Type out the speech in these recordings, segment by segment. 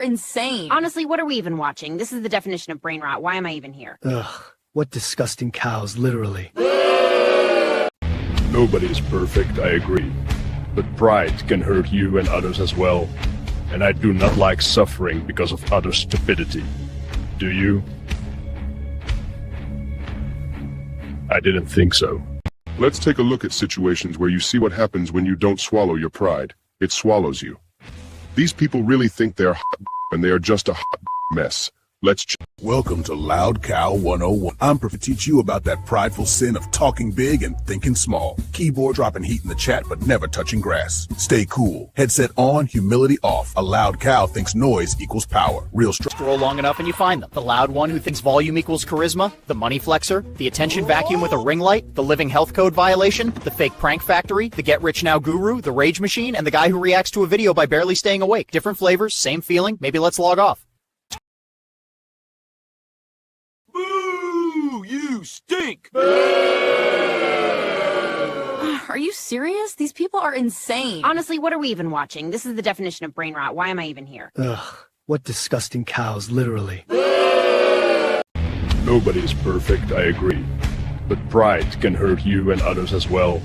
insane. Honestly, what are we even watching? This is the definition of brain rot. Why am I even here? Ugh, what disgusting cows, literally. Nobody's perfect, I agree. But pride can hurt you and others as well. And I do not like suffering because of other stupidity. Do you? I didn't think so. Let's take a look at situations where you see what happens when you don't swallow your pride. It swallows you. These people really think they're hot and they are just a hot mess. Let's Welcome to Loud Cow 101. I'm here to teach you about that prideful sin of talking big and thinking small. Keyboard dropping heat in the chat but never touching grass. Stay cool. Headset on, humility off. A loud cow thinks noise equals power. Real Scroll long enough and you find them. The loud one who thinks volume equals charisma, the money flexer, the attention vacuum with a ring light, the living health code violation, the fake prank factory, the get rich now guru, the rage machine, and the guy who reacts to a video by barely staying awake. Different flavors, same feeling. Maybe let's log off. Boo! You stink! Are you serious? These people are insane. Honestly, what are we even watching? This is the definition of brain rot. Why am I even here? Ugh, what disgusting cows, literally. Nobody's perfect, I agree. But pride can hurt you and others as well.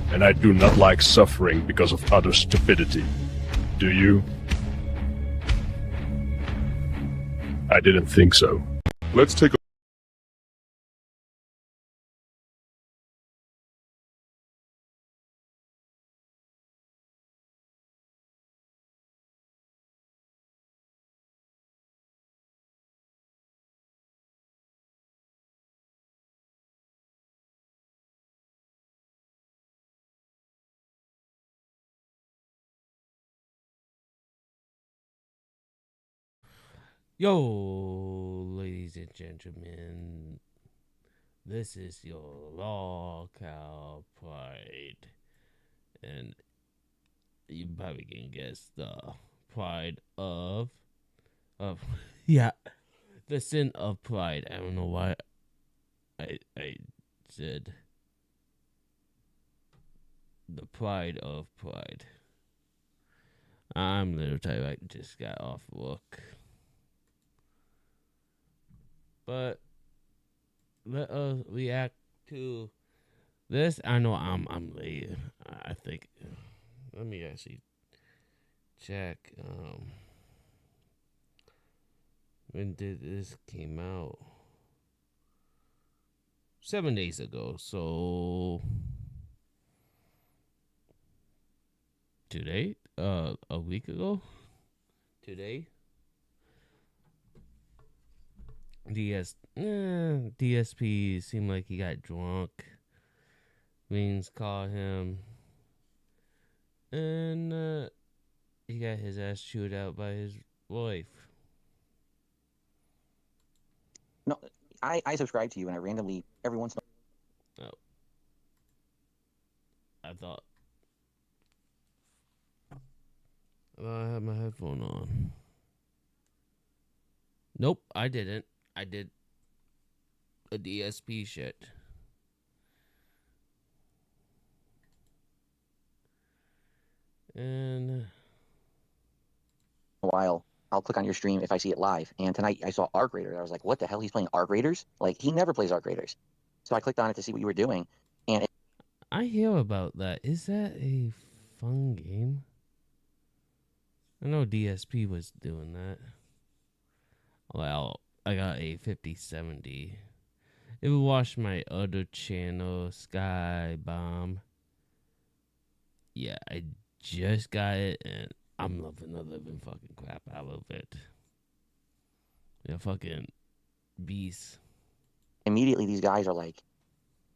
And I do not like suffering because of other stupidity. Do you? I didn't think so. Let's take a Yo, ladies and gentlemen, this is your Law Cow Pride, and you probably can guess the pride of, yeah, the sin of pride. I don't know why I said the pride of pride. I'm a little tired. I just got off work. But let us react to this. I know I'm late. I think. Let me actually check. When did this came out? 7 days ago. So today, a week ago. Today. DSP seemed like he got drunk. Wings caught him. And he got his ass chewed out by his wife. No, I subscribe to you and I randomly, every once in a while. Oh. I had my headphone on. Nope, I didn't. I did a DSP shit. And a while, I'll click on your stream if I see it live. And tonight I saw Arc Raiders. I was like, what the hell? He's playing Arc Raiders? Like, he never plays Arc Raiders. So I clicked on it to see what you were doing. And I hear about that. Is that a fun game? I know DSP was doing that. Well, I got a 5070. It would watch my other channel, Sky Bomb. Yeah, I just got it, and I'm loving the living fucking crap out of it. Yeah, fucking beast. Immediately, these guys are like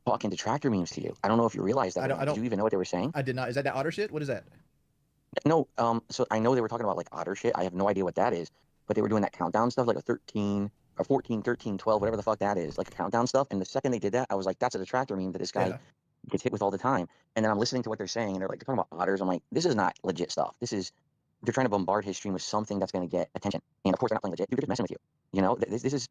talking detractor memes to you. I don't know if you realized that. Did you even know what they were saying? I did not. Is that otter shit? What is that? No. So I know they were talking about like otter shit. I have no idea what that is. But they were doing that countdown stuff, like a 13 or 14, 13, 12, whatever the fuck that is, like a countdown stuff. And the second they did that, I was like, that's a detractor meme that this guy gets hit with all the time. And then I'm listening to what they're saying, and they're talking about otters. I'm like, this is not legit stuff. They're trying to bombard his stream with something that's going to get attention. And of course, they're not playing legit. Dude, they're just messing with you. You know, this is.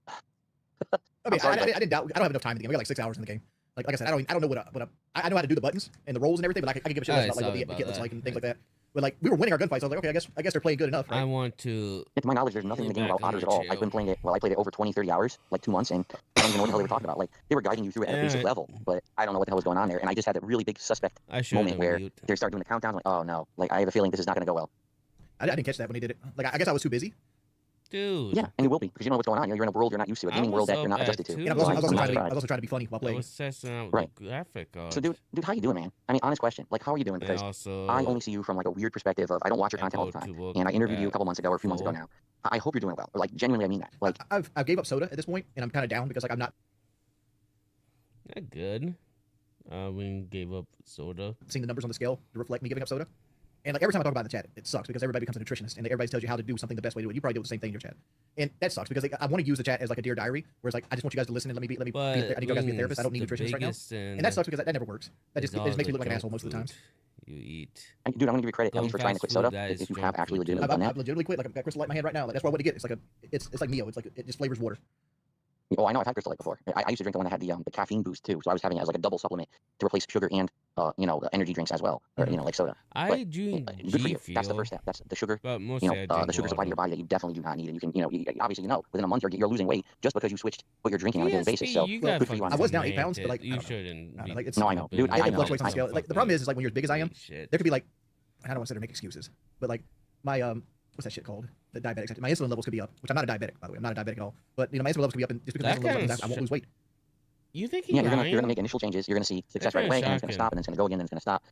I mean, I didn't doubt. I don't have enough time in the game. I got like 6 hours in the game. Like I said, I don't know what I know how to do the buttons and the rolls and everything, but I can give a shit about like what the kit looks like and things like that. But like we were winning our gunfights. I was like, okay, I guess they're playing good enough, right? I want to. To my knowledge, there's nothing in the Get game back about on otters at my all. I've been channel. playing it, I played it over 20, 30 hours, like 2 months, and I don't even know what the hell they were talking about. Like, they were guiding you through it at a basic Alright. level, but I don't know what the hell was going on there. And I just had that really big suspect I should moment where mute. they start doing the countdown. Like, oh no, like I have a feeling this is not going to go well. I didn't catch that when he did it. Like I guess I was too busy. Dude. Yeah, and you will be, because you don't know what's going on. You're in a world you're not used to, a I gaming was world that so you're not bad adjusted to. too. And I was also, So trying to be, I'm I was also trying to be funny while I playing. was testing out Right. the graphic cards. So, dude, how you doing, man? I mean, honest question. Like, how are you doing? And Because also, I only see you from like a weird perspective of I don't watch your content all the go to time. look And I interviewed you a at couple months ago or a few months ago full. now. I hope you're doing well. Or, like, genuinely, I mean that. Like, I've gave up soda at this point, and I'm kind of down because like I'm not not good. We gave up soda. seeing the numbers on the scale to reflect me giving up soda. And like every time I talk about it in the chat, it sucks because everybody becomes a nutritionist and everybody tells you how to do something the best way to do it. You probably do the same thing in your chat, and that sucks because like, I want to use the chat as like a dear diary, whereas like I just want you guys to listen and let me be. I need you guys to be a therapist. I don't need nutritionists right now, and that sucks because that never works. That just makes me look like an asshole most of the times. You eat. dude, I'm gonna give you credit at least for trying to quit fast food, soda. that is If you junk have actually food, too. legitimately done I've that. legitimately quit. Like I've got Crystal Light in my hand right now. Like that's what I want to get. It's like it's like Mio. It's like it just flavors water. Oh, I know. I've had Crystal Light before. I used to drink the one that had the caffeine boost too. So I was having it as like a double supplement to replace sugar and energy drinks as well, or like soda. I drink Good for G you. That's the Fuel, first step. That's the sugar. but mostly I The drink sugar supply to your water. body that you definitely do not need, and you can, obviously, within a month you're losing weight just because you switched what you're drinking on a daily basis. So you good got for you on I that. was down 8 pounds, but like I you don't know. shouldn't. I don't know, be like, it's- No, I know. Dude, jumping I It know. fluctuates on some scale. Like the fucking problem is like when you're as big as I am, shit. there could be like I don't want to sit there and make excuses, but like my what's that shit called? The diabetic. My insulin levels could be up, which I'm not a diabetic by the way. I'm not a diabetic at all. But my insulin levels could be up, and just because my That insulin levels kinda up, I won't lose weight. You think Yeah, he's you're lying? gonna make initial changes. You're gonna see success That's right away, kinda and it's gonna shocking. stop, and then it's gonna go again, and it's gonna stop.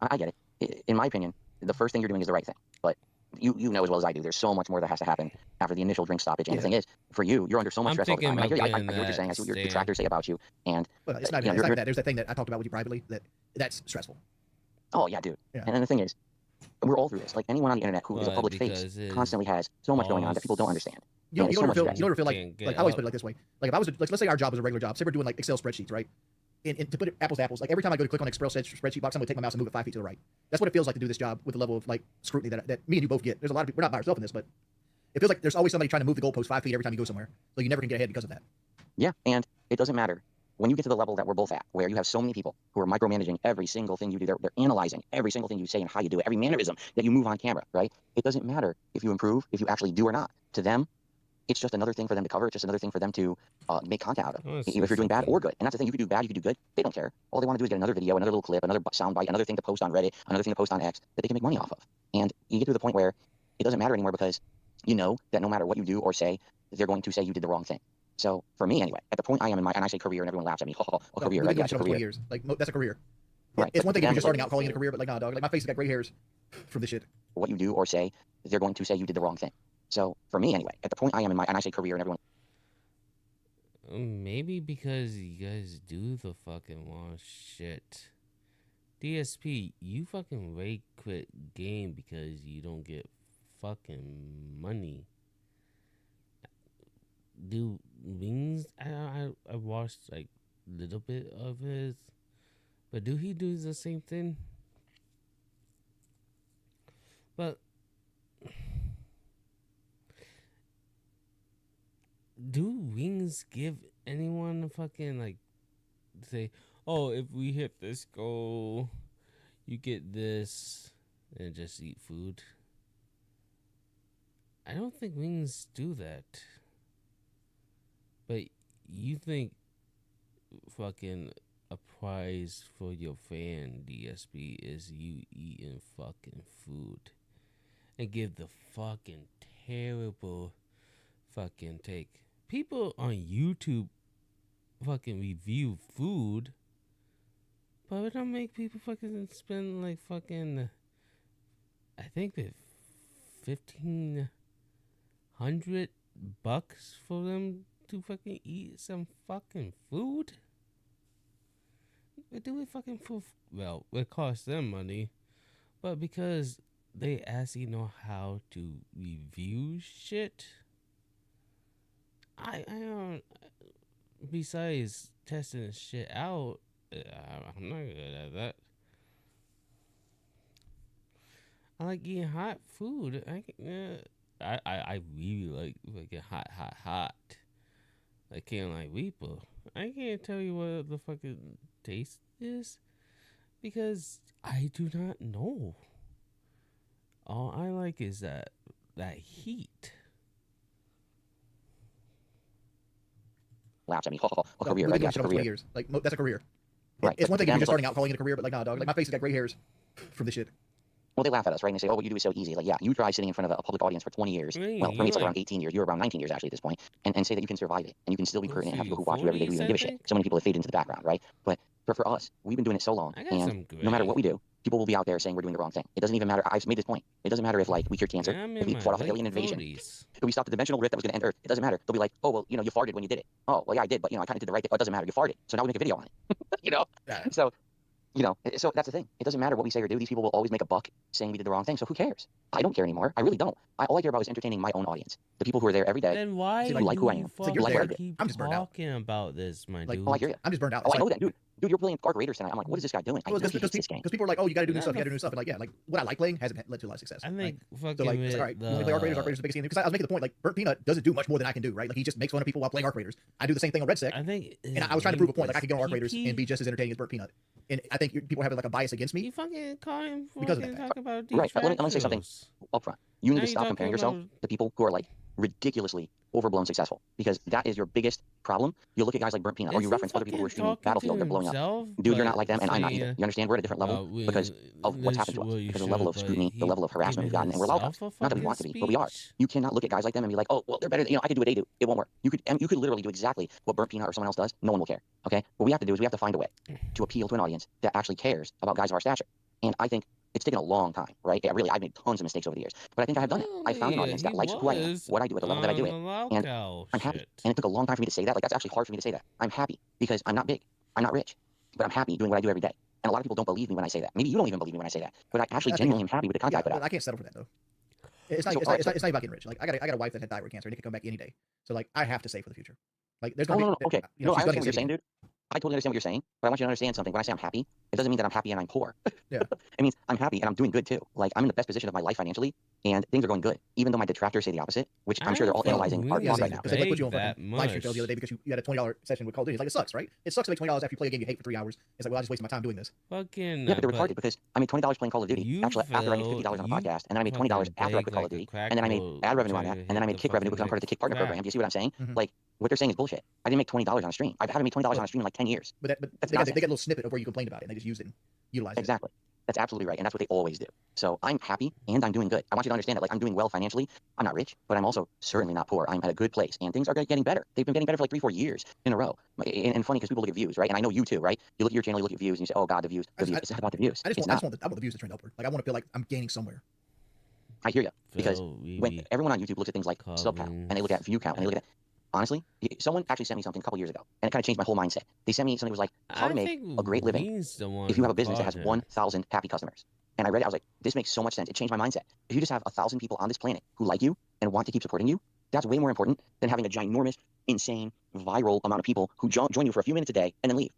I get it. In my opinion, the first thing you're doing is the right thing. But you know as well as I do, there's so much more that has to happen after the initial drink stoppage. And the thing is, for you, you're under so much I'm stress all the thinking time. And I hear you. about I hear what you're saying. I see what your getting that detractors say about you. And Well, it's not you know, even, it's not you're- that. There's that thing that I talked about with you privately that's stressful. oh yeah, dude. Yeah. And the thing is, we're all through this. Like anyone on the internet who is a But public face because his constantly has so much going on that people don't understand. You And it's so don't much feel stress. you don't ever feel like Can't get like I always up. put it like this way. Like if I was let's say our job was a regular job, say we're doing like Excel spreadsheets, right? And to put it apples to apples, like every time I go to click on Excel spreadsheet box, I'm gonna take my mouse and move it 5 feet to the right. That's what it feels like to do this job with the level of like scrutiny that me and you both get. There's a lot of people, we're not by ourselves in this, but it feels like there's always somebody trying to move the goalpost 5 feet every time you go somewhere. So you never can get ahead because of that. Yeah, and it doesn't matter. When you get to the level that we're both at, where you have so many people who are micromanaging every single thing you do, they're analyzing every single thing you say and how you do it, every mannerism that you move on camera, right? It doesn't matter if you improve, if you actually do or not. To them, it's just another thing for them to cover. It's just another thing for them to make content out of. Oh, that's Even if you're doing bad something. or good. And that's the thing. You could do bad, you could do good. They don't care. All they want to do is get another video, another little clip, another soundbite, another thing to post on Reddit, another thing to post on X that they can make money off of. And you get to the point where it doesn't matter anymore because you know that no matter what you do or say, they're going to say you did the wrong thing. So for me, anyway, at the point I am in my, and I say career, and everyone laughs at me. No, Career, we've right? been Yeah, doing this show for 20 career. years. Like that's a career. Right, It's but one thing to if them, you're starting out like, calling it a career, but like nah, dog. Like my face has got gray hairs from this shit. what you do or say, they're going to say you did the wrong thing. So for me, anyway, at the point I am in my, and I say career, and everyone. Maybe because you guys do the fucking wrong shit. DSP, you fucking rage quit game because you don't get fucking money. Do Wings? I watched like little bit of his, but do he do the same thing? But do Wings give anyone a fucking like say, oh, if we hit this goal, you get this, and just eat food? I don't think Wings do that. But you think fucking a prize for your fan, DSP, is you eating fucking food and give the fucking terrible fucking take. People on YouTube fucking review food, but it don't make people fucking spend like fucking, I think that $1,500 for them to fucking eat some fucking food. They do it fucking for, well, it costs them money, but because they actually know how to review shit. I don't. Besides testing shit out, I'm not good at that. I like eating hot food. I really like fucking hot. I can't like Reaper. I can't tell you what the fucking taste is because I do not know. All I like is that heat. Laps. I mean, a So career, we've been right? doing Yeah, shit over 20 career. years. Like that's a career. Right. It's one But thing if you're them, just like- starting out calling it a career, but like no, dog. Like my face has got gray hairs from this shit. Well, they laugh at us, right? And they say, "Oh, what you do is so easy." Like, yeah, you try sitting in front of a public audience for 20 years. Hey, Well, for me, it's like you're around 18 years. You're around 19 years actually at this point, and say that you can survive it, and you can still be Let's pertinent and have see, people who watch you every day who 40s, even I give a shit. think? So many people have faded into the background, right? But for us, we've been doing it so long, I got and some no matter gray. what we do, people will be out there saying we're doing the wrong thing. It doesn't even matter. I've made this point. It doesn't matter if like we cured cancer, I'm if in we my fought off an late alien invasion, 40s. if we stopped the dimensional rift that was going to end Earth. It doesn't matter. They'll be like, "Oh, well, you farted when you did it." Oh, well, yeah, I did, but I kind of did the right thing. Oh, it doesn't matter. You farted, so now we make a video on it. Yeah. So. So that's the thing. It doesn't matter what we say or do. These people will always make a buck saying we did the wrong thing. So who cares? I don't care anymore. I really don't. All I care about is entertaining my own audience, the people who are there every day. Then why See, do like, like who I you am. So you're like what I there. did. keep I'm just burned out. talking about this, my Like, dude? Oh, I hear you. I'm just burned out. Oh, It's I know like- that, dude. Dude, you're playing Arc Raiders tonight. I'm like, what is this guy doing? I Well, know he hates this game. because people are like, oh, you got to do new Yeah, stuff. You got to do but- new stuff. And like, yeah, like what I like playing hasn't led to a lot of success. I Like, think fucking so like, it's with like, all right, you want to play Arc Raiders? Arc Raiders is the biggest game. Because I was making the point, like, Burnt Peanut doesn't do much more than I can do, right? Like, he just makes fun of people while playing Arc Raiders. I do the same thing on Red Sec, I think and I was trying to prove a point. Like, I could get on Arc Raiders and be just as entertaining as Burnt Peanut. And I think people have like a bias against me. You fucking call him Because of fucking that. talk about these Right, but let me say something shows. up front. You need Now to you're stop comparing talking yourself about- to people who are like ridiculously overblown successful, because that is your biggest problem. You look at guys like Burnt Peanut, or Is you he reference other people who are fucking streaming talking Battlefield to and they're blowing up. himself, Dude, you're but not like them, and I'm not either. saying, You understand? We're at a different level because of what's happened to us, because of the level of scrutiny, the level of harassment we've gotten, and we're loud. Not that we want to be, but we are. You cannot look at guys like them and be like, oh, well, they're better. I could do what they do. It won't work. You could literally do exactly what Burnt Peanut or someone else does. No one will care. Okay. What we have to do is we have to find a way to appeal to an audience that actually cares about guys of our stature. And I think it's taken a long time, right? Yeah, really, I've made tons of mistakes over the years, but I think I have done it. I found an audience that likes who I am, what I do at the level that I do it, and I'm happy. And it took a long time for me to say that. Like, that's actually hard for me to say that. I'm happy because I'm not big, I'm not rich, but I'm happy doing what I do every day. And a lot of people don't believe me when I say that. Maybe you don't even believe me when I say that, but I actually genuinely am happy with the content I put out. I can't settle for that though. It's not. So, It's all not, right, it's not. It's not about getting rich. Like I got a wife that had thyroid cancer and it could come back any day. So like I have to save for the future. Like there's Oh, gonna no, be. okay. You know, No, I she's understand gonna what you're get saying, sick dude. I totally understand what you're saying, but I want you to understand something. When I say I'm happy, it doesn't mean that I'm happy and I'm poor. Yeah. It means I'm happy and I'm doing good too. Like, I'm in the best position of my life financially, and things are going good, even though my detractors say the opposite, which I'm sure they're all analyzing our Yeah, blog right now. because they put you on that fucking live stream shows much. the other day because you had a $20 session with Call of Duty. It's like it sucks, right? It sucks to make $20 after you play a game you hate for 3 hours. It's like, well, I just wasted my time doing this. Fucking. Yeah, but they're retarded because I made $20 playing Call of Duty. You Actually, after I made feel- $50 on a you podcast, and then I made $20 fucking after I beg quit Call of like a Duty, and then I made crackle ad revenue on trying that, to and then I hit made the kick revenue because I'm fucking part of the Kick Partner crack. program. Do you see what I'm saying? Mhm. Like, what they're saying is bullshit. I didn't make $20 on a stream. I haven't made $20 on a stream in like 10 years. But That's they got a nonsense. little snippet of where you complained about it and they just used it and utilized it. Exactly. That's absolutely right, and that's what they always do. So I'm happy and I'm doing good. I want you to understand that, like, I'm doing well financially. I'm not rich, but I'm also certainly not poor. I'm at a good place, and things are getting better. They've been getting better for like 3-4 years in a row. And funny because people look at views, right? And I know you too, right? You look at your channel, you look at views, and you say, "Oh God, the views, the views." It's not about the views. I It's just not. want the views to trend upward. Like I want to feel like I'm gaining somewhere. I hear you, because Phil, we when be everyone on YouTube looks at things like sub count and they look at view count and they look at honestly, someone actually sent me something a couple years ago, and it kind of changed my whole mindset. They sent me something that was like, how to make a great living if you have a business that has 1,000 happy customers. And I read it, I was like, this makes so much sense. It changed my mindset. If you just have 1,000 people on this planet who like you and want to keep supporting you, that's way more important than having a ginormous, insane, viral amount of people who join you for a few minutes a day and then leave,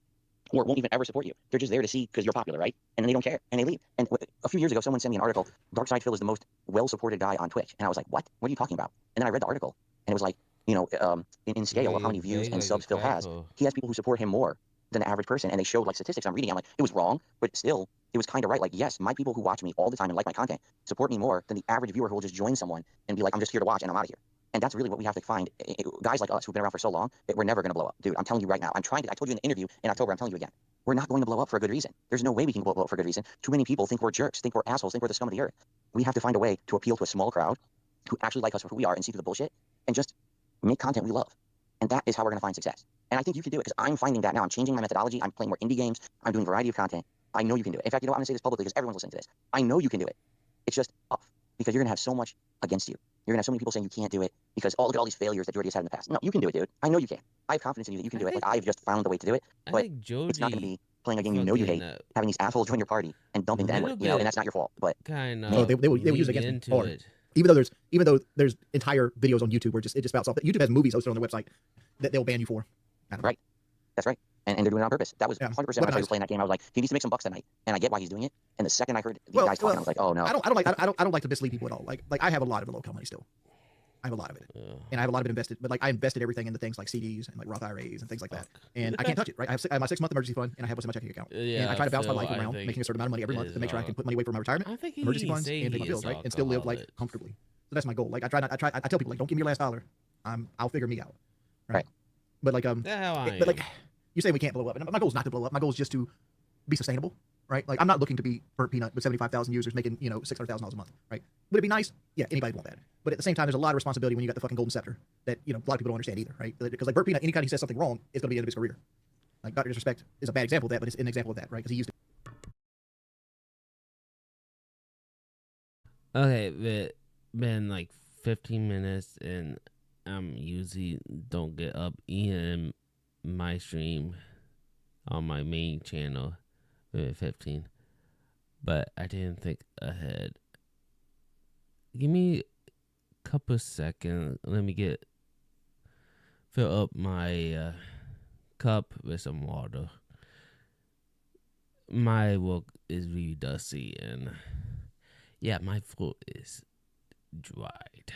or won't even ever support you. They're just there to see because you're popular, right? And then they don't care and they leave. And a few years ago, someone sent me an article. Darkside Phil is the most well-supported guy on Twitch, and I was like, what? What are you talking about? And then I read the article, and it was like, you know, in scale of how many views and subs Phil has, he has people who support him more than the average person, and they showed like statistics. I'm reading, I'm like, it was wrong, but still, it was kind of right. Like, yes, my people who watch me all the time and like my content support me more than the average viewer who will just join someone and be like, I'm just here to watch and I'm out of here. And that's really what we have to find. Guys like us who've been around for so long, we're never going to blow up. Dude, I'm telling you right now. I told you in the interview in October, I'm telling you again. We're not going to blow up for a good reason. There's no way we can blow up for a good reason. Too many people think we're jerks, think we're assholes, think we're the scum of the earth. We have to find a way to appeal to a small crowd who actually like us for who we are and see through the bullshit and just make content we love. And that is how we're going to find success. And I think you can do it because I'm finding that now. I'm changing my methodology. I'm playing more indie games. I'm doing a variety of content. I know you can do it. In fact, you know what? I'm going to say this publicly because everyone's listening to this. I know you can do it. It's just tough because you're going to have so much against you. You're going to have so many people saying you can't do it because, oh, look at all these failures that Jordy has had in the past. No, you can do it, dude. I know you can. I have confidence in you that you can do it. Like, I've just found the way to do it. I But think Joji it's not going to be playing a game you know you hate, having these assholes join your party and dumping the Little N-word, you know, bit and that's not your fault. But kind of. No, they would use it against me hard. Even though there's entire videos on YouTube where it just spouts off. YouTube has movies hosted on their website that they'll ban you for. Right. That's right. And they're doing it on purpose. That was 100% when I started playing that game. I was like, he needs to make some bucks tonight. And I get why he's doing it. And the second I heard these guys talking, I was like, oh no. I don't like to mislead people at all. Like I have a lot of low-income money still. I have a lot of it, Ugh. and I have a lot of it invested. But like I invested everything into things like CDs and like Roth IRAs and things like that, and I can't touch it. Right? I have my 6-month emergency fund, and I have what's in my checking account. Yeah, and I try to balance my Phil, life I around think making a certain amount of money every month is, to make sure I can put money away for my retirement, I think he emergency funds, say and pay my he bills, is right, and still live like alcoholic. comfortably. So that's my goal. Like I tell people like, don't give me your last dollar. I'll figure me out. Right. But like The hell I but like am. you say we can't blow up, and my goal is not to blow up. My goal is just to be sustainable. Right? Like I'm not looking to be Burt Peanut with 75,000 users making $600,000 a month. Right? Would it be nice? Yeah, anybody would want that. But at the same time, there's a lot of responsibility when you got the fucking golden scepter that a lot of people don't understand either. Right? Because like Burt Peanut, anytime he says something wrong, it's gonna be the end of his career. Like Dr. Disrespect is a bad example of that, but it's an example of that, right? Because he used it. Okay, but been like 15 minutes and I'm usually don't get up in my stream on my main channel at 15. But I didn't think ahead. Give me a couple seconds. Let me fill up my cup with some water. My work is really dusty and yeah, my throat is dried.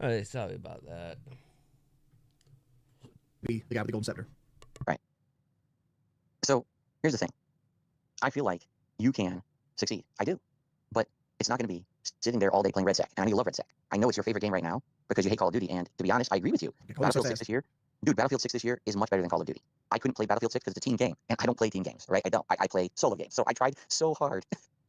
Alright, sorry about that. Be the guy with the golden scepter. Right. So here's the thing. I feel like you can succeed. I do. But it's not going to be sitting there all day playing Red Sec. And I know you love Red Sec. I know it's your favorite game right now because you hate Call of Duty. And to be honest, I agree with you. Battlefield 6 this year, dude, Battlefield 6 this year is much better than Call of Duty. I couldn't play Battlefield 6 because it's a team game. And I don't play team games, right? I don't. I play solo games. So I tried so hard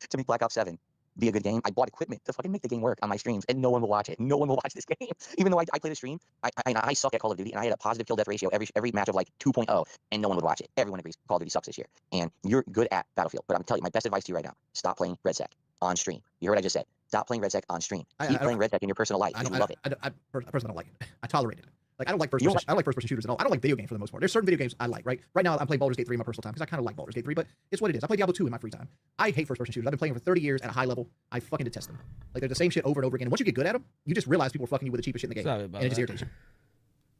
to make Black Ops 7 be a good game. I bought equipment to fucking make the game work on my streams, and no one will watch it. No one will watch this game. Even though I play the stream, I suck at Call of Duty, and I had a positive kill death ratio every match of like 2.0, and no one would watch it. Everyone agrees Call of Duty sucks this year, and you're good at Battlefield. But I'm telling you, my best advice to you right now: stop playing Red Sec on stream. You heard what I just said. Stop playing Red Sec on stream. Keep playing Red Sec in your personal life. You love it. I personally don't like it. I tolerate it. Like I don't like first-person shooters at all. I don't like video games for the most part. There's certain video games I like, right? Right now I'm playing Baldur's Gate 3 in my personal time because I kind of like Baldur's Gate 3, but it's what it is. I play Diablo 2 in my free time. I hate first-person shooters. I've been playing for 30 years at a high level. I fucking detest them. Like they're the same shit over and over again. And once you get good at them, you just realize people are fucking you with the cheapest shit in the game, Sorry about and it just that. irritates you.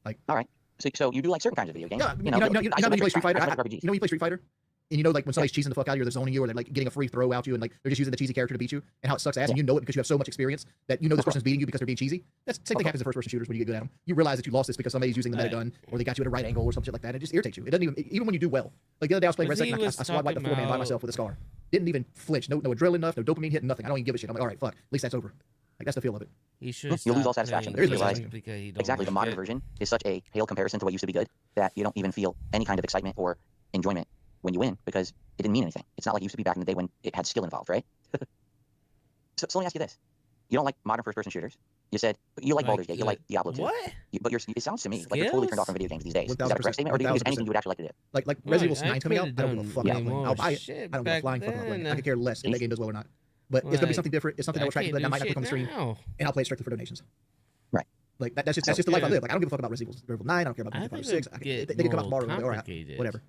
Like, all right. So you do like certain kinds of video games. Yeah, you know when you play Street Fighter. You know when you play Street Fighter, and you know like when somebody's cheesing the fuck out of you, or they're zoning you, or they're like getting a free throw out you, and like they're just using the cheesy character to beat you, and how it sucks ass, and you know it because you have so much experience that you know this person's beating you because they're being cheesy. That's the same thing happens in first-person shooters when you get good at them. You realize that you lost this because somebody's using the meta gun, or they got you at a right angle, or some shit like that. It just irritates you. It doesn't even when you do well. Like the other day I was playing Red Sec, and I wiped the floor man by myself with a scar. Didn't even flinch. No adrenaline enough. No dopamine hit. Nothing. I don't even give a shit. I'm like, all right, fuck. At least that's over. Like that's the feel of it. He should You'll lose all satisfaction. There is no Realize- satisfaction. Exactly. The modern version is such a pale comparison to what used to be good that you don't even feel any kind of excitement or enjoyment when you win because it didn't mean anything. It's not like it used to be back in the day when it had skill involved, right? So let me ask you this. you don't like modern first-person shooters. You said you like Baldur's Gate. You like Diablo 2. What? But it sounds to me like you're totally turned off from video games these days. Is that a correct statement, or do you think there's anything you would actually like to do? Like Resident Evil 9 coming out, I don't give a fuck about playing. I'll buy it. Shit I don't give a back flying fuck about playing. then. I could care less if that game does well or not. But it's gonna be something different. It's something that will attract people that I might not click on the stream, now. and I'll play it strictly for donations. Right. Like that's just the life I live. Like I don't give a fuck about Resident Evil 9. I don't care about Resident Evil 6. They can come out tomorrow. Like, all right, whatever.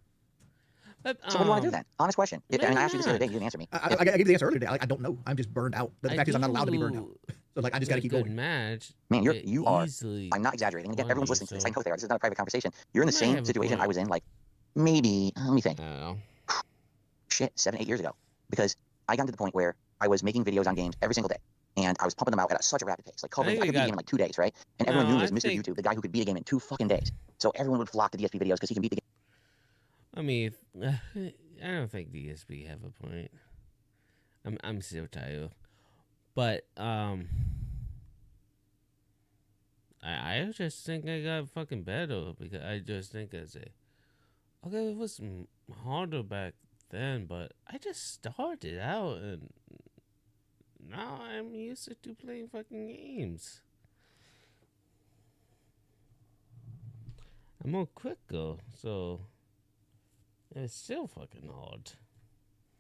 But, So what do you want to do then? Honest question. And I asked you this the other day. You didn't answer me. I gave you the answer earlier today. I don't know. I'm just burned out. But the fact is, I'm not allowed to be burned out. So like, I just got to keep going. Match, man, you are. I'm not exaggerating. Again, everyone's listening to this. I know they are. This is not a private conversation. You're in the same situation I was in. Like maybe let me think. Shit, 7-8 years ago. Because I got to the point where I was making videos on games every single day. And I was pumping them out at such a rapid pace. Like, covering, I could beat a game in like 2 days, right? And everyone knew me as Mr. YouTube, the guy who could beat a game in 2 fucking days. So everyone would flock to DSP videos because he can beat the game. I mean, I don't think DSP have a point. I'm still tired. But, I just think I got fucking better because I just think I say, okay, it was harder back then, but I just started out and now I'm used to playing fucking games. I'm more quicker, so it's still fucking hard.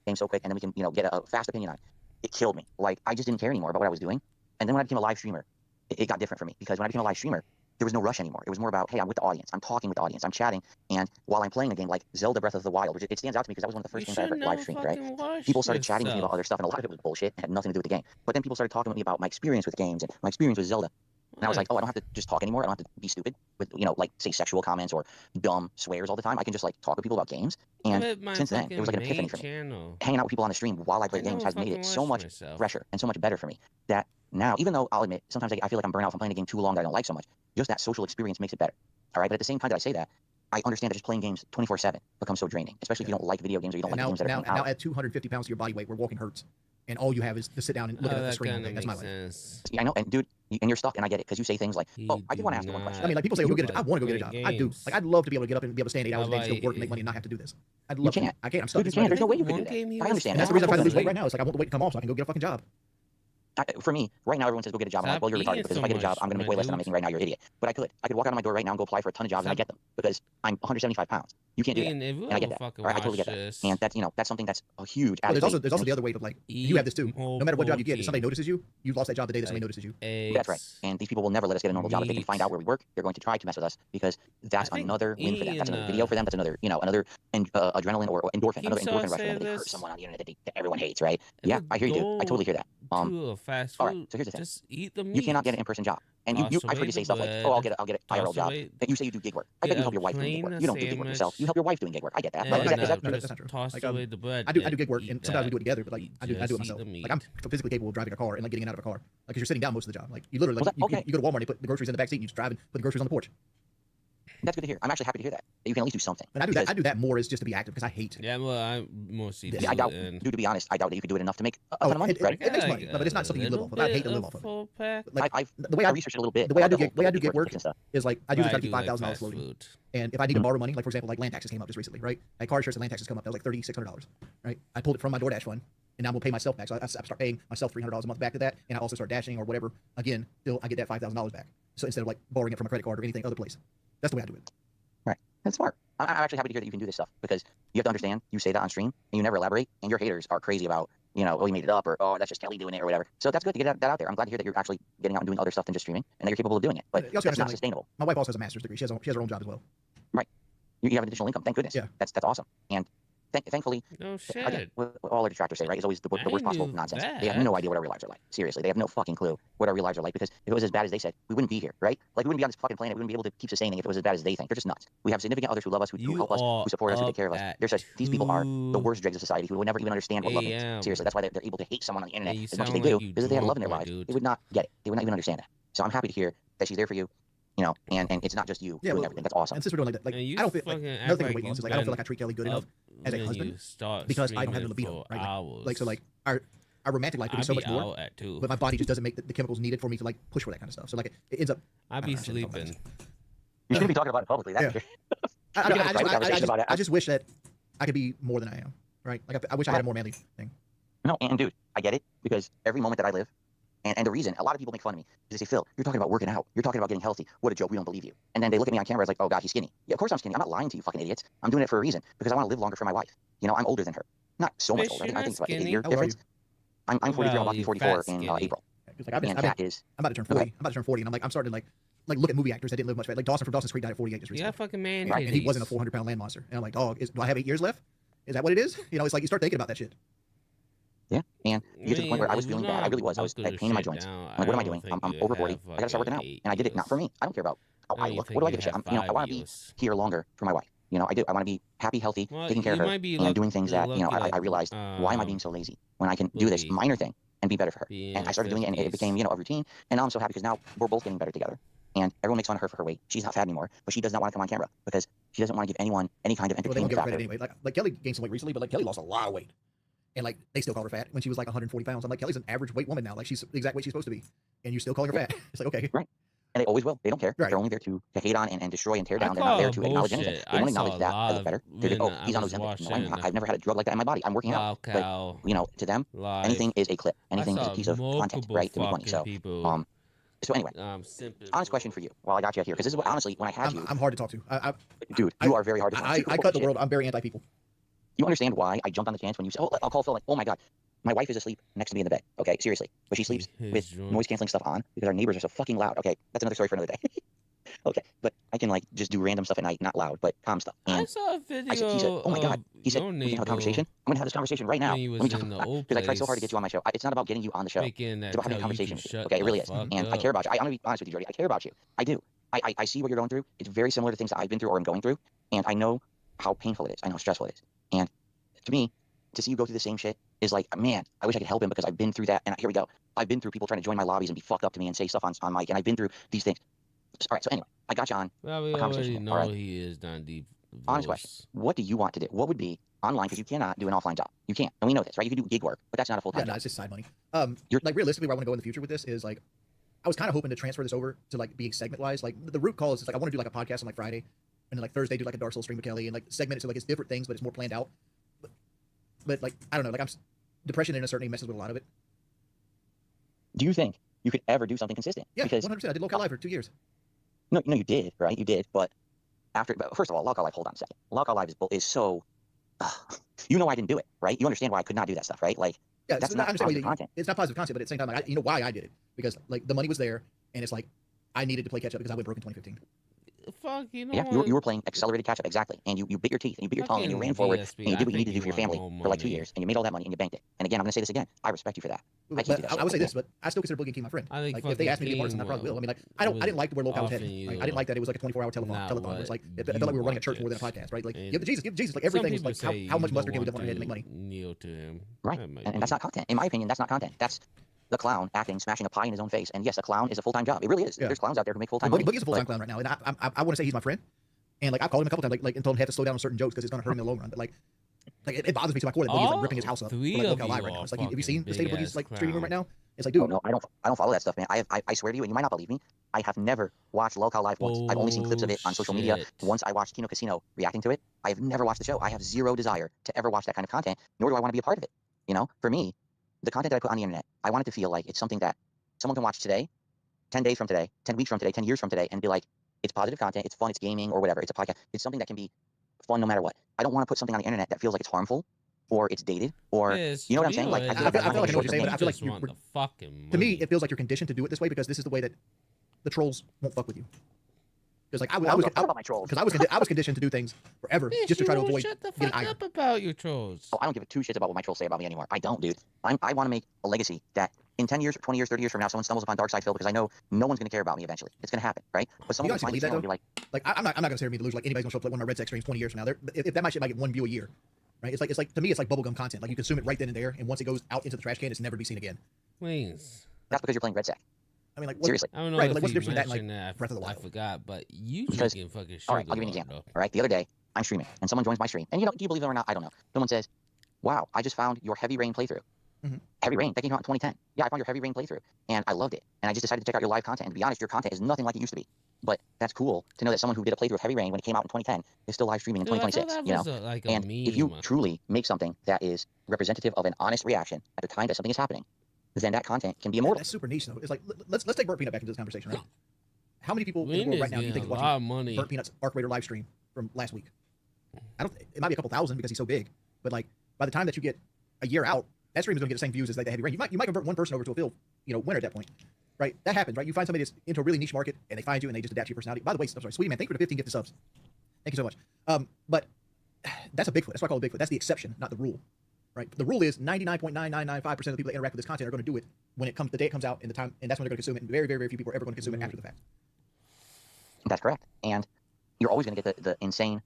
Game so quick, and then we can, get a fast opinion on it. It killed me. Like, I just didn't care anymore about what I was doing. And then when I became a live streamer, it got different for me because when I became a live streamer, there was no rush anymore. It was more about, hey, I'm with the audience. I'm talking with the audience. I'm chatting. And while I'm playing a game like Zelda Breath of the Wild, which it stands out to me because that was one of the first games I ever live streamed, right? People started chatting with me about other stuff, and a lot of it was bullshit and had nothing to do with the game. But then people started talking with me about my experience with games and my experience with Zelda. And I was like, oh, I don't have to just talk anymore. I don't have to be stupid with, like, say, sexual comments or dumb swears all the time. I can just, like, talk with people about games. And since then, it was like an epiphany for me. Hanging out with people on the stream while I play games has made it so much fresher and so much better for me that now, even though I'll admit, sometimes I feel like I'm burnt out from playing a game too long that I don't like so much, just that social experience makes it better. All right? But at the same time that I say that, I understand that just playing games 24/7 becomes so draining, especially if you don't like video games or you don't like games that are coming out. Now at 250 pounds of your body weight, where walking hurts. And all you have is to sit down and look at the screen all day. That's my life. Yeah, I know, and dude, and you're stuck, and I get it, because you say things like, oh, I do want to ask you one question. I mean, like, people say, go get a job. I want to go get a job. I do. Like, I'd love to be able to get up and be able to stand 8 hours a day and still work and make money and not have to do this. I'd love to. I can't. I'm stuck. Dude, you can't. There's no way you can do that. I understand. That's the reason I'm trying to lose weight right now. It's like, I want the weight to come off so I can go get a fucking job. For me, right now, everyone says go get a job. I'm like, well, you're retarded because if I get a job, I'm going to make way less than I'm making right now. You're an idiot. But I could walk out of my door right now and go apply for a ton of jobs and I get them because I'm 175 pounds. You can't do that, and I get that. I totally get that. And that's that's something that's a huge. There's also the other way of like you have this too. No matter what job you get, if somebody notices you, you've lost that job the day that somebody notices you. That's right. And these people will never let us get a normal job. If they can find out where we work, they're going to try to mess with us because that's another win for them. That's another video for them. That's another another adrenaline or endorphin, another endorphin rush for them. They hurt someone on the internet that everyone hates, right? Yeah, I hear you, dude. I totally hear that. All right. So here's the thing. Just eat the meat. You cannot get an in-person job. And I've heard you say stuff like, oh, I'll get an IRL job. And you say you do gig work. I bet you help your wife doing gig work. You don't do gig work yourself. You help your wife doing gig work. I get that. No, that's not true. Like, I do gig work, and sometimes we do it together, but like I do it myself. Like I'm physically capable of driving a car and like getting out of a car. Like, because you're sitting down most of the job. Like you literally, like, you go to Walmart and you put the groceries in the back seat and you just drive and put the groceries on the porch. That's good to hear. I'm actually happy to hear that you can at least do something. And I do that more as just to be active because I hate. Yeah, well, I'm mostly. I doubt. Dude, to be honest, I doubt that you could do it enough to make a ton of money. Right? It makes money, but it's not something you live off of. I hate to live off of. Like the way I researched a little bit. The way I do get work is like I usually try to keep $5,000 floating. And if I need to borrow money, like for example, like land taxes came up just recently, right? Like car insurance and land taxes come up. That was like $3,600, right? I pulled it from my DoorDash fund, and now I'm gonna pay myself back. So I start paying myself $300 a month back to that, and I also start dashing or whatever. Again, still I get that $5,000 back. So instead of like borrowing it from a credit card or anything other place, that's the way I do it. Right. That's smart. I'm actually happy to hear that you can do this stuff because you have to understand. You say that on stream and you never elaborate, and your haters are crazy about oh, you made it up or oh, that's just Kelly doing it or whatever. So that's good to get that out there. I'm glad to hear that you're actually getting out and doing other stuff than just streaming, and that you're capable of doing it. But that's not sustainable. My wife also has a master's degree. She has her own job as well. Right. You have additional income. Thank goodness. Yeah. That's awesome. And thankfully, no shit. Again, what all our detractors say, right, is always the worst possible nonsense. They have no idea what our real lives are like. Seriously, they have no fucking clue what our real lives are like because if it was as bad as they said, we wouldn't be here, right? Like, we wouldn't be on this fucking planet. We wouldn't be able to keep sustaining if it was as bad as they think. They're just nuts. We have significant others who love us, who help us, who support us, who take care of us. They're such, these people are the worst dregs of society who will never even understand what love means. Seriously, that's why they're able to hate someone on the internet as much as they do, because if they had love in their lives, they would not get it. They would not even understand that. So I'm happy to hear that she's there for you. And it's not just you doing everything. That's awesome. And since we're doing like that, like I don't feel like another thing with weight loss is like I don't feel like I treat Kelly good enough as a husband because I don't have the libido, right? Like so, like our romantic life could be so much more, but my body just doesn't make the chemicals needed for me to like push for that kind of stuff. So like it ends up. I'd be sleeping. You shouldn't be talking about it publicly. That's I just wish that I could be more than I am, right? Like I wish I had a more manly thing. No, and dude, I get it because every moment that I live And the reason, a lot of people make fun of me, is they say, Phil, you're talking about working out. You're talking about getting healthy. What a joke. We don't believe you. And then they look at me on camera, it's like, oh, God, he's skinny. Yeah, of course I'm skinny. I'm not lying to you fucking idiots. I'm doing it for a reason, because I want to live longer for my wife. You know, I'm older than her. Not so much Bitch, older. you're I think it's about not 8 year How old are difference. I'm 43, I'm about to be 44 in April. Because like And that is, I'm about to turn 40. I'm about to turn 40, and I'm starting to like look at movie actors that didn't live much. Like Dawson from Dawson's Creek died at 48 just You recently. got fucking man. Right, And he wasn't a 400-pound land monster. And I'm like, dog, do I have 8 years left? Is that what it is? You know, it's like you start thinking about that shit. yeah. And you get to the point where I was feeling bad. I really was. I was like pain in my joints. I'm like, what am I doing? I'm over 40. I gotta start working out. And I did it not for me. I don't care about how I look. What do I give a shit? I want to be here longer for my wife. You know, I do. I want to be happy, healthy, taking care of her, and doing things that, you know, I realized, why am I being so lazy when I can do this minor thing and be better for her? And I started doing it, and it became, you know, a routine. And now I'm so happy because now we're both getting better together. And everyone makes fun of her for her weight. She's not fat anymore, but she does not want to come on camera because she doesn't want to give anyone any kind of Well, they won't entertainment give her factor. credit anyway. Like Kelly gained some weight recently, but like Kelly lost a lot of weight. And like they still call her fat when she was like 140 pounds. I'm like, Kelly's an average weight woman now. Like she's the exact weight she's supposed to be. And you're still calling her fat. It's like, okay. Right. And they always will. They don't care. Right. They're only there to hate on and destroy and tear I down. They're not call there to acknowledge bullshit. anything. They don't I acknowledge saw a that I lot look better. of They're like, when oh, I he's on was Ozempic. No, I'm not. watching I've never had a drug like that in my body. I'm working out. But, Cow you know, to them, live. anything is a clip. Anything is saw a piece of content, multiple right? To make money. So, fucking people, so anyway, simping honest question for you while I got you here, because this is what, honestly, when I had you, I'm hard to talk to. dude, you are very hard to talk to. I cut the world. I'm very anti-people. You understand why I jumped on the chance when you said, oh, I'll call Phil, like, oh my God, my wife is asleep next to me in the bed. Okay, seriously. But she sleeps with noise canceling stuff on because our neighbors are so fucking loud. Okay, that's another story for another day. Okay, but I can like just do random stuff at night, not loud, but calm stuff. And I saw a video. he said, oh my God. He said, your we can have a neighbor conversation. I'm going to have this conversation right now. when you Let me was talk in the about old because I tried so hard to place, get you on my show. It's not about getting you on the show. making that It's about having a tell you conversation to with you. shut Okay, it the really is. fuck And I up. care about you. I'm going to be honest with you, Jordy. I care about you. I do. I see what you're going through. It's very similar to things that I've been through or am going through. And I know how painful it is. I know how stressful it is. And to me, to see you go through the same shit is like, man, I wish I could help him because I've been through that. And here we go. I've been through people trying to join my lobbies and be fucked up to me and say stuff on mic. And I've been through these things. All right, so anyway, I got you on Well, we a already conversation. know All right. he is not deep. Honest question. What do you want to do? What would be online? Because you cannot do an offline job. You can't. And we know this, right? You can do gig work, but that's not a Yeah, full-time no, job. it's just side money. You're- Like realistically, where I want to go in the future with this is like, I was kind of hoping to transfer this over to like being segment wise. Like the root call is like I want to do like a podcast on like Friday, and then like Thursday do like a Dark Souls stream with Kelly, and like segment it so like it's different things, but it's more planned out. But like I don't know, like depression in a certain way messes with a lot of it. Do you think you could ever do something consistent? Yeah, Because 100%. I did local live for 2 years. no, you did, right? You did, but first of all, Lockout Live. Hold on a second. Lockout Live is so. You know I didn't do it, right? You understand why I could not do that stuff, right? Like Yeah, that's so not I understand why positive content. it's not positive content, but at the same time, like, you know why I did it because like the money was there, and it's like I needed to play catch up because I went broke in 2015. Fuck, you know Yeah, what? you were playing accelerated catch up, exactly. And you bit your teeth and you bit your tongue and you Fucking ran forward DSP, and you did what you I needed to do think for your you family want more for like 2 money. years and you made all that money and you banked it. And again, I'm gonna say this again. I respect you for that. I can't do that. I shit. would say can't. this, but I still consider Boogie King my friend. I think Like if they asked me to be a part of something, I probably will. I mean, like I didn't like where local was heading. often Like, you I didn't like that it was like a 24-hour telethon. not Telethon. It's what like it felt like we were running a church you more than a want. podcast, right? Like And give Jesus. Like Some everything was people like say how much you mustard don't can we want have to make money? kneel to him. Right. That might And be- that's not content. In my opinion, that's not content. That's the clown acting, smashing a pie in his own face. And yes, a clown is a full-time job. It really is. Yeah. There's clowns out there who make full-time Boogie, money. Boogie's a full-time but- clown right now, and I want to say he's my friend. And like I've called him a couple times, like and told him he had to slow down on certain jokes because it's gonna hurt him in the long run. But like it bothers me to my core that Boogie's like ripping his house up. Three For, like, of local live you right now. are It's like have you seen the fucking state of Boogie's big-ass like streaming room right clown. now? It's like dude, Oh, no, I don't follow that stuff, man. I swear to you, and you might not believe me, I have never watched Lockout Live once. I've only seen clips of it on social media. Bullshit. Once I watched Kino Casino reacting to it. I have never watched the show. I have zero desire to ever watch that kind of content, nor do I want to be a part of it. You know, for me, the content that I put on the internet, I want it to feel like it's something that someone can watch today, 10 days from today, 10 weeks from today, 10 years from today, and be like, it's positive content, it's fun, it's gaming or whatever, it's a podcast. It's something that can be fun no matter what. I don't want to put something on the internet that feels like it's harmful or it's dated or Yes, you know what I'm saying? Like I feel like I know what you're saying, but I feel like just you want were- the fucking to me money. it feels like you're conditioned to do it this way because this is the way that the trolls won't fuck with you. Because like I Well, was I'm talking about my trolls. because I was conditioned to do things forever Bitch, just to you try to won't avoid shut the getting fuck ire. up about your trolls. Oh, I don't give two shits about what my trolls say about me anymore. I don't, dude. I want to make a legacy that in 10 years, 20 years, 30 years from now, someone stumbles upon Dark Side Phil because I know no one's going to care about me eventually. It's going to happen, right? But someone will actually find believe this that, channel and be like, Like I'm not gonna say me delusion. Like anybody's gonna show up like one of my Red Sex streams 20 years from now. If that might shit might get 1 view a year, right? It's like to me it's like bubblegum content. Like you consume it right then and there, and once it goes out into the trash can, it's never be seen again. Please. that's because you're playing Red Sack. I mean, like Seriously. I don't know Right, if but like, what's you the difference between that and, mentioned that. Breath of the I Wild? forgot, but you Because- drinking fucking sugar. All right, I'll give you an example. All right, the other day, I'm streaming, and someone joins my stream. And, you know, do you believe it or not? I don't know. Someone says, wow, I just found your Heavy Rain playthrough. Mhm. Heavy Rain, that came out in 2010. Yeah, I found your Heavy Rain playthrough, and I loved it. And I just decided to check out your live content. And to be honest, your content is nothing like it used to be. But that's cool to know that someone who did a playthrough of Heavy Rain when it came out in 2010 is still live streaming in Dude, I thought 2026, that you know? was like a And if you meme. truly make something that is representative of an honest reaction at the time that something is happening, then that content can be immortal. That's super niche though. It's like let's take Burnt Peanut back into this conversation, right? How many people in the Venus world right now do you getting think is a lot of watching money. Burnt Peanut's Arc Raider live stream from last week? It might be a couple thousand because he's so big, but like by the time that you get a year out, that stream is going to get the same views as like the Heavy Rain. You might convert one person over to a field, winner at that point, right? That happens, right? You find somebody that's into a really niche market and they find you and they just adapt to your personality. By the way, I'm sorry, Sweetie Man, thank you for the 15 gifted subs. Thank you so much. But that's a Bigfoot. That's why I call it Bigfoot. That's the exception, not the rule, right? The rule is 99.9995% of the people that interact with this content are going to do it when it comes the day it comes out and the time, and that's when they're going to consume it. And very, very, very few people are ever going to consume it after the fact. That's correct. And you're always going to get the insane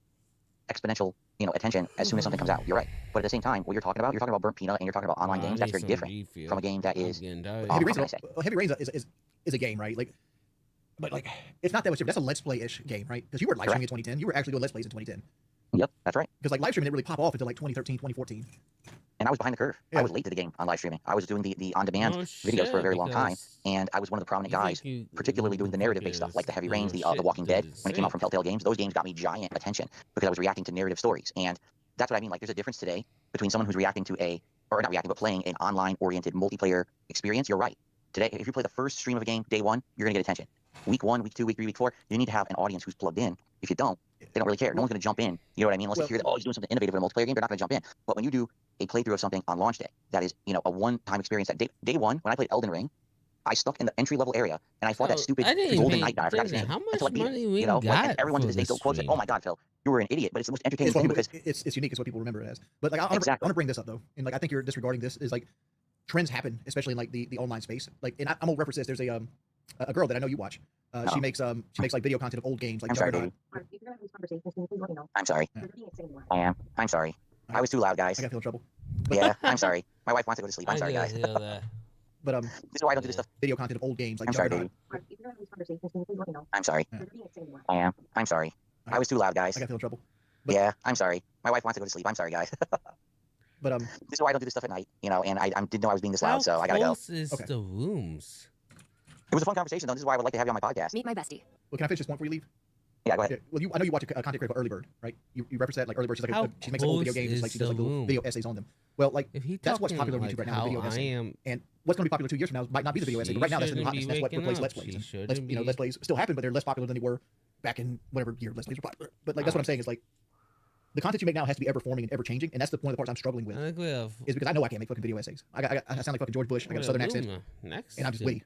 exponential, attention as soon as something comes out. You're right. But at the same time, what you're talking about Burnt Peanut and you're talking about online games. That's very different from a game that is. Heavy Rain's is a game, right? But it's not that much different. That's a Let's Play-ish game, right? Because you were live streaming in 2010. You were actually doing Let's Plays in 2010. Yep, that's right. Because live streaming didn't really pop off until 2013, 2014. And I was behind the curve. Yeah. I was late to the game on live streaming. I was doing the on-demand videos for a very long time, and I was one of the prominent guys, particularly doing the narrative-based stuff, like the Heavy Rains, the Walking Dead. When it came out from Telltale Games, those games got me giant attention because I was reacting to narrative stories. And that's what I mean. Like, there's a difference today between someone who's reacting to playing an online-oriented multiplayer experience. You're right. Today, if you play the first stream of a game, day one, you're going to get attention. Week 1, week 2, week 3, week 4, you need to have an audience who's plugged in. If you don't, they don't really care. No one's going to jump in. You know what I mean? Unless they hear that, he's doing something innovative in a multiplayer game, they're not going to jump in. But when you do a playthrough of something on launch day, that is, a one-time experience. That day one, when I played Elden Ring, I stuck in the entry-level area, and I fought that stupid golden knight guy. I forgot his name. How much until I beat money him, we got and everyone to for this day still this quotes it. stream? Oh my God, Phil, you were an idiot, but it's the most entertaining thing because it's unique. It's what people remember it as. But I want to bring this up though, and I think you're disregarding this. Is trends happen, especially in the online space. And I'm gonna reference this. There's a girl that I know you watch. She makes video content of old games like Juggernaut. I'm sorry. I am. I'm sorry. I was too loud, guys. I got feel in trouble. Yeah, I'm sorry. My wife wants to go to sleep. I'm sorry, guys. But this is why I don't do this stuff. Video content of old games like I'm sorry, Juggernaut. I'm sorry. I am. I'm sorry. I was too loud, guys. I got feel in trouble. Yeah, I'm sorry. My wife wants to go to sleep. I'm sorry, guys. But this is why I don't do this stuff at night, and I didn't know I was being this loud, so I gotta go. Is the rooms? It was a fun conversation, though. This is why I would like to have you on my podcast. Meet my bestie. Well, can I finish this one before you leave? Yeah, go ahead. Well, I know you watch a content creator called Early Bird, right? You reference that Early Bird. She's she makes old video games. She does little video essays on them. Well, that's what's popular on YouTube right now. The video essay. And what's going to be popular 2 years from now might not be the video essay. But right now, that's the new hotness. That's what replaced Let's Plays. Let's Plays still happen, but they're less popular than they were back in whatever year Let's Plays were popular. But that's what I'm saying is the content you make now has to be ever forming and ever changing, and that's one of the parts I'm struggling with. Is because I know I can't make fucking video essays. I sound like fucking George Bush. I got a southern accent, and I'm just witty.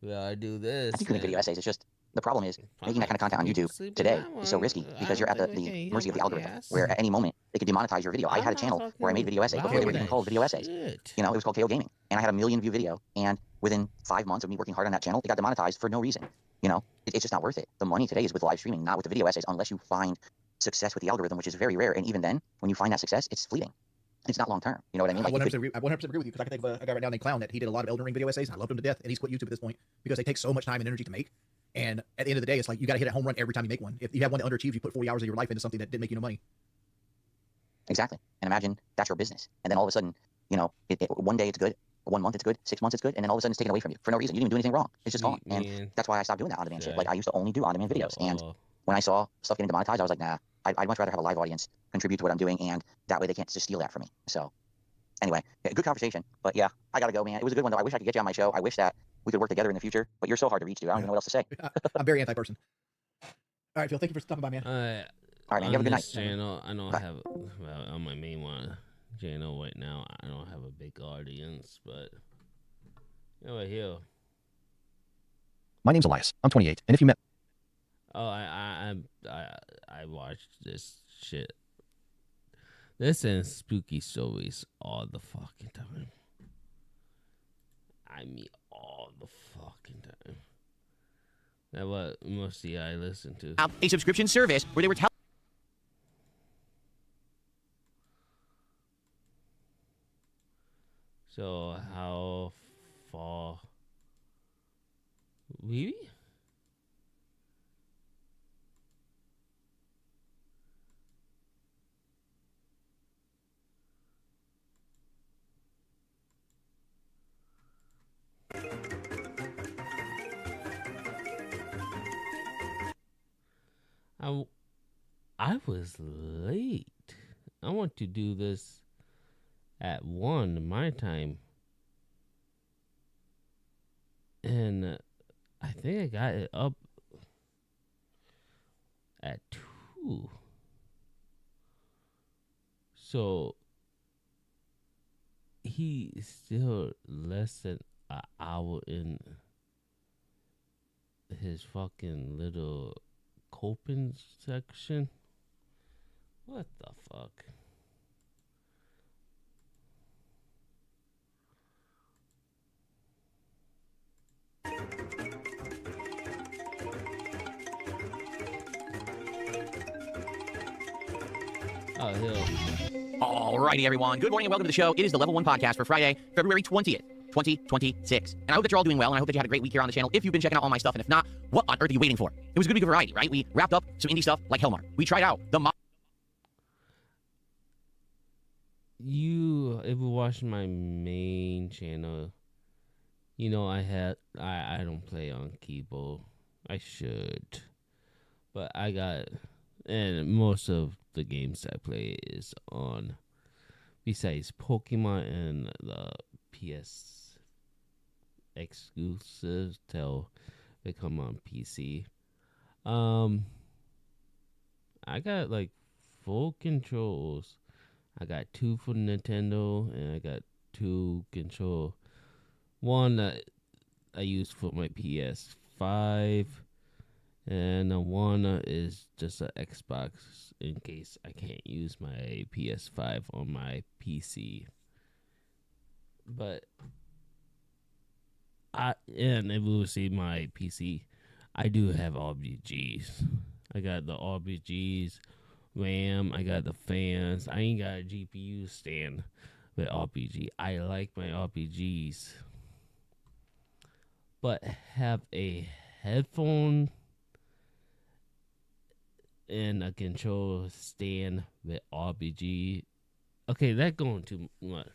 Well, I do this. I think you can make video essays. It's just the problem is making that kind of content on YouTube today is so risky because you're at the mercy of the algorithm, where at any moment they could demonetize your video. I had a channel where I made video essays before they were even called video essays. It was called KO Gaming, and I had a 1 million view video, and within 5 months of me working hard on that channel, it got demonetized for no reason. It's just not worth it. The money today is with live streaming, not with the video essays, unless you find success with the algorithm, which is very rare. And even then, when you find that success, it's fleeting. It's not long term. You know what I mean? I 100% agree with you because I can think of a guy right now named Clown that he did a lot of Elden Ring video essays, and I loved him to death. And he's quit YouTube at this point because they take so much time and energy to make. And at the end of the day, it's like you got to hit a home run every time you make one. If you have one that underachieves, you put 40 hours of your life into something that didn't make you no money. Exactly. And imagine that's your business, and then all of a sudden, one day it's good, 1 month it's good, 6 months it's good, and then all of a sudden it's taken away from you for no reason. You didn't even do anything wrong. It's just gone. And that's why I stopped doing that on-demand shit. I used to only do on-demand videos, and when I saw stuff getting demonetized, I was like, nah. I'd much rather have a live audience contribute to what I'm doing, and that way they can't just steal that from me. So, anyway, good conversation. But yeah, I gotta go, man. It was a good one, though. I wish I could get you on my show. I wish that we could work together in the future. But you're so hard to reach, dude. I don't even know what else to say. I'm very anti-person. All right, Phil. Thank you for stopping by, man. All right, man. You have a good night. Channel, I don't have on my main one channel right now. I don't have a big audience, but here. My name's Elias. I'm 28, and if you met. Oh, I watched this shit. This and spooky stories all the fucking time. I mean, all the fucking time. That's what mostly I listen to. A subscription service where they were telling. So how far? Really? I was late. I want to do this at 1 my time. And I think I got it up at 2. So he's still less than an hour in his fucking little coping section. What the fuck? Oh, hell. Alrighty, everyone. Good morning and welcome to the show. It is the Level 1 podcast for Friday, February 20th, 2026. And I hope that you're all doing well, and I hope that you had a great week here on the channel. If you've been checking out all my stuff, and if not, what on earth are you waiting for? It was a good week of variety, right? We wrapped up some indie stuff like Hellmar. We tried out the You ever watch my main channel? You know I don't play on keyboard. I should. But I got, and most of the games I play is on, besides Pokemon and the PS exclusives till they come on PC. I got like 4 controls. I got 2 for Nintendo, and I got 2 control. One that I use for my PS5, and one is just an Xbox in case I can't use my PS5 on my PC. But and if you see my PC, I do have RBGs. I got the RBGs, RAM, I got the fans. I ain't got a GPU stand with RPG. I like my RPGs. But have a headphone and a control stand with RPG. Okay, that going too much.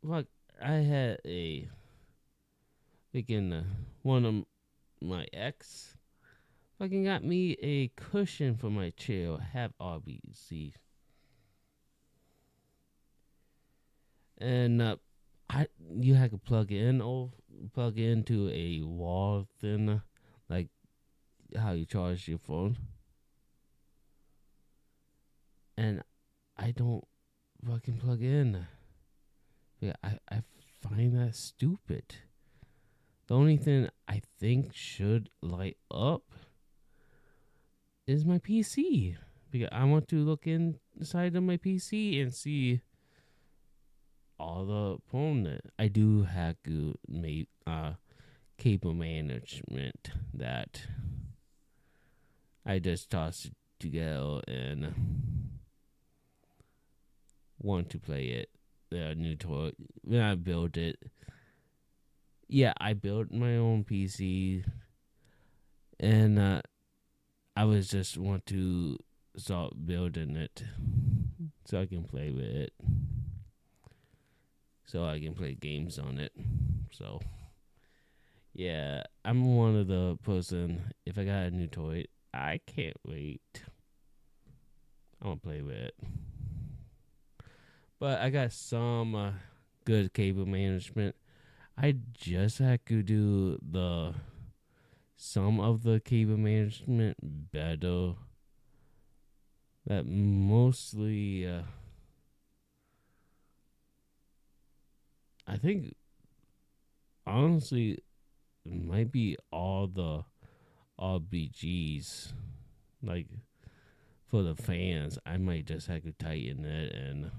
Fuck, I had a freaking one of my ex fucking got me a cushion for my chair. Have RBC. And you had to plug into a wall thing, like how you charge your phone. And I don't fucking plug in. Yeah, I find that stupid. The only thing I think should light up is my PC, because I want to look inside of my PC and see all the porn that I do have to make cable management that I just toss it together and want to play it. New toy when I build it. Yeah, I built my own PC, and I was just want to start building it so I can play with it, so I can play games on it. So yeah, I'm one of the person, if I got a new toy, I can't wait. I want to play with it. But I got some good cable management. I just had to do some of the cable management better. That mostly, I think, honestly, it might be all the RBGs. Like, for the fans, I might just have to tighten it and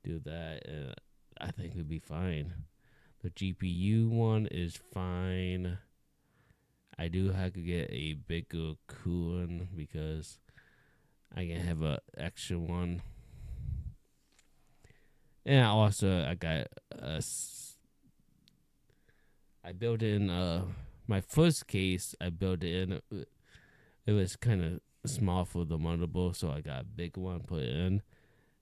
do that, and I think it'd be fine. The GPU one is fine. I do have to get a bigger coolant because I can have a extra one. And also I got I built in my first case. I built it in. It was kind of small for the motherboard, so I got a big one put in.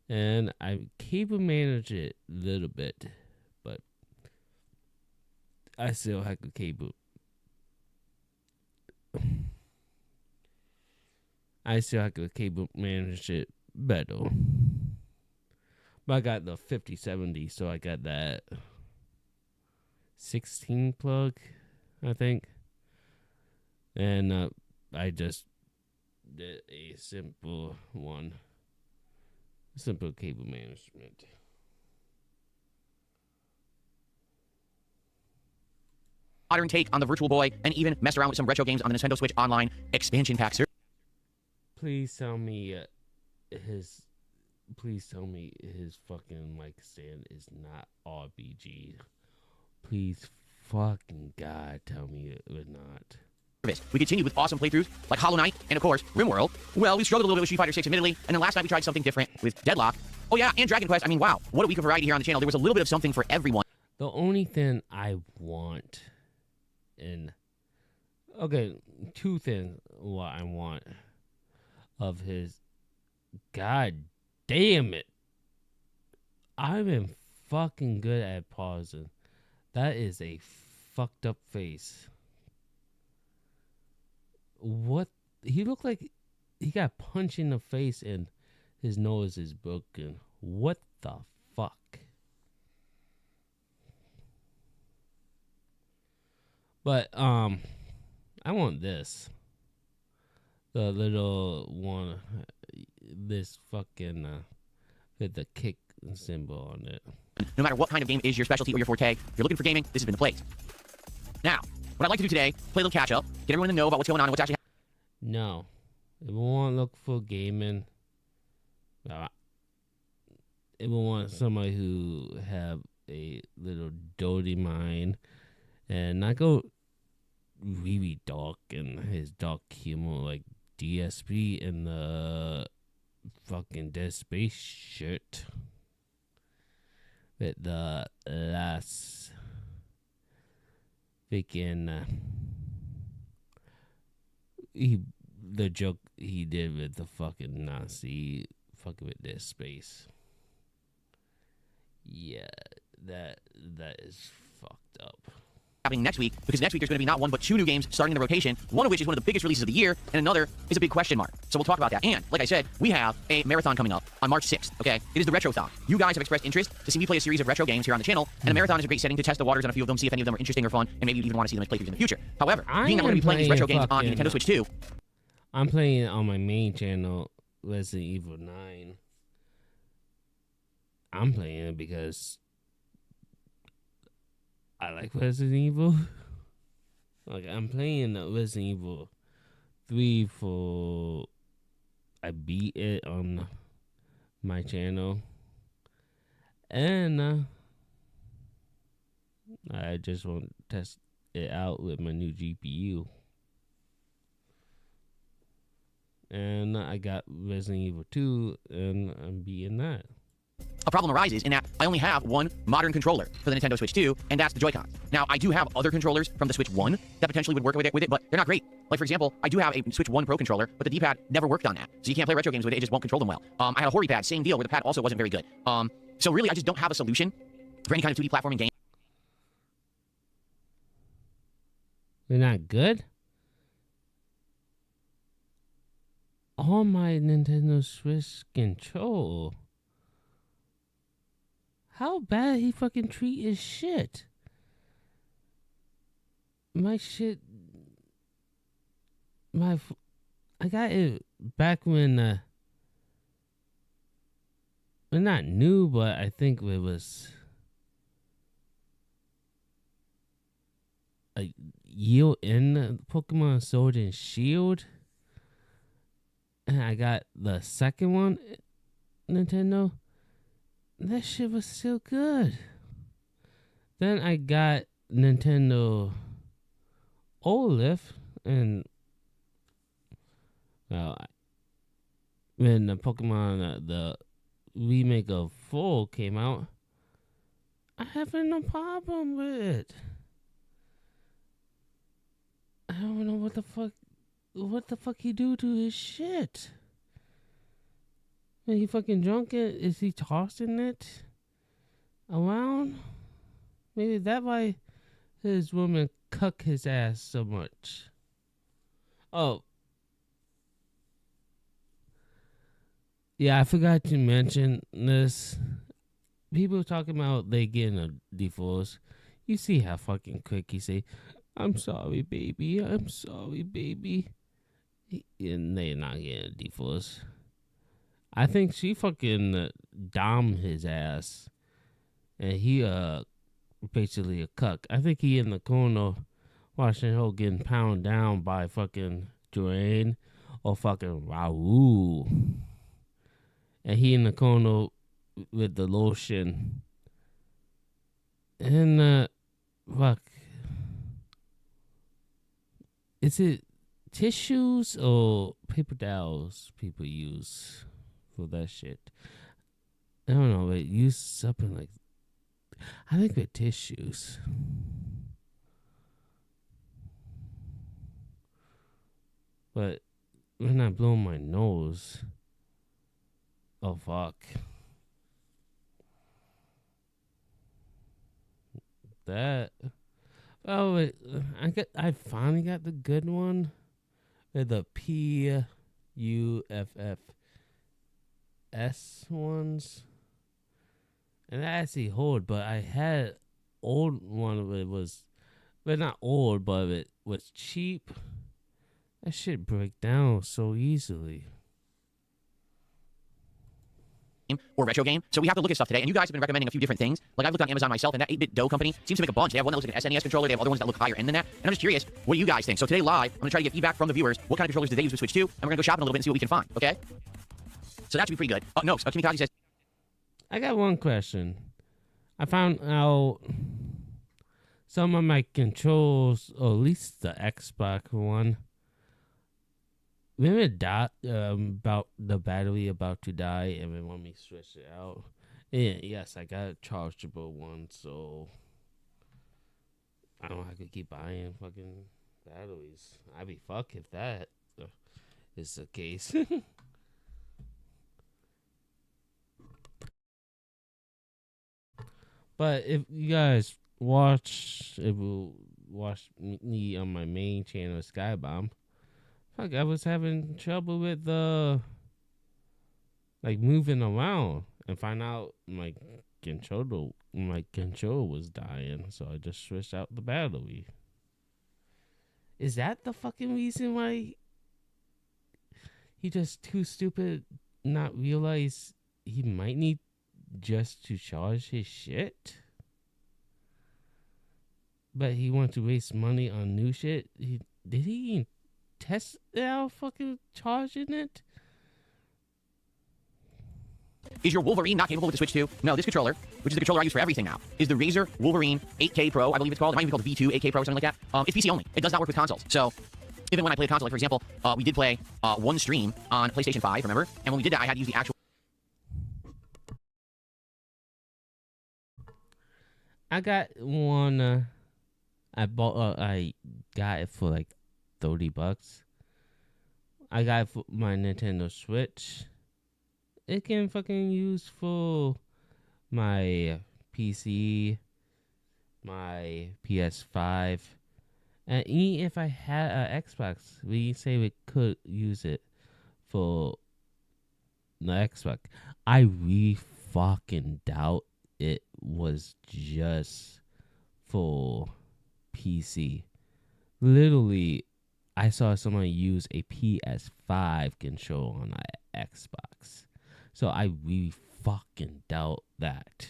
And I cable manage it a little bit, but I still have to cable. I still have to cable manage it better. But I got the 5070, so I got that 16 plug, I think. And I just did a simple one. Simple cable management. Modern take on the Virtual Boy, and even messed around with some retro games on the Nintendo Switch Online expansion pack. Please tell me his fucking mic stand is not RBG. Please fucking God tell me it would not. We continued with awesome playthroughs like Hollow Knight and, of course, RimWorld. Well, we struggled a little bit with Street Fighter 6, admittedly, and then last night we tried something different with Deadlock. Oh yeah, and Dragon Quest. I mean, wow, what a week of variety here on the channel. There was a little bit of something for everyone. The only thing I want two things what I want of his. God damn it. I've been fucking good at pausing. That is a fucked up face. What? He looked like he got punched in the face and his nose is broken. What the fuck? But, I want this. The little one, this fucking, with the kick symbol on it. No matter what kind of game is your specialty or your forte, if you're looking for gaming, this has been the place. Now, what I'd like to do today, play a little catch up, get everyone to know about what's going on and what's actually happening. No. If we want to look for gaming, if we want somebody who have a little dirty mind and not go really dark and his dark humor like DSP and the fucking Dead Space shirt with the last freaking the joke he did with the fucking Nazi fucking with Dead Space. Yeah, that is fucked up. Happening next week, because next week there's going to be not one but two new games starting in the rotation, one of which is one of the biggest releases of the year, and another is a big question mark. So we'll talk about that. And, like I said, we have a marathon coming up on March 6th, okay? It is the Retrothon. You guys have expressed interest to see me play a series of retro games here on the channel, and a marathon is a great setting to test the waters on a few of them, see if any of them are interesting or fun, and maybe you even want to see them as playthroughs in the future. However, being that we're going to be playing these retro games on the Nintendo Switch 2... I'm playing on my main channel, Resident Evil 9. I'm playing it because I like Resident Evil. Like, I'm playing Resident Evil 3 for... I beat it on my channel. And I just want to test it out with my new GPU. And I got Resident Evil 2, and I'm beating that. A problem arises in that I only have one modern controller for the Nintendo Switch 2, and that's the Joy-Cons. Now, I do have other controllers from the Switch 1 that potentially would work with it, but they're not great. Like, for example, I do have a Switch 1 Pro controller, but the D-pad never worked on that. So you can't play retro games with it, it just won't control them well. I had a Hori pad, same deal, where the pad also wasn't very good. So really, I just don't have a solution for any kind of 2D platforming game. They're not good? All my Nintendo Switch control. How bad he fucking treat his shit? My shit... I got it back when... well, not new, but I think it was... a year in Pokemon Sword and Shield. And I got the second one, Nintendo. That shit was still good. Then I got Nintendo OLED, and when the Pokemon, the remake of 4 came out, I have no problem with it. I don't know what the fuck he do to his shit. Are he fucking drunk? Is he tossing it around? Maybe that's why his woman cuck his ass so much. Oh. Yeah, I forgot to mention this. People talking about they getting a divorce. You see how fucking quick he say, "I'm sorry, baby. I'm sorry, baby," and they're not getting a divorce. I think she fucking dom his ass, and he basically a cuck. I think he in the corner watching her getting pounded down by fucking Dwayne or fucking Raul, and he in the corner with the lotion. And fuck, is it tissues or paper towels people use for that shit? I don't know, but use something like, I think with tissues. But when I blow my nose, oh fuck. That, oh wait, I finally got the good one, the PUFFS ones, and that actually hold. But I had old one of it was, but not old, but it was cheap. That shit break down so easily. Or retro game. So we have to look at stuff today, and you guys have been recommending a few different things. Like I've looked on Amazon myself, and that 8-Bit Dough company seems to make a bunch. They have one that looks like an SNES controller. They have other ones that look higher end than that. And I'm just curious, what do you guys think? So today live, I'm gonna try to get feedback from the viewers. What kind of controllers did they use with Switch 2? And we're gonna go shopping a little bit and see what we can find. Okay? So that should be pretty good. No, Kimikaze says, I got one question. I found out some of my controls, or at least the Xbox one, when it died, about the battery about to die, and then when we switch it out, and yes, I got a chargeable one, so I don't have to keep buying fucking batteries. I'd be fucked if that is the case. But if you guys watch me on my main channel, Skybomb, fuck, I was having trouble with like moving around, and find out my controller was dying, so I just switched out the battery. Is that the fucking reason why he just too stupid not realize he might need just to charge his shit? But he wants to waste money on new shit. Did he even test out fucking charging it? is your Wolverine not capable with the Switch 2? No, this controller, which is the controller I use for everything now, is the Razer Wolverine 8K Pro, I believe it's called. It might even be called the V2 8K Pro or something like that. It's PC only. It does not work with consoles. So even when I play a console, like for example, we did play one stream on PlayStation 5, remember? And when we did that, I had to use the actual... I got one, I got it for like $30. I got it for my Nintendo Switch. It can fucking use for my PC, my PS5, and even if I had an Xbox, we say we could use it for the Xbox. I really fucking doubt it was just for PC. Literally, I saw someone use a PS5 controller on an Xbox. So I really fucking doubt that.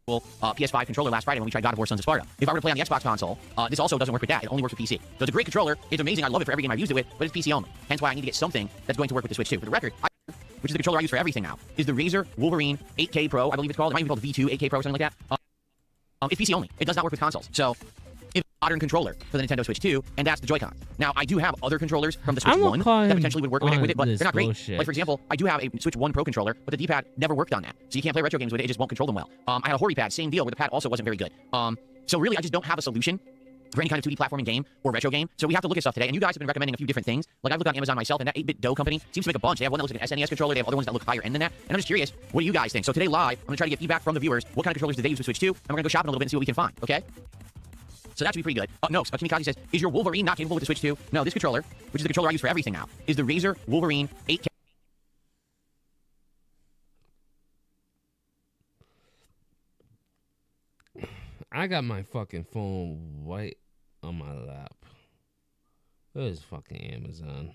PS5 controller last Friday when we tried God of War Sons of Sparta. If I were to play on the Xbox console, this also doesn't work with that. It only works with PC. So it's a great controller. It's amazing. I love it for every game I've used it with, but it's PC only. Hence why I need to get something that's going to work with the Switch too. For the record, which is the controller I use for everything now, is the Razer Wolverine 8K Pro, I believe it's called. It might even be called the V2 8K Pro or something like that. It's PC only. It does not work with consoles. So it's a modern controller for the Nintendo Switch 2, and that's the Joy-Con. Now, I do have other controllers from the Switch 1 that potentially would work with it, but they're not great. Bullshit. Like, for example, I do have a Switch 1 Pro controller, but the D-pad never worked on that. So you can't play retro games with it. It just won't control them well. I had a Hori pad, same deal, where the pad also wasn't very good. So really, I just don't have a solution for any kind of 2D platforming game or retro game. So we have to look at stuff today, and you guys have been recommending a few different things. Like, I've looked on Amazon myself, and that 8-Bit Dough company seems to make a bunch. They have one that looks like an SNES controller. They have other ones that look higher end than that. And I'm just curious, what do you guys think? So today live, I'm going to try to get feedback from the viewers. What kind of controllers did they use with Switch 2? And we're going to go shopping a little bit and see what we can find, okay? So that should be pretty good. No, Kimikaze says, is your Wolverine not capable with the Switch 2? No, this controller, which is the controller I use for everything now, is the Razer Wolverine 8K. I got my fucking phone right on my lap. Where's fucking Amazon?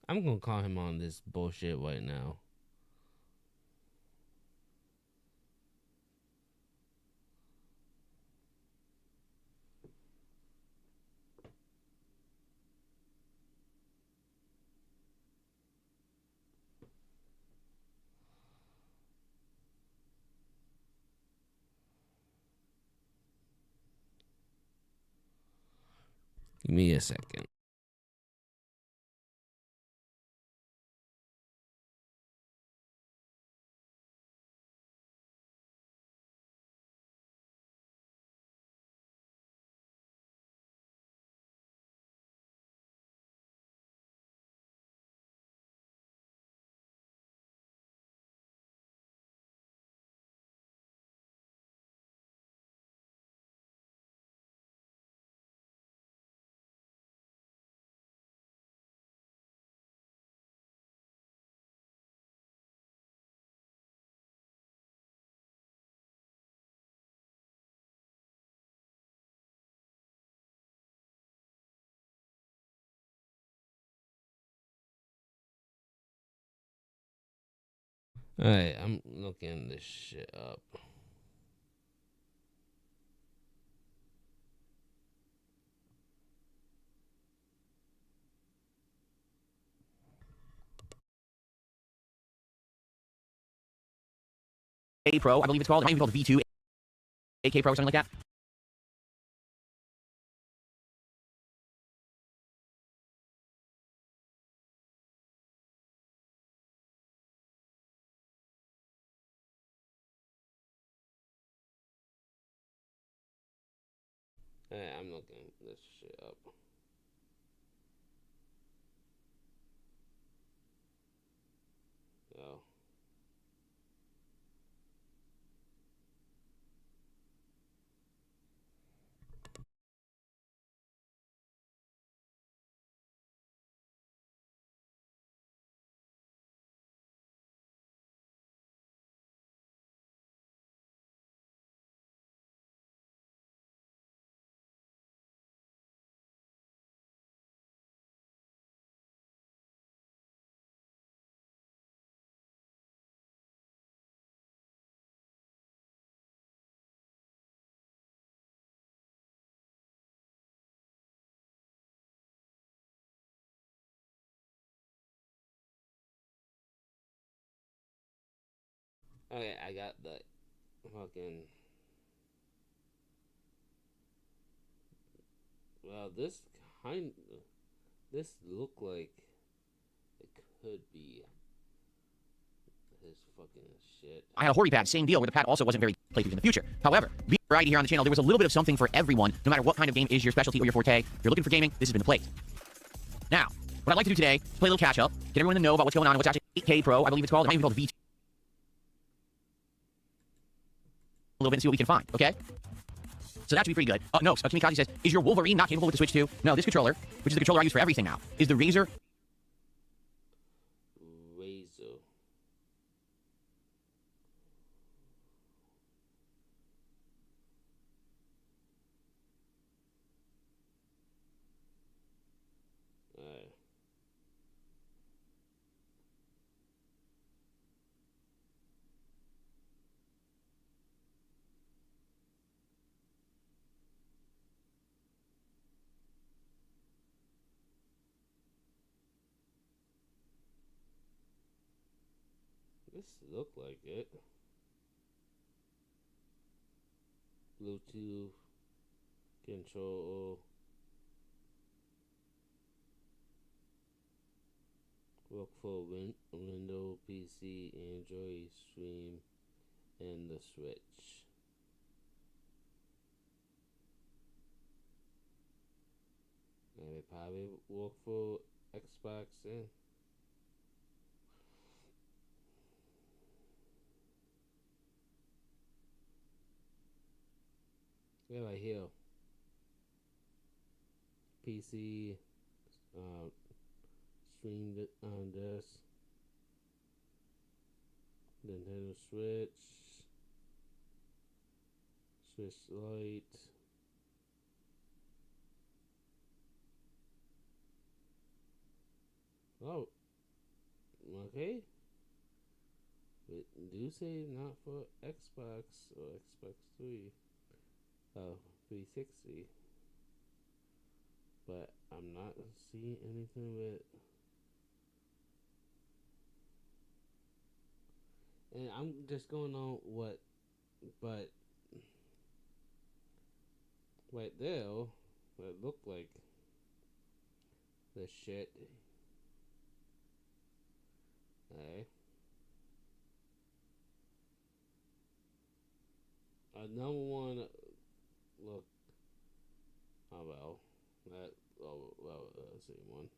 I'm gonna call him on this bullshit right now. Give me a second. Alright, I'm looking this shit up. A Pro, I believe it's called. It might be called V2 AK Pro or something like that. Alright, I'm looking this shit up. Yo. Okay, I got the fucking. Well, this look like it could be his fucking shit. I had a Hori pad, same deal, where the pad also wasn't very playthrough in the future. However, being variety here on the channel, there was a little bit of something for everyone, no matter what kind of game is your specialty or your forte. If you're looking for gaming, this has been the place. Now, what I'd like to do today is play a little catch up, get everyone to know about what's going on and what's actually 8K Pro, I believe it's called. It might even be called V2. A little bit and see what we can find, okay? So that should be pretty good. No, Kamikaze says, is your Wolverine not capable with the Switch 2? No, this controller, which is the controller I use for everything now, is the Razer. Razer. Alright. This look like it. Bluetooth control. Work for Windows, PC, Android, Stream, and the Switch. And it probably work for Xbox and yeah, right here. PC, stream on this. Nintendo Switch. Switch Lite. Oh, okay. But do say not for Xbox or Xbox 3. 360. But I'm not seeing anything with. And I'm just going on what, but right there, what it looked like the shit. Alright. Another one, look. Oh well, that. Oh well, same one.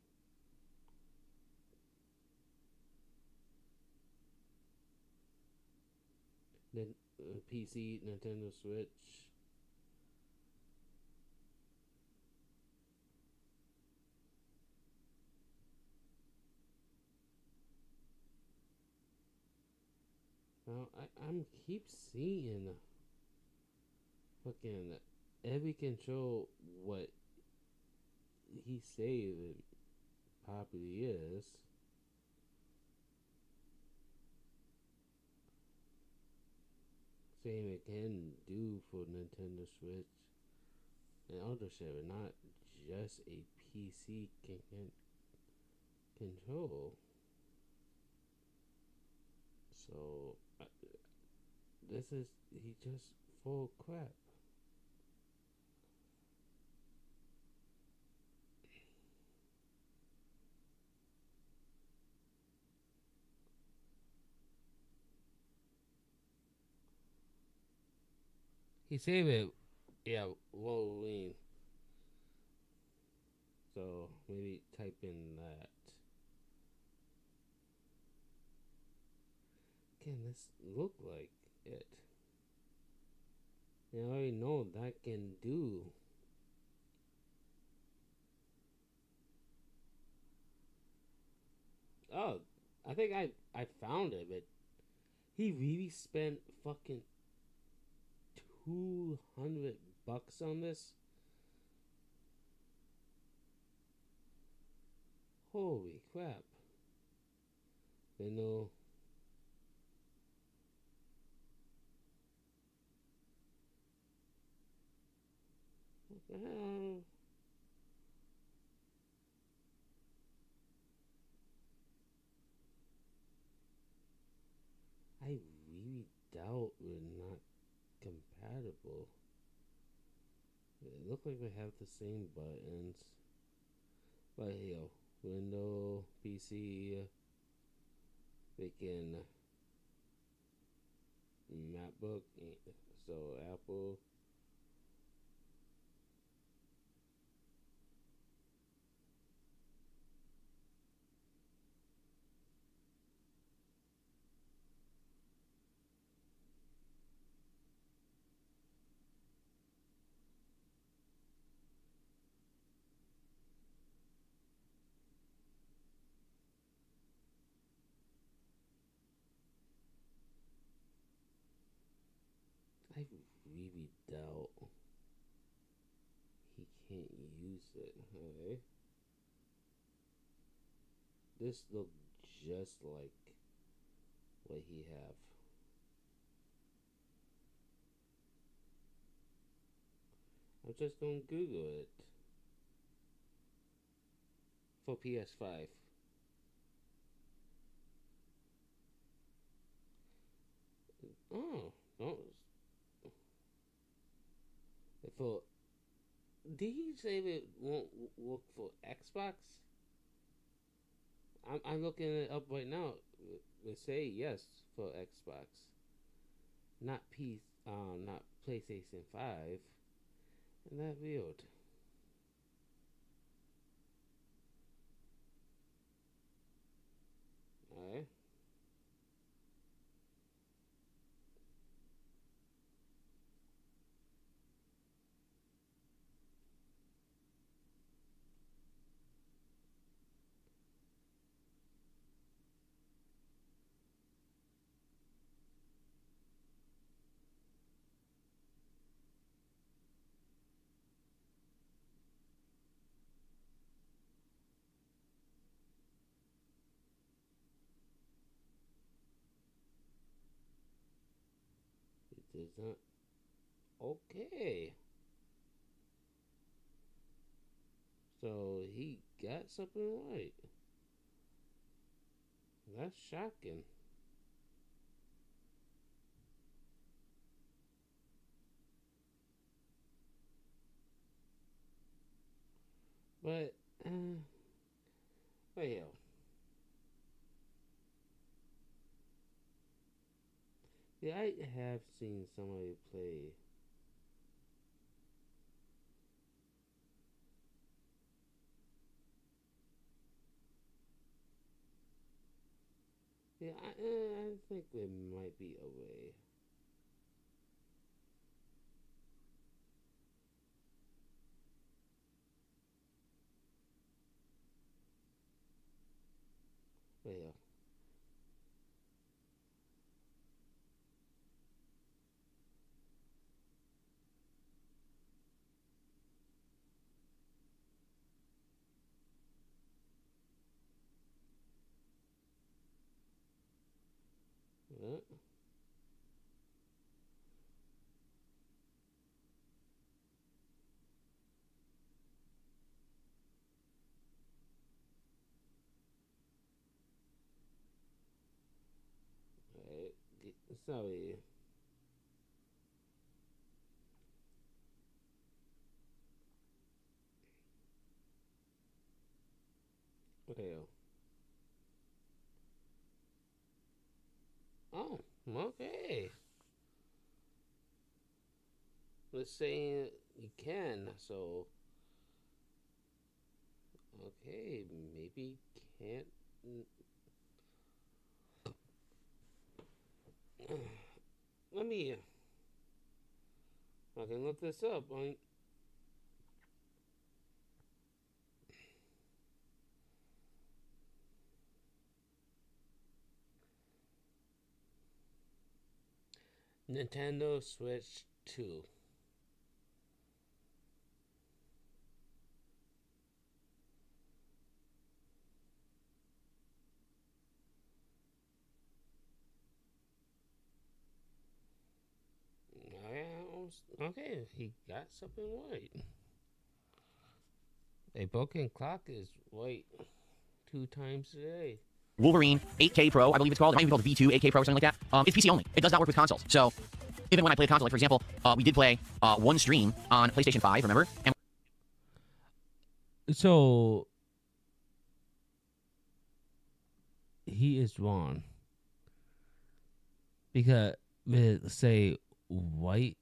Then PC, Nintendo Switch. Now I'm keep seeing fucking every control what he say it probably is. Saying it can do for Nintendo Switch and other shit, not just a PC can control. So this is he just full crap. He saved it, yeah, Wolverine. So maybe type in that. Can this look like it? I already know that can do. Oh, I think I found it, but he really spent fucking $200 on this. Holy crap. They know. What the hell? I really doubt we're not compatible. It looks like we have the same buttons. But here, Windows, PC, freaking MacBook, so Apple. I really doubt he can't use it. Okay. This look just like what he have. I'm just gonna Google it for PS5. Oh, no. For did he say it won't work for Xbox? I'm looking it up right now. They say yes for Xbox, not not PlayStation 5. Isn't that weird? Alright. is not okay. So he got something right. That's shocking. But, well, yeah, I have seen somebody play. Yeah, I think there might be a way. Well, well, sorry. Well. Oh, okay. Let's say you can, so. Okay, maybe can't. Let me. I can look this up. Nintendo Switch 2. Okay, he got something right. A broken clock is right 2 times a day. Wolverine 8K Pro, I believe it's called. It might be called V2 8K Pro or something like that. It's PC only. It does not work with consoles. So even when I play a console, like for example, we did play one stream on PlayStation 5, remember? And so he is wrong. Because say white,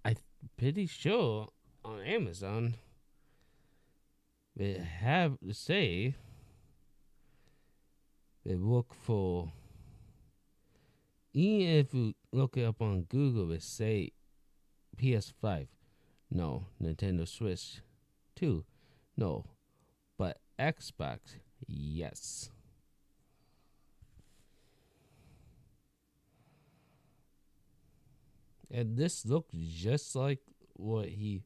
I'm pretty sure on Amazon they have to say they look for, even if you look it up on Google, it say PS5, no. Nintendo Switch 2, no. But Xbox, yes. And this looks just like what he.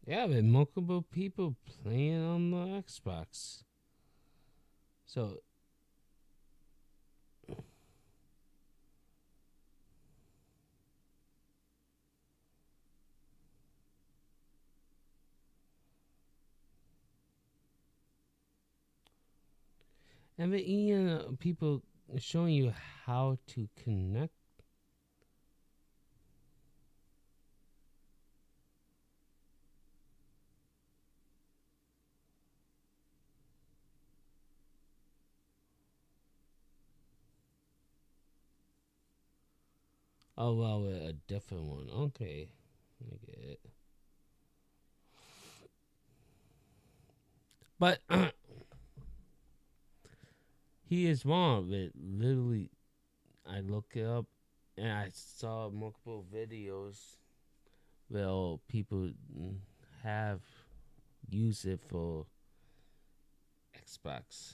Yeah, but multiple people playing on the Xbox. So. And then even people showing you how to connect. Oh, wow, a different one. Okay. I get it. But he is wrong. But literally, I look it up and I saw multiple videos where people have used it for Xbox.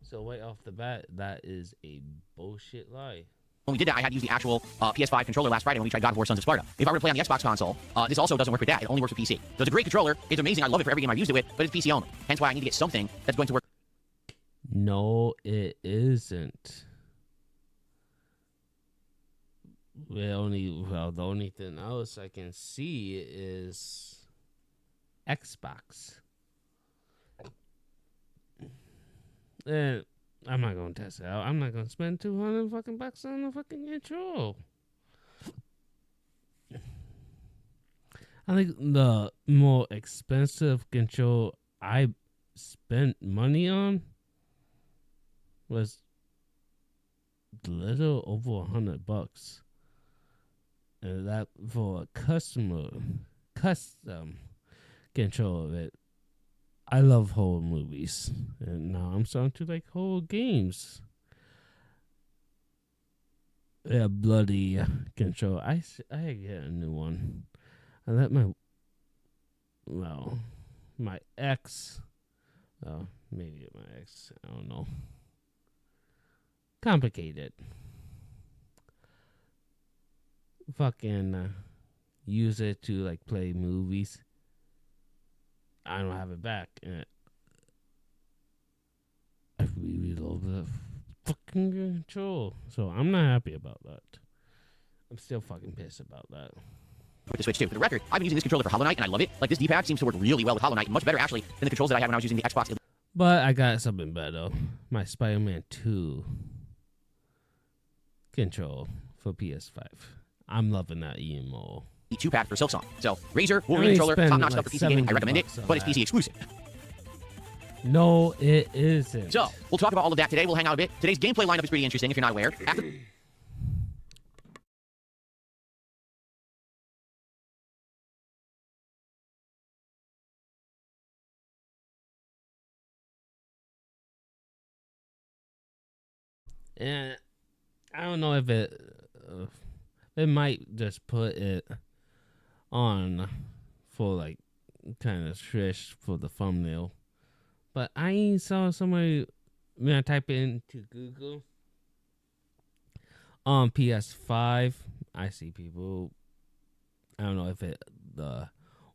So right off the bat, that is a bullshit lie. When we did that, I had to use the actual PS5 controller last Friday when we tried God of War Sons of Sparta. If I were to play on the Xbox console, this also doesn't work with that. It only works with PC. So it's a great controller. It's amazing. I love it for every game I've used it with, but it's PC only. Hence why I need to get something that's going to work. No, it isn't. The only thing else I can see is Xbox. And I'm not gonna test it out. I'm not gonna spend $200 on a fucking control. I think the more expensive control I spent money on was a little over $100, and that for a custom control of it. I love horror movies, and now I'm starting to like horror games. Yeah, bloody control. I get a new one. I let my ex. Well, maybe my ex. I don't know. Complicated. Fucking use it to like play movies. I don't have it back. And I really love the fucking control. So I'm not happy about that. I'm still fucking pissed about that. With the Switch too. For the record, I've been using this controller for Hollow Knight, and I love it. Like, this D-pad seems to work really well with Hollow Knight, much better actually than the controls that I had when I was using the Xbox. But I got something better. My Spider-Man 2 control for PS5. I'm loving that even more. The 2-pad for Silksong. So, Razer, Wolverine controller, top-notch stuff for PC gaming. I recommend it, but it's PC exclusive. No, it isn't. So, we'll talk about all of that today. We'll hang out a bit. Today's gameplay lineup is pretty interesting if you're not aware. And I don't know if it might just put it on for like kind of trish for the thumbnail. But I saw somebody when I type into Google on PS5, I see people, I don't know if it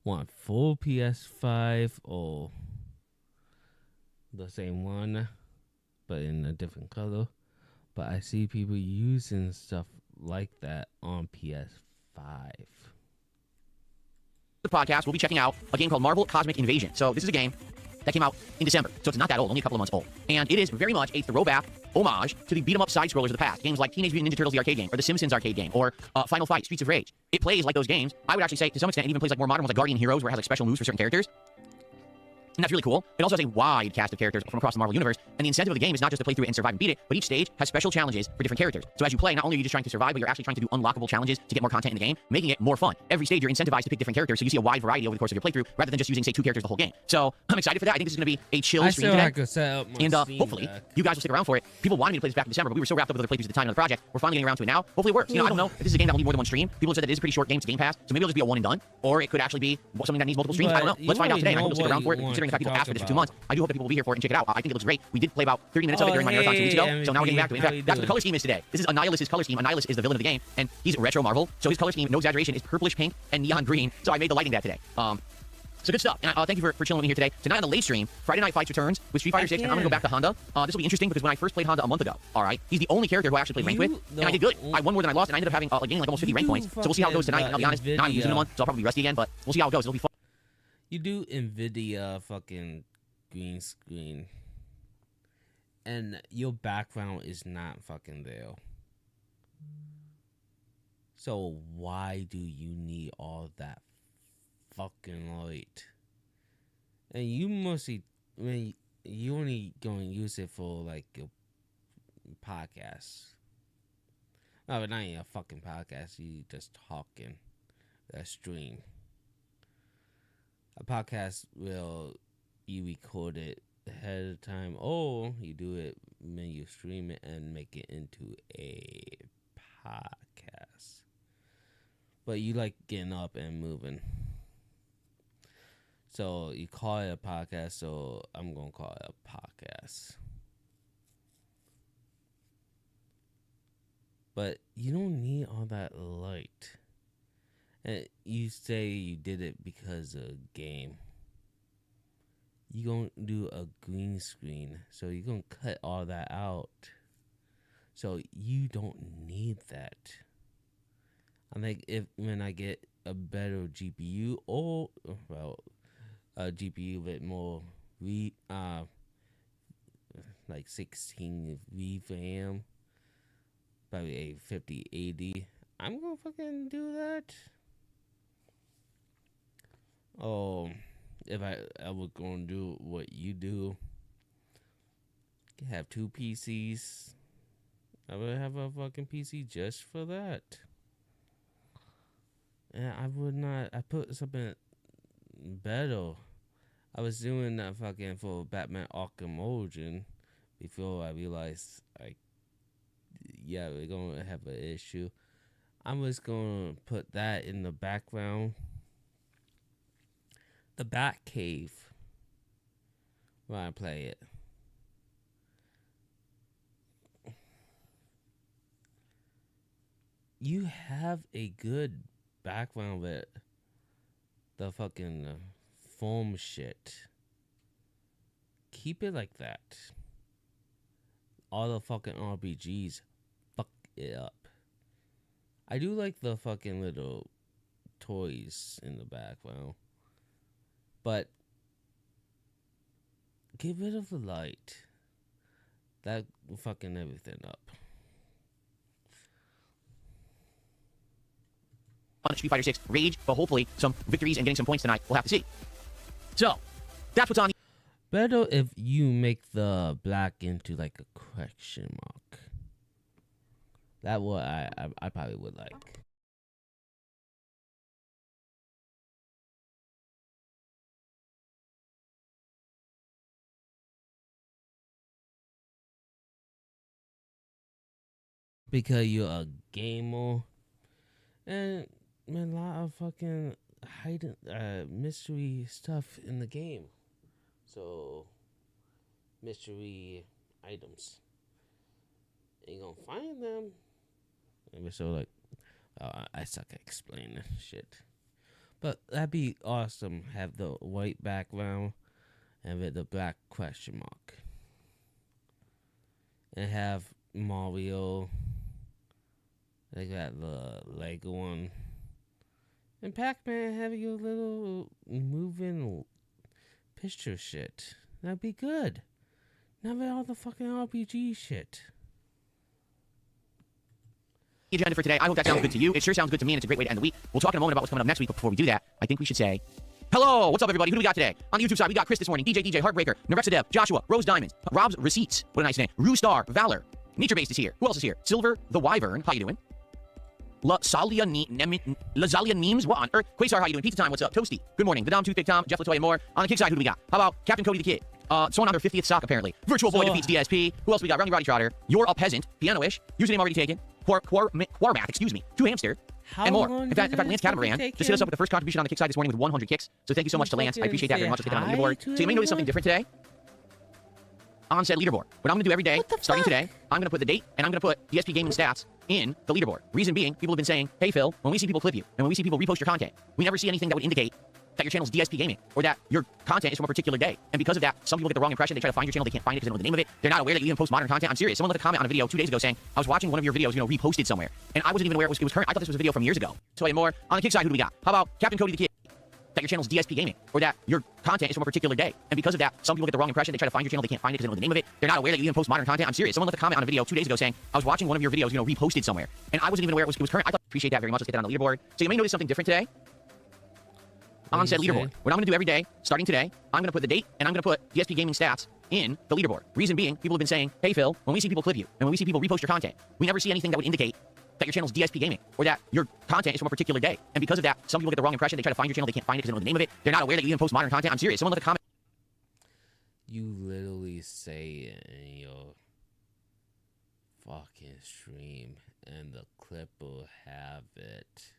want full PS5 or the same one but in a different color. But I see people using stuff like that on PS5. The podcast, we'll be checking out a game called Marvel Cosmic Invasion. So this is a game that came out in December, so it's not that old, only a couple of months old. And it is very much a throwback homage to the beat-em-up side-scrollers of the past. Games like Teenage Mutant Ninja Turtles, the arcade game, or The Simpsons arcade game, or Final Fight, Streets of Rage. It plays like those games. I would actually say, to some extent, it even plays like more modern ones like Guardian Heroes, where it has like special moves for certain characters. And that's really cool. It also has a wide cast of characters from across the Marvel Universe, and the incentive of the game is not just to play through it and survive and beat it, but each stage has special challenges for different characters. So as you play, not only are you just trying to survive, but you're actually trying to do unlockable challenges to get more content in the game, making it more fun. Every stage, you're incentivized to pick different characters, so you see a wide variety over the course of your playthrough, rather than just using, say, 2 characters the whole game. So I'm excited for that. I think this is going to be a chill stream today. And hopefully, you guys will stick around for it. People wanted me to play this back in December, but we were so wrapped up with other playthroughs at the time of the project, we're finally getting around to it now. Hopefully it works. You know, I don't know if this is a game that will need more than one stream. People have said that it is a pretty short game to Game Pass, so maybe it'll just be a one and done, or it could actually be something that needs multiple streams. I don't know. Let's find out today, and I hope you'll stick around for it, considering the fact people asked for this for 2 months. I do hope that people will be here for it and check it out. I think it looks great. We did play about 30 minutes of it during my marathon 2 weeks ago, so now we're getting back to it. In fact, that's what the color scheme is today. This is Annihilus' color scheme. Annihilus is the villain of the game, and he's retro Marvel, so his color scheme, no exaggeration, is purplish pink and neon green, so I made the lighting that today. So good stuff. And thank you for chilling with me here today. Tonight on the late stream, Friday Night Fights returns with Street Fighter 6, and I'm going to go back to Honda. This will be interesting because when I first played Honda a month ago, all right, he's the only character who I actually played ranked with, and I did good. I won more than I lost, and I ended up having gaining like almost 50 rank points. So we'll see how it goes tonight. And I'll be honest, now I'm using one, so I'll probably be rusty again, but we'll see how it goes. It'll be fun. You do NVIDIA fucking green screen, and your background is not fucking there. So why do you need all that fucking light? And you mostly, I mean, you only going to use it for like your podcast. No, but not even a fucking podcast. You just talking. A stream. A podcast will you record it ahead of time, or you do it when you stream it and make it into a podcast. but you like getting up and moving. So you call it a podcast, so I'm going to call it a podcast. But you don't need all that light. And you say you did it because of game. You gonna do a green screen, so you're gonna cut all that out. So you don't need that. I think when I get a better GPU or a GPU with more like 16 VRAM, probably a 5080, I'm gonna fucking do that. If I was gonna do what you do, have 2 PCs, I would have a fucking PC just for that. And I put something better. I was doing that fucking for Batman Arkham Origin before I realized we're gonna have an issue. I was gonna put that in the background. The Batcave when I play it. You have a good background with the fucking foam shit. Keep it like that. All the fucking RPGs fuck it up. I do like the fucking little toys in the background. But get rid of the light. That will fucking everything up. On Street Fighter 6 Rage, but hopefully some victories and getting some points tonight. We'll have to see. So, that's what's on the... Better if you make the black into like a question mark. That what I probably would like. Because you're a gamer, and a lot of fucking hidden mystery stuff in the game. So, mystery items. And you're gonna find them. And so like, I suck at explaining shit. But that'd be awesome. Have the white background and with the black question mark. And have Mario. They got the Lego one. And Pac-Man have your little moving picture shit. That'd be good. Not with all the fucking RPG shit. Agenda for today. I hope that sounds good to you. It sure sounds good to me, and it's a great way to end the week. We'll talk in a moment about what's coming up next week, but before we do that, I think we should say, hello! What's up, everybody? Who do we got today? On the YouTube side, we got Chris this morning, DJ Heartbreaker, Nerexa Dev, Joshua, Rose Diamonds, Rob's Receipts, what a nice name, Rue Star, Valor, Nature Based is here. Who else is here? Silver, the Wyvern, how you doing? Lazalia Memes, what on earth? Quasar, how you doing? Pizza Time, what's up? Toasty, good morning. The Dom, Toothpick Tom, Jeff Latoya, and more. On the kick side, who do we got? How about Captain Cody the Kid? Someone on their 50th stock, apparently. Virtual Boy defeats DSP. Who else we got? Roundy Roddy Trotter. You're a Peasant. Piano-ish. Username already taken. Quarmath, excuse me. 2 Hamster. And more. In fact, Lance Catamaran just hit us up with the first contribution on the kick side this morning with 100 kicks. So thank you so much to Lance. I appreciate that very much. Let's get that on the leaderboard. So you may notice something different today on said leaderboard. What I'm going to do every day, starting today, I'm going to put the date and I'm going to put DSP Gaming stats in the leaderboard. Reason being, people have been saying, hey Phil, when we see people clip you and when we see people repost your content, we never see anything that would indicate that your channel's DSP Gaming or that your content is from a particular day. And because of that, some people get the wrong impression. They try to find your channel, they can't find it because they don't know the name of it. They're not aware that you even post modern content. I'm serious. Someone left a comment on a video 2 days ago saying, I was watching one of your videos, reposted somewhere. And I wasn't even aware it was current. I thought this was a video from years ago. So and more. On the kick side, who do we got? How about Captain Cody the Kid? That your channel's DSP Gaming, or that your content is from a particular day. And because of that, some people get the wrong impression. They try to find your channel, they can't find it because they don't know the name of it. They're not aware that you even post modern content. I'm serious. Someone left a comment on a video 2 days ago saying, I was watching one of your videos, reposted somewhere. And I wasn't even aware it was current. I appreciate that very much. Let's get that on the leaderboard. So you may notice something different today on said leaderboard. What I'm going to do every day, starting today, I'm going to put the date and I'm going to put DSP Gaming stats in the leaderboard. Reason being, people have been saying, hey Phil, when we see people clip you and when we see people repost your content, we never see anything that would indicate that your channel's DSP Gaming, or that your content is from a particular day. And because of that, some people get the wrong impression. They try to find your channel, they can't find it because they don't know the name of it. They're not aware that you even post modern content. I'm serious. Someone left a comment. You literally say it in your fucking stream, and the clip will have it.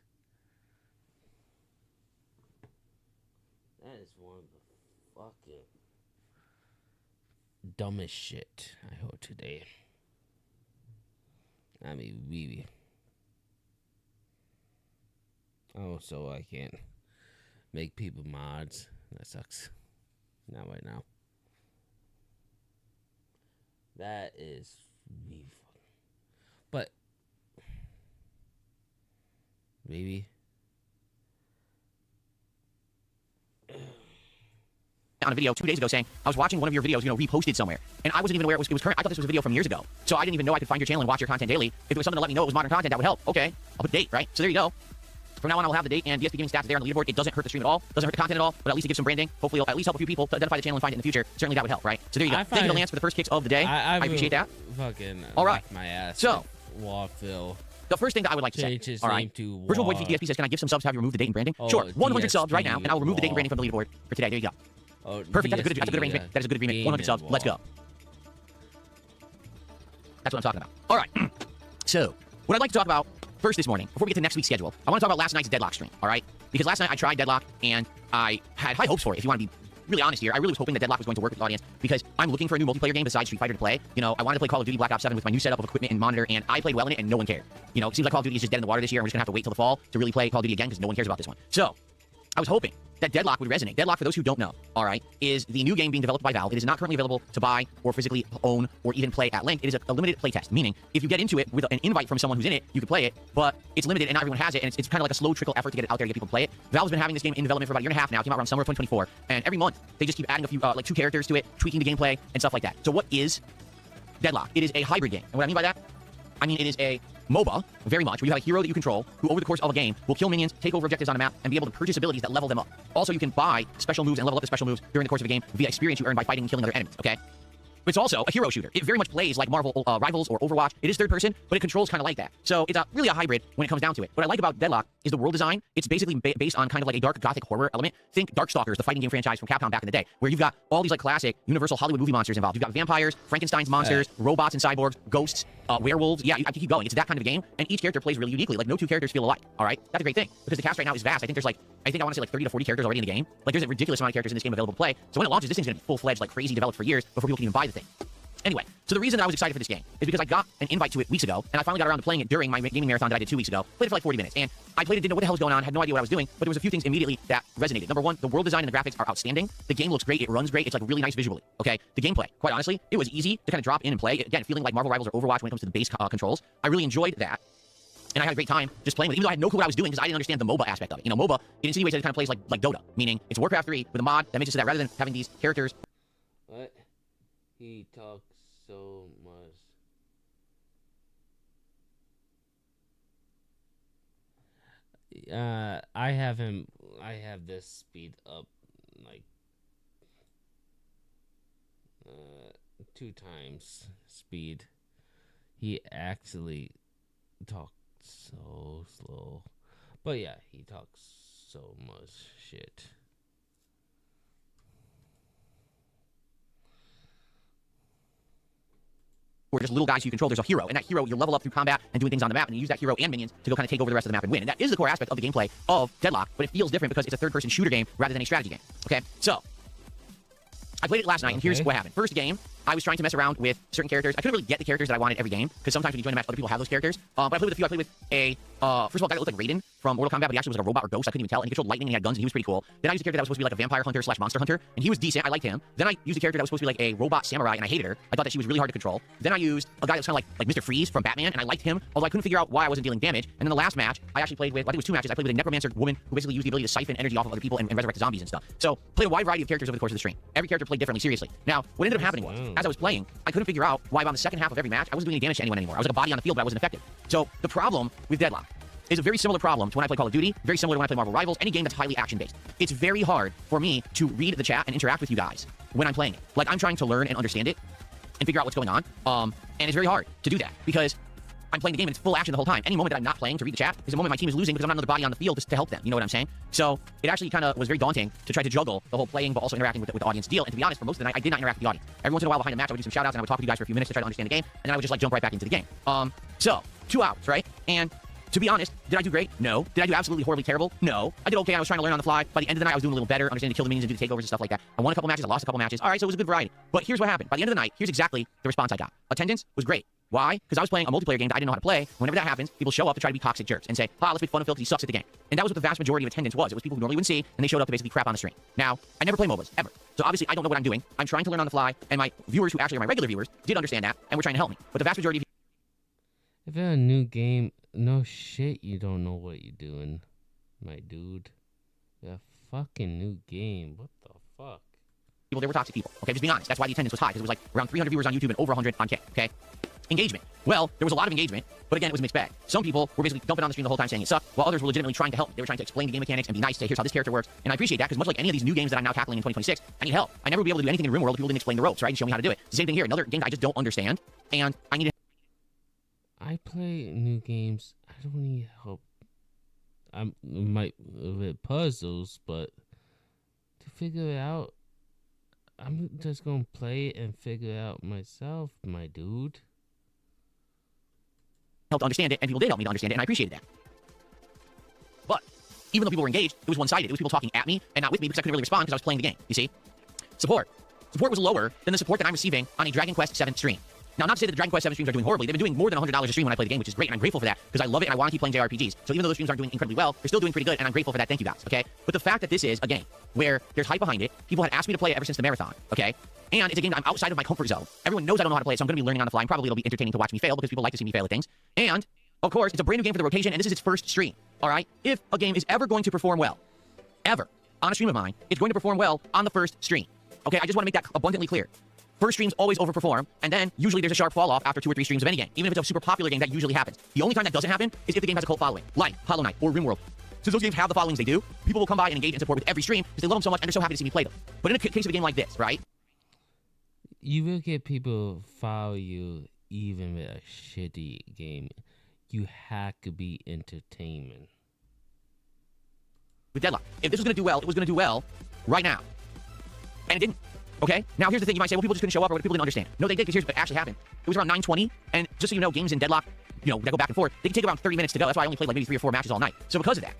That is one of the fucking dumbest shit I heard today. I mean, really. Oh, so I can't make people mods. That sucks. Not right now. That is really fun. But maybe on a video 2 days ago saying I was watching one of your videos, reposted somewhere, and I wasn't even aware it was current. I thought this was a video from years ago, so I didn't even know I could find your channel and watch your content daily. If it was something to let me know it was modern content, that would help. Okay, I'll put a date, right? So there you go. From now on, I'll have the date and DSP Gaming stats there on the leaderboard. It doesn't hurt the stream at all, doesn't hurt the content at all, but at least it gives some branding. Hopefully, it'll at least help a few people to identify the channel and find it in the future. Certainly, that would help, right? So there you go. Thank you to Lance for the first kicks of the day. I appreciate that. Fucking all right. My ass. So, Walkville. The first thing that I would like to say, all right, Virtual Void DSP says, can I give some subs to have you remove the date and branding? Sure, 100 subs right now, and I'll remove the date and branding from the leaderboard for today. There you go. Oh, perfect. That's a good arrangement. That is a good agreement. 100 subs. Let's go. That's what I'm talking about. All right. So, what I'd like to talk about first this morning, before we get to next week's schedule, I want to talk about last night's Deadlock stream, all right? Because last night I tried Deadlock, and I had high hopes for it, if you want to be really honest here. I really was hoping that Deadlock was going to work with the audience, because I'm looking for a new multiplayer game besides Street Fighter to play. I wanted to play Call of Duty Black Ops 7 with my new setup of equipment and monitor, and I played well in it, and no one cared. It seems like Call of Duty is just dead in the water this year, and we're just going to have to wait till the fall to really play Call of Duty again, because no one cares about this one. So, I was hoping that Deadlock would resonate. Deadlock, for those who don't know, all right, is the new game being developed by Valve. It is not currently available to buy or physically own or even play at length. It is a limited playtest, meaning if you get into it with an invite from someone who's in it, you can play it, but it's limited and not everyone has it, and it's kind of like a slow trickle effort to get it out there to get people to play it. Valve's been having this game in development for about a year and a half now. It came out around summer of 2024, and every month they just keep adding a few, like 2 characters to it, tweaking the gameplay and stuff like that. So what is Deadlock? It is a hybrid game, and what I mean by that, it is a MOBA, very much, where you have a hero that you control, who over the course of a game will kill minions, take over objectives on a map, and be able to purchase abilities that level them up. Also, you can buy special moves and level up the special moves during the course of a game via experience you earn by fighting and killing other enemies, okay? But it's also a hero shooter. It very much plays like Marvel Rivals or Overwatch. It is third person, but it controls kind of like that. So it's really a hybrid when it comes down to it. What I like about Deadlock is the world design. It's basically based on kind of like a dark gothic horror element. Think Darkstalkers, the fighting game franchise from Capcom back in the day, where you've got all these like classic Universal Hollywood movie monsters involved. You've got vampires, Frankenstein's monsters, robots and cyborgs, ghosts, werewolves. Yeah, I can keep going. It's that kind of a game, and each character plays really uniquely. Like no 2 characters feel alike. All right, that's a great thing because the cast right now is vast. I think I want to say like 30 to 40 characters already in the game. Like there's a ridiculous amount of characters in this game available to play. So when it launches, this thing's gonna be full-fledged, like crazy, developed for years before people can even buy the thing. Anyway, so the reason that I was excited for this game is because I got an invite to it weeks ago, and I finally got around to playing it during my gaming marathon that I did 2 weeks ago. Played it for like 40 minutes, and I played it, didn't know what the hell was going on, had no idea what I was doing, but there was a few things immediately that resonated. Number one, the world design and the graphics are outstanding. The game looks great, it runs great, it's like really nice visually, okay? The gameplay, quite honestly, it was easy to kind of drop in and play. Again, feeling like Marvel Rivals or Overwatch when it comes to the base controls. I really enjoyed that. And I had a great time just playing with it, even though I had no clue what I was doing because I didn't understand the MOBA aspect of it. MOBA, it insinuates that it kind of plays like Dota, meaning it's Warcraft 3 with a mod that makes it so that rather than having these characters... What? He talks so much. I have this speed up like 2 times speed. He actually talks so slow, but yeah, he talks so much shit. Or just little guys you control. There's a hero, and that hero you level up through combat and doing things on the map, and you use that hero and minions to go kind of take over the rest of the map and win. And that is the core aspect of the gameplay of Deadlock, but it feels different because it's a third-person shooter game rather than a strategy game. Okay, so I played it last night, and here's what happened. First game, I was trying to mess around with certain characters. I couldn't really get the characters that I wanted every game, because sometimes when you join a match, other people have those characters. But I played with a few. I played with a, first of all, a guy that looked like Raiden from Mortal Kombat, but he actually was like a robot or ghost. I couldn't even tell. And he controlled lightning, and he had guns, and he was pretty cool. Then I used a character that was supposed to be like a vampire hunter / monster hunter, and he was decent. I liked him. Then I used a character that was supposed to be like a robot samurai, and I hated her. I thought that she was really hard to control. Then I used a guy that was kind of like Mr. Freeze from Batman, and I liked him, although I couldn't figure out why I wasn't dealing damage. And then the last match, I actually played with, I think it was 2 matches, I played with a necromancer woman who basically used the ability to siphon energy off of other people and resurrect zombies and stuff. So, played a wide variety of characters over the course of the stream. Every character played differently, seriously. Now, what ended up happening was, as I was playing, I couldn't figure out why on the second half of every match, I wasn't doing any damage to anyone anymore. I was like a body on the field, but I wasn't effective. So, the problem with Deadlock is a very similar problem to when I play Call of Duty, very similar to when I play Marvel Rivals, any game that's highly action-based. It's very hard for me to read the chat and interact with you guys when I'm playing it. Like, I'm trying to learn and understand it and figure out what's going on, and it's very hard to do that because I'm playing the game and it's full action the whole time. Any moment that I'm not playing to read the chat is a moment my team is losing because I'm not another body on the field to help them. You know what I'm saying? So it actually kind of was very daunting to try to juggle the whole playing but also interacting with the audience deal. And to be honest, for most of the night, I did not interact with the audience. Every once in a while behind the match, I would do some shout-outs and I would talk with you guys for a few minutes to try to understand the game, and then I would just like jump right back into the game. So 2 hours, right? And To be honest, did I do great? No. Did I do absolutely horribly terrible? No. I did okay. I was trying to learn on the fly. By the end of the night, I was doing a little better, understanding to kill the minions and do the takeovers and stuff like that. I won a couple matches. I lost a couple matches. All right, so it was a good variety. But here's what happened. By the end of the night, here's exactly the response I got. Attendance was great. Why? Because I was playing a multiplayer game that I didn't know how to play. Whenever that happens, people show up to try to be toxic jerks and say, let's make fun of Phil because he sucks at the game. And that was what the vast majority of attendance was. It was people who normally wouldn't see, and they showed up to basically crap on the stream. Now, I never play MOBAs, ever. So obviously, I don't know what I'm doing. I'm trying to learn on the fly, and my viewers, who actually are my regular viewers, did understand that, and were trying to help me. But the vast majority of If it's a new game, no shit, you don't know what you're doing, my dude. A fucking new game. What the fuck? people, they were toxic people. Okay, just being honest. That's why the attendance was high, because it was like around 300 viewers on YouTube and over 100 on Kick. Okay, engagement. Well, there was a lot of engagement, but again, it was a mixed bag. Some people were basically dumping on the stream the whole time saying it sucked, while others were legitimately trying to help. They were trying to explain the game mechanics and be nice, say here's how this character works. And I appreciate that, because much like any of these new games that I'm now tackling in 2026, I need help. I never would be able to do anything in RimWorld if people didn't explain the ropes, right, and show me how to do it. It's the same thing here. Another game that I just don't understand, and I need. I play new games. I don't need help. I might with puzzles, but to figure it out, I'm just gonna play it and figure it out myself, my dude. Helped understand it, and people did help me to understand it, and I appreciated that. But even though people were engaged, it was one-sided. It was people talking at me and not with me because I couldn't really respond because I was playing the game. You see, support was lower than the support that I'm receiving on a Dragon Quest VII stream. Now, not to say that the Dragon Quest VII streams are doing horribly. They've been doing more than $100 a stream when I play the game, which is great, and I'm grateful for that because I love it and I want to keep playing JRPGs. So even though those streams aren't doing incredibly well, they're still doing pretty good, and I'm grateful for that. Thank you guys. Okay, but the fact that this is a game where there's hype behind it, people had asked me to play it ever since the marathon. Okay. And it's a game that I'm outside of my comfort zone. Everyone knows I don't know how to play it, so I'm going to be learning on the fly, and probably it'll be entertaining to watch me fail because people like to see me fail at things. And, of course, it's a brand new game for the rotation, and this is its first stream. All right? If a game is ever going to perform well, ever, on a stream of mine, it's going to perform well on the first stream. Okay? I just want to make that abundantly clear. First streams always overperform, and then usually there's a sharp fall off after 2 or 3 streams of any game. Even if it's a super popular game, that usually happens. The only time that doesn't happen is if the game has a cult following, like Hollow Knight or RimWorld. Since those games have the followings they do, people will come by and engage and support with every stream because they love them so much and they're so happy to see me play them. But in a case of a game like this, right? You will get people follow you even with a shitty game. You have to be entertainment. With Deadlock. If this was going to do well, it was going to do well right now. And it didn't. Okay? Now here's the thing. You might say, well, people just couldn't show up or people didn't understand. No, they did, because here's what actually happened. It was around 9:20, and just so you know, games in Deadlock, you know, that go back and forth, they can take around 30 minutes to go. That's why I only played like maybe 3 or 4 matches all night. So because of that,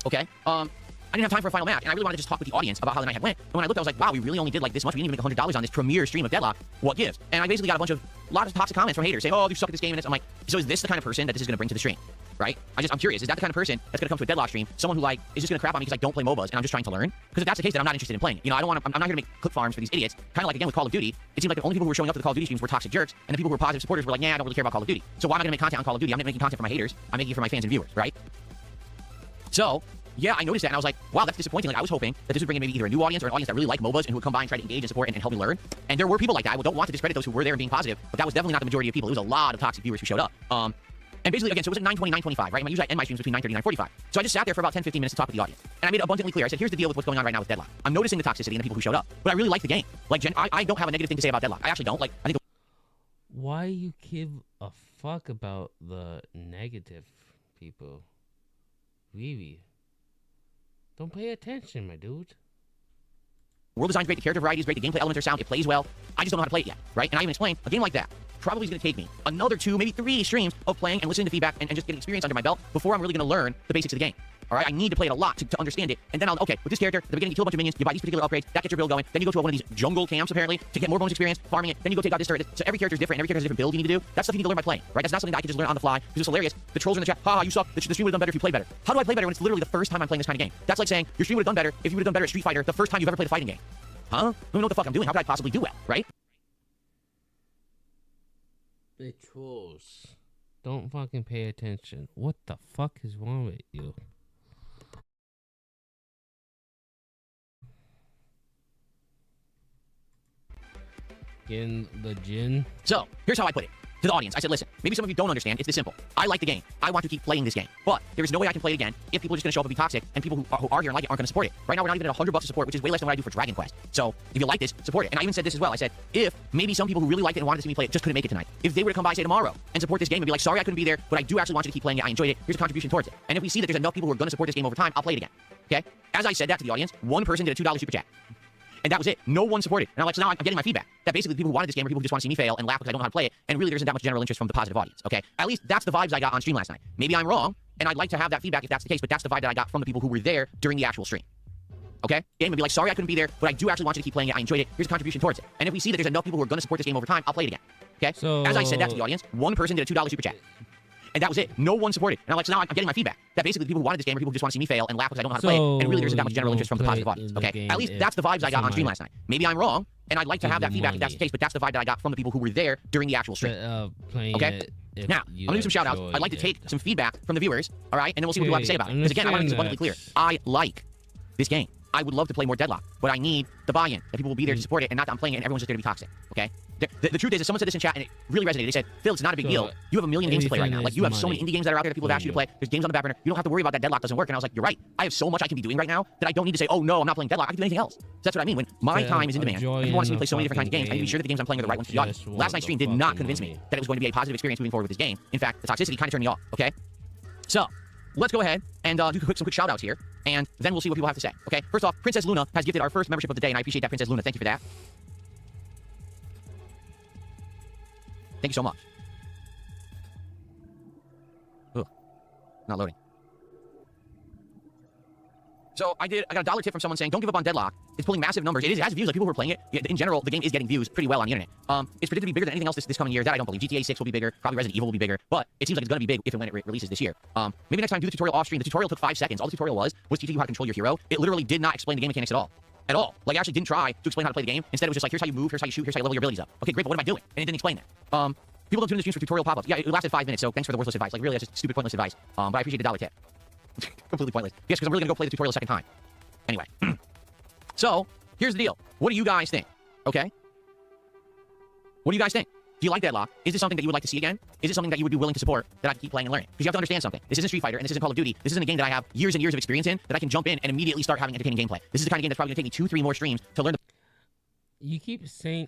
okay, I didn't have time for a final match, and I really wanted to just talk with the audience about how the night had went. And when I looked, I was like, wow, we really only did like this much. We didn't even make $100 on this premiere stream of Deadlock. What gives? And I basically got a lot of toxic comments from haters saying, oh, you suck at this game. And I'm like, so is this the kind of person that this is going to bring to the stream? Right? I'm curious. Is that the kind of person that's going to come to a Deadlock stream? Someone who like is just going to crap on me because I don't play MOBAs and I'm just trying to learn? Because if that's the case, then I'm not interested in playing. You know, I'm not here to make clip farms for these idiots. Kind of like again with Call of Duty. It seemed like the only people who were showing up to the Call of Duty streams were toxic jerks, and the people who were positive supporters were like, yeah, I don't really care about Call of Duty. So why am I going to make content on Call of Duty? I'm not making content for my haters. I'm making it for my fans and viewers, right? So yeah, I noticed that, and I was like, wow, that's disappointing. Like, I was hoping that this would bring in maybe either a new audience or an audience that really like MOBAs and who would come by and try to engage and support and help me learn. And there were people like that. I don't want to discredit those who were there and being positive, but that was definitely not the majority of people. It was a lot of toxic viewers who showed up. And basically, again, so it was at 9:20, 9:25, right? Usually I end my streams between 9:30 and 9:45. So I just sat there for about 10, 15 minutes to talk with the audience. And I made it abundantly clear. I said, here's the deal with what's going on right now with Deadlock. I'm noticing the toxicity and the people who showed up, but I really like the game. Like, I don't have a negative thing to say about Deadlock. I actually don't. Like, I think. Why you give a fuck about the negative people? Really? Don't pay attention, my dude. World design's great, the character variety is great, the gameplay elements are sound, it plays well. I just don't know how to play it yet, right? And I even explained, a game like that probably is going to take me another 2, maybe 3 streams of playing and listening to feedback and just getting experience under my belt before I'm really going to learn the basics of the game. All right, I need to play it a lot to understand it, and then okay, with this character, at the beginning you kill a bunch of minions, you buy these particular upgrades, that gets your build going, then you go to one of these jungle camps apparently to get more bonus experience, farming it, then you go take out this turret. So every character is different, and every character has a different build you need to do. That's stuff you need to learn by playing, right? That's not something that I can just learn on the fly, because it's hilarious. The trolls are in the chat, haha, you suck, the stream would have done better if you played better. How do I play better when it's literally the first time I'm playing this kind of game? That's like saying, your stream would have done better if you would have done better at Street Fighter the first time you've ever played a fighting game. Huh? I don't know what the fuck I'm doing, how could I possibly do well, right? The trolls. Don't fucking pay attention. What the fuck is wrong with you? Getting the gin. So, here's how I put it. To the audience, I said, listen, maybe some of you don't understand. It's this simple. I like the game. I want to keep playing this game. But there is no way I can play it again if people are just going to show up and be toxic, and people who are here and like it aren't going to support it. Right now, we're not even at $100 to support, which is way less than what I do for Dragon Quest. So, if you like this, support it. And I even said this as well. I said, if maybe some people who really liked it and wanted to see me play it just couldn't make it tonight, if they were to come by, say, tomorrow and support this game and be like, sorry I couldn't be there, but I do actually want you to keep playing it. I enjoyed it. Here's a contribution towards it. And if we see that there's enough people who are going to support this game over time, I'll play it again. Okay? As I said that to the audience, one person did a $2 super chat. And that was it. No one supported. And I'm like, so now I'm getting my feedback. That basically the people who wanted this game are people who just want to see me fail and laugh because I don't know how to play it. And really there isn't that much general interest from the positive audience, okay? At least that's the vibes I got on stream last night. Maybe I'm wrong, and I'd like to have that feedback if that's the case, but that's the vibe that I got from the people who were there during the actual stream. Okay? Game would be like, sorry I couldn't be there, but I do actually want you to keep playing it. I enjoyed it. Here's a contribution towards it. And if we see that there's enough people who are going to support this game over time, I'll play it again. Okay? So, as I said that to the audience, one person did a $2 super chat. And that was it. No one supported. And I'm like, so now I'm getting my feedback. That basically the people who wanted this game are people who just want to see me fail and laugh because I don't know how to play it. And really there isn't that much general interest from the positive audience. Okay? At least that's the vibes I got on stream last night. Maybe I'm wrong, and I'd like to have that feedback if that's the case, but that's the vibe that I got from the people who were there during the actual stream. Okay? Now, I'm going to do some shout outs. I'd like to take some feedback from the viewers, all right? And then we'll see what people have to say about it. Because again, I want to make this abundantly clear. I like this game. I would love to play more Deadlock, but I need the buy-in. That people will be there to support it, and not that I'm playing it and everyone's just there to be toxic, okay? The truth is, someone said this in chat, and it really resonated. They said, Phil, it's not a big deal. You have a million games to play right now. Like, you have so many indie games that are out there that people have asked you to play. There's games on the back burner. You don't have to worry about that Deadlock doesn't work. And I was like, you're right. I have so much I can be doing right now that I don't need to say, oh, no, I'm not playing Deadlock. I can do anything else. So that's what I mean. When my time is in demand, and people want to see me play so many different kinds of games, I need to be sure that the games I'm playing are the right ones for the audience. Last night's stream did not convince me that it was going to be a positive experience moving forward with this game. In fact, the toxicity kind of turned me off, okay? So, let's go ahead and do some quick shout outs here, and then we'll see what people have to say. Okay, first off, Princess Luna has gifted our first membership of the day, and I appreciate that, Princess Luna. Thank you for that. Thank you so much. Ugh, not loading. So I got a $1 tip from someone saying, don't give up on Deadlock. It's pulling massive numbers. It has views. Like, people who are playing it, in general, the game is getting views pretty well on the internet. It's predicted to be bigger than anything else this coming year. That I don't believe. GTA 6 will be bigger. Probably Resident Evil will be bigger. But it seems like it's going to be big if and when it releases this year. Maybe next time do the tutorial off stream. The tutorial took 5 seconds. All the tutorial was teaching you how to control your hero. It literally did not explain the game mechanics at all. At all. Like, it actually didn't try to explain how to play the game. Instead, it was just like, here's how you move, here's how you shoot, here's how you level your abilities up. Okay, great, but what am I doing? And it didn't explain that. People don't tune in the streams for tutorial pop-ups. Yeah, it lasted 5 minutes, so thanks for the worthless advice. Like, really, that's just stupid, pointless advice. But I appreciate the $1 tip. Completely pointless. Yes, because I'm really going to go play the tutorial a second time. Anyway. So, here's the deal. What do you guys think? Okay? What do you guys think? Do you like Deadlock? Is this something that you would like to see again? Is it something that you would be willing to support that I can keep playing and learning? Because you have to understand something. This isn't Street Fighter, and this isn't Call of Duty. This isn't a game that I have years and years of experience in that I can jump in and immediately start having entertaining gameplay. This is the kind of game that's probably going to take me 2-3 more streams to learn You keep saying,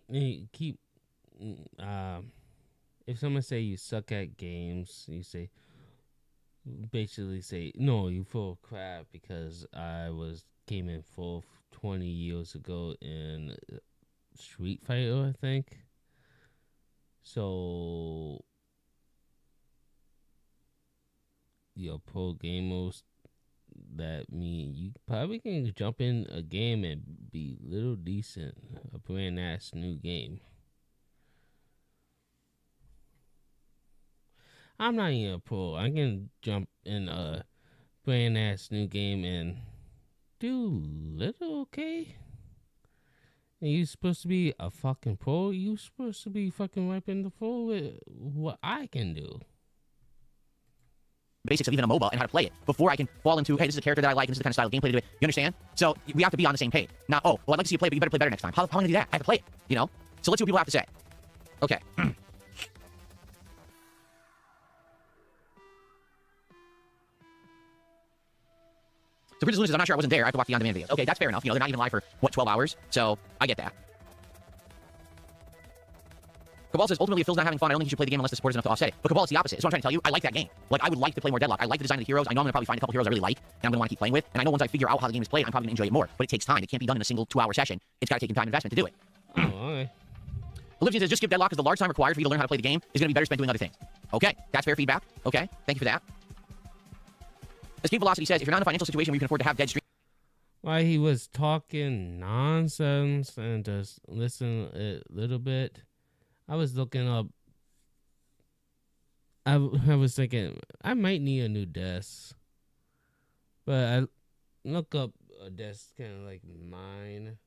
if someone say you suck at games, you basically say, no, you full of crap because came in full 20 years ago in Street Fighter, I think. So, you're pro gamers. That mean you probably can jump in a game and be little decent, a brand ass new game. I'm not even a pro. I can jump in a brand ass new game and do little okay. And you supposed to be a fucking pro? You supposed to be fucking wiping the floor with what I can do. basics of even a MOBA and how to play it before I can fall into, hey, this is a character that I like and this is the kind of style of gameplay to do it. You understand? So we have to be on the same page. Not, oh, well, I'd like to see you play, but you better play better next time. How am I going to do that? I have to play it, you know? So let's see what people have to say. Okay. So Princess Luna says, I'm not sure I wasn't there. I have to watch the on-demand videos. Okay, that's fair enough. You know, they're not even live for, what, 12 hours? So I get that. Cabal says, ultimately, if Phil's not having fun, I don't think he should play the game unless the support is enough to offset it. But Cabal, it's the opposite. That's what I'm trying to tell you. I like that game. Like, I would like to play more Deadlock. I like the design of the heroes. I know I'm going to probably find a couple heroes I really like, and I'm going to want to keep playing with. And I know once I figure out how the game is played, I'm probably going to enjoy it more. But it takes time. It can't be done in a single 2-hour session. It's got to take time and investment to do it. Oh, okay. Olivia says, just skip Deadlock because the large time required for you to learn how to play the game is going to be better spent doing other things. Okay, that's fair feedback. Okay, thank you for that. Escape Velocity says, if you're not in a financial situation where you can afford to have dead stream... While he was talking nonsense and just listen a little bit, I was looking up. I was thinking I might need a new desk, but I look up a desk kind of like mine,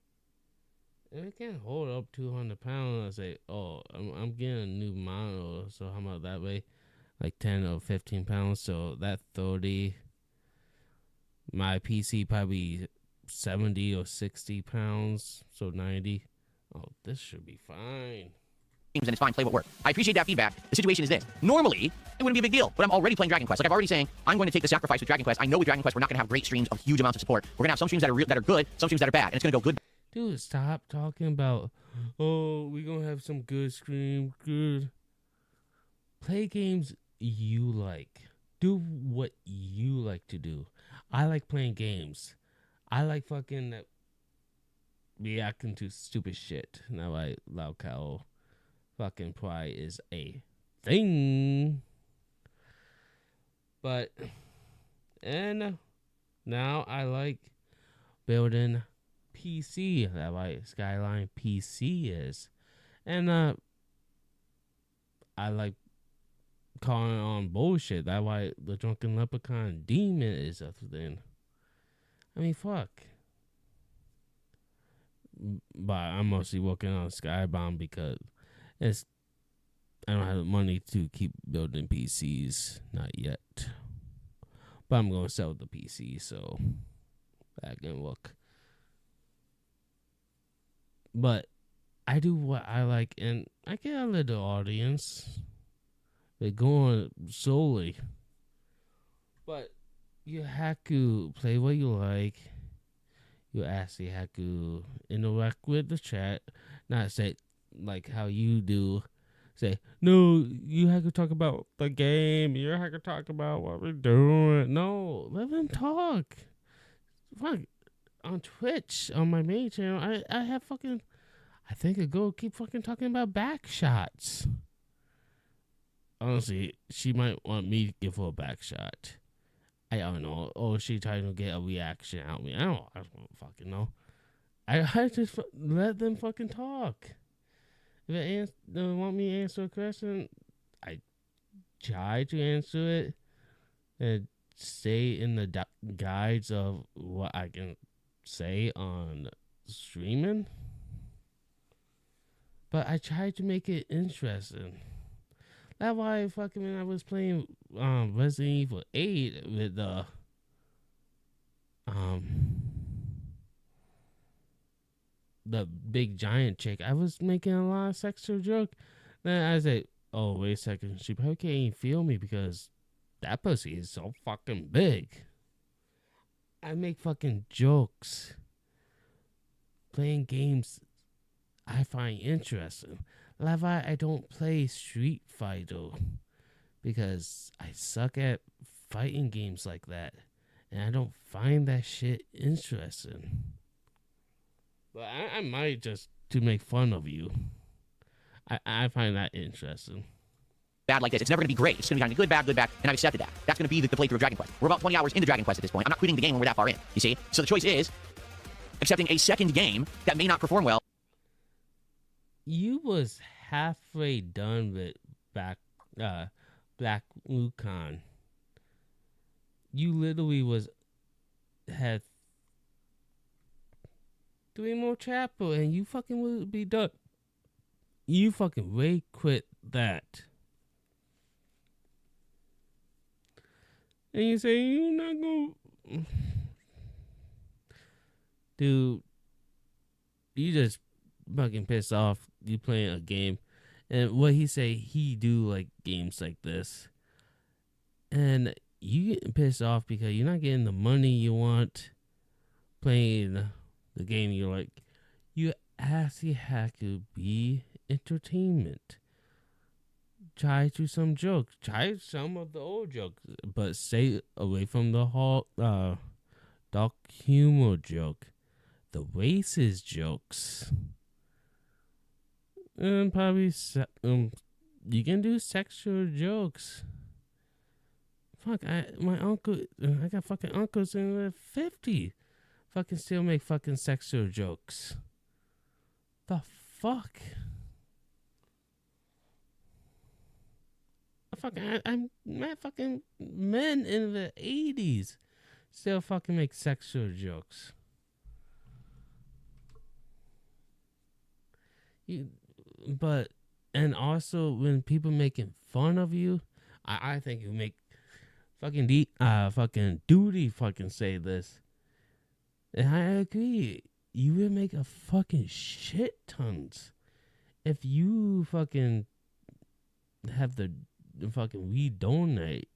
and it can't hold up 200 pounds. I say, oh, I'm getting a new model, so how about that way, like 10 or 15 pounds? So that 30. My PC probably 70 or 60 pounds, so 90. Oh, this should be fine. And it's fine, play what works. I appreciate that feedback. The situation is this. Normally, it wouldn't be a big deal, but I'm already playing Dragon Quest. Like, I'm already saying, I'm going to take the sacrifice with Dragon Quest. I know with Dragon Quest, we're not going to have great streams of huge amounts of support. We're going to have some streams that are good, some streams that are bad, and it's going to go good. Dude, stop talking about, oh, we're going to have some good stream, good. Play games you like. Do what you like to do. I like playing games. I like fucking reacting to stupid shit. Now I Loud Cow fucking pride is a thing. But and now I like building PC. That why Skyline PC is. And I like calling on bullshit. That's why the Drunken Leprechaun Demon is a thing. I mean, fuck. But I'm mostly working on Skybound because I don't have the money to keep building PCs. Not yet. But I'm going to sell the PC, so that can work. But I do what I like, and I get a little audience. They go on solely. But you have to play what you like. You actually have to interact with the chat. Not say like how you do. Say, no, you have to talk about the game. You have to talk about what we're doing. No, let them talk. Fuck. On Twitch, on my main channel, I have fucking... I think a girl keep fucking talking about back shots. Honestly, she might want me to give her a back shot. I don't know. Or she trying to get a reaction out of me. I don't fucking know. I just let them fucking talk. If they want me to answer a question, I try to answer it and stay in the guides of what I can say on streaming. But I tried to make it interesting. That's why fucking when I was playing Resident Evil 8 with the big giant chick, I was making a lot of sexual joke. Then I said, oh, wait a second, she probably can't even feel me because that pussy is so fucking big. I make fucking jokes. Playing games I find interesting. That's why I don't play Street Fighter, because I suck at fighting games like that, and I don't find that shit interesting. But I might just to make fun of you. I find that interesting. Bad like this. It's never going to be great. It's going to be kind of good, bad, and I've accepted that. That's going to be the playthrough of Dragon Quest. We're about 20 hours into Dragon Quest at this point. I'm not quitting the game when we're that far in, you see? So the choice is accepting a second game that may not perform well. You was halfway done with Black Wukong. You literally had 3 more chapters and you fucking would be done. You fucking way quit that. And you say you're not gonna... Dude, you just fucking pissed off. You playing a game, and what he say, he do like games like this, and you getting pissed off because you're not getting the money you want playing the game you like. You actually have to be entertainment. Try to some jokes. Try some of the old jokes, but stay away from the dark humor joke, the racist jokes. And probably you can do sexual jokes. Fuck, my uncle, I got fucking uncles in the 50. Fucking still make fucking sexual jokes. The fuck? I'm my fucking men in the 80s still fucking make sexual jokes. But, and also when people making fun of you, I think you make fucking fucking duty fucking say this. And I agree. You would make a fucking shit tons if you fucking have the fucking redonate.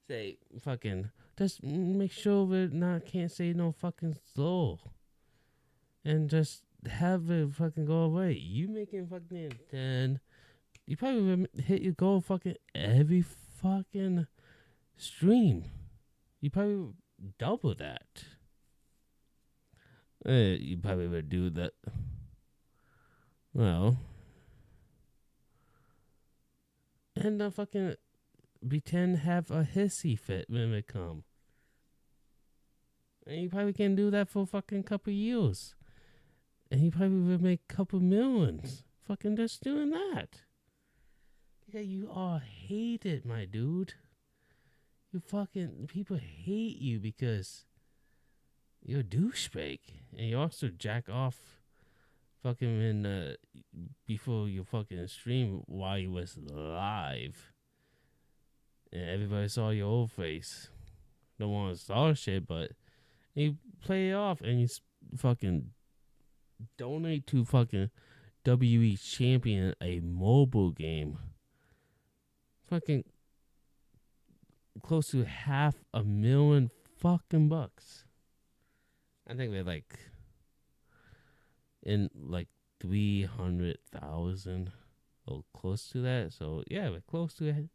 Say fucking just make sure we can't say no fucking slow. And just have it fucking go away. You making fucking 10. You probably would hit your goal fucking every fucking stream. You probably double that. You probably would do that. Well, and fucking pretend have a hissy fit when it come. And you probably can do that for fucking couple years. And you probably would make couple millions. Fucking just doing that. Yeah, you all hate it, my dude. You fucking people hate you because you're a douchebag. And you also jack off fucking in before your fucking stream while you was live. And everybody saw your old face. No one saw shit, but you play it off and you fucking donate to fucking WE Champion, a mobile game. Fucking close to $500,000 fucking bucks. I think they're like in like 300,000 or close to that. So yeah, we're close to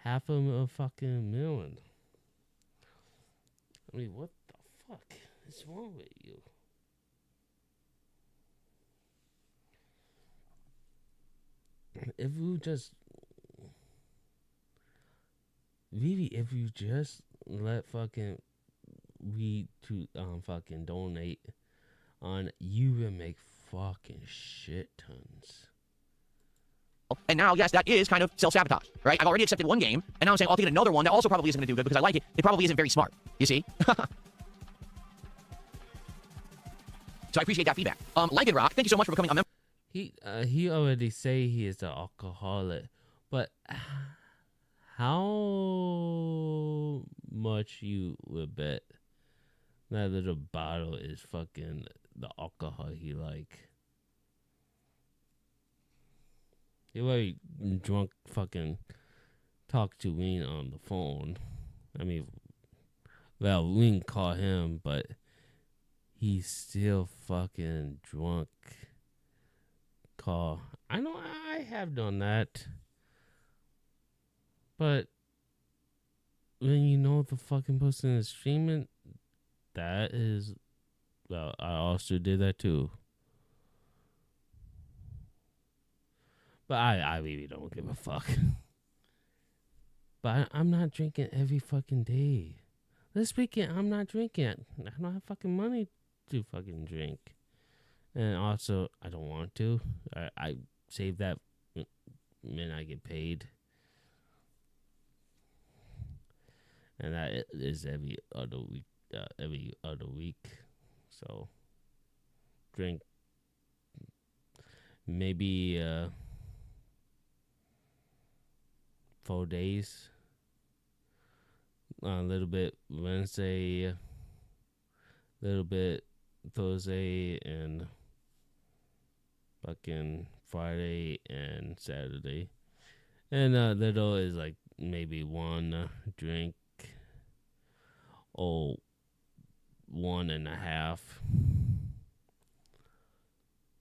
$500,000. I mean, what the fuck is wrong with you? If you just Vivi, if you just let fucking we to fucking donate on, you will make fucking shit tons. And now, yes, that is kind of self-sabotage, right? I've already accepted one game, and now I'm saying I'll take another one that also probably isn't going to do good because I like it. It probably isn't very smart, you see? So I appreciate that feedback. Legged Rock, thank you so much for becoming a member. He already say he is an alcoholic, but how much you would bet that little bottle is fucking the alcohol he like? He already drunk fucking talk to Ween on the phone. I mean, well, Ween call him, but he's still fucking drunk. Call. I know I have done that. But when you know the fucking person is streaming, that is, well, I also did that too. But I really don't give a fuck. But I'm not drinking every fucking day. This weekend, I'm not drinking. I don't have fucking money to fucking drink. And also, I don't want to. I save that when I get paid. And that is every other week. So, drink maybe 4 days. A little bit Wednesday, a little bit Thursday, and fucking Friday and Saturday. And little is like maybe one drink or 1.5.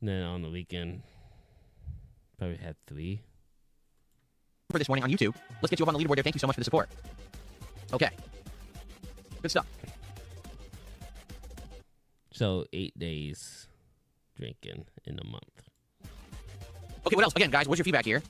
Then on the weekend, probably had 3. For this morning on YouTube. Let's get you up on the leaderboard there. Thank you so much for the support. Okay. Good stuff. So 8 days drinking in a month. Okay, what else? Again, guys, what's your feedback here?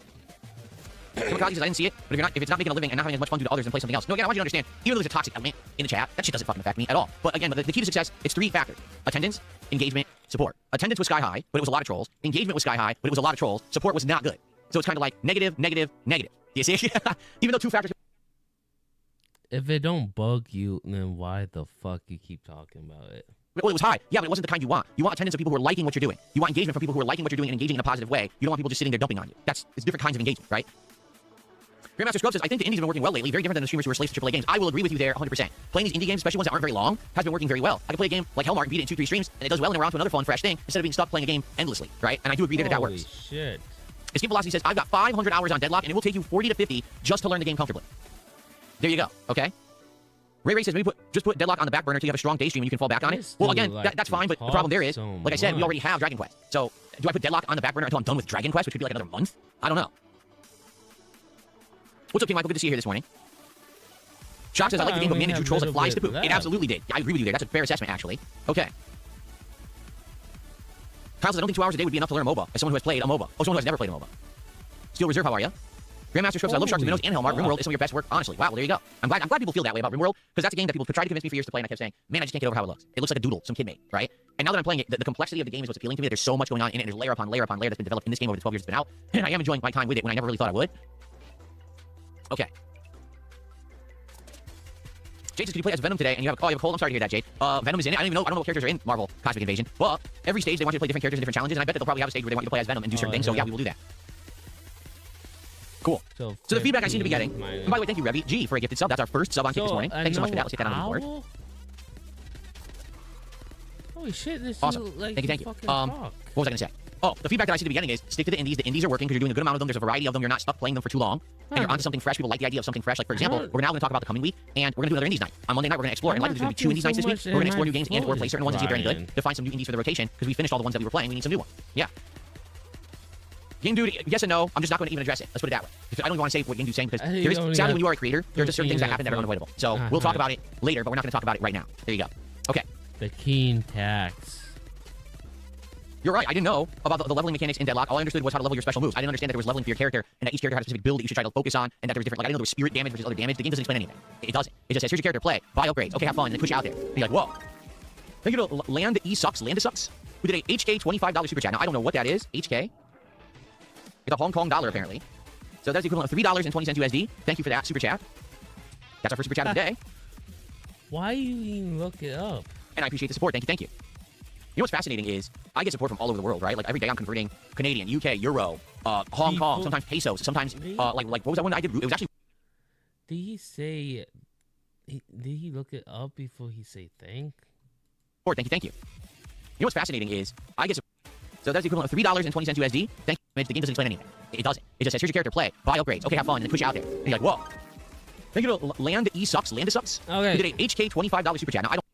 Kamikaze says, I didn't see it, but if it's not making a living and not having as much fun to do to others, then play something else. No, again, I want you to understand, even though there's a toxic element in the chat, that shit doesn't fucking affect me at all. But again, the key to success, it's 3 factors. Attendance, engagement, support. Attendance was sky high, but it was a lot of trolls. Engagement was sky high, but it was a lot of trolls. Support was not good. So it's kind of like negative, negative, negative. You see? Even though 2 factors... If it don't bug you, then why the fuck you keep talking about it? Well, it was high. Yeah, but it wasn't the kind you want. You want attendance of people who are liking what you're doing. You want engagement from people who are liking what you're doing and engaging in a positive way. You don't want people just sitting there dumping on you. It's different kinds of engagement, right? Grandmaster Scrub says, I think the indies have been working well lately, very different than the streamers who are slaves to AAA games. I will agree with you there 100%. Playing these indie games, especially ones that aren't very long, has been working very well. I can play a game like Hellmark and beat it in 2-3 streams, and it does well, and we're on to another fun, fresh thing, instead of being stuck playing a game endlessly, right? And I do agree that Holy works. Shit. Escape Velocity says, I've got 500 hours on Deadlock, and it will take you 40 to 50 just to learn the game comfortably. There you go, okay? Ray says, maybe just put Deadlock on the back burner until you have a strong day stream and you can fall back on it. Well, again, that's fine, but the problem there is, like I said, we already have Dragon Quest. So, do I put Deadlock on the back burner until I'm done with Dragon Quest, which could be like another month? I don't know. What's up, King Michael? Good to see you here this morning. Shock says, I like the game, but man, it drew trolls like flies to poop. It absolutely did. I agree with you there. That's a fair assessment, actually. Okay. Kyle says, I don't think 2 hours a day would be enough to learn a MOBA. As someone who has played a MOBA. Oh, someone who has never played a MOBA. Steel Reserve, how are you? Grandmaster Scripts, I love Sharks and Minnows and Hellmark. RimWorld is some of your best work, honestly. Wow, well, there you go. I'm glad people feel that way about RimWorld, because that's a game that people could try to convince me for years to play, and I kept saying, man, I just can't get over how it looks. It looks like a doodle some kid made, right? And now that I'm playing it, the complexity of the game is what's appealing to me. There's so much going on in it, and there's layer upon layer upon layer that's been developed in this game over the 12 years it's been out, and I am enjoying my time with it when I never really thought I would. Okay. Jade says, could you play as Venom today? And you have a cold. I'm sorry to hear that, Jade. Venom is in it. I don't know what characters are in Marvel Cosmic Invasion. But every stage they want you to play different characters and different challenges, and I bet that they'll probably have a stage where they want you to play as Venom and do certain things. So yeah, we will do that. Cool. So the feedback I seem to be getting. And by the way, thank you, Revy G, for a gifted sub. That's our first sub on Kick this morning. Thank you so much for that. Let's hit that on the board. Holy shit! This awesome. Is like thank you. What was I gonna say? Oh, the feedback that I see at the beginning is stick to the indies. The indies are working because you're doing a good amount of them. There's a variety of them. You're not stuck playing them for too long. And you're onto something fresh. People like the idea of something fresh. Like, for example, we're now going to talk about the coming week, and we're going to do another indies night. On Monday night, we're going to explore. And likely there's going to be 2 indies nights this week. We're going to explore new games and or play certain ones and see if they're any good. To find some new indies for the rotation, because we finished all the ones that we were playing. We need some new ones. Yeah. Game Dude, yes and no. I'm just not going to even address it. Let's put it that way. I don't even want to say what Game Dude's saying, because there is, sadly, when you are a creator, there are just certain things that happen that are unavoidable. So we'll talk about it later, but we're not going to talk about it right now. There you go. Okay. The Keen Tax. You're right. I didn't know about the leveling mechanics in Deadlock. All I understood was how to level your special moves. I didn't understand that there was leveling for your character, and that each character had a specific build that you should try to focus on, and that there was different. Like, I didn't know there was spirit damage versus other damage. The game doesn't explain anything. It doesn't. It just says, here's your character, play, buy upgrades, okay, have fun, and then push you out there. And you're like, whoa. Thank you to Land E Sucks, who did a HK $25 super chat. Now I don't know what that is. HK. It's a Hong Kong dollar apparently. So that's the equivalent of $3.20 USD. Thank you for that super chat. That's our first super chat of the day. Why you even look it up? And I appreciate the support. Thank you. You know what's fascinating is I get support from all over the world, right? Like every day I'm converting Canadian, UK, Euro, Hong Kong, sometimes pesos, sometimes like what was that one that I did? It was actually. Did he say? Did he look it up before he say thank? Thank you. You know what's fascinating is I get support. So that's the equivalent of $3.20 USD. Thank you. The game doesn't explain anything. It doesn't. It just says here's your character, play, buy upgrades, okay, have fun, and then push you out there. And you're like, whoa. Thank you to Land E Sucks, who did a HK $25 super chat. Now I don't.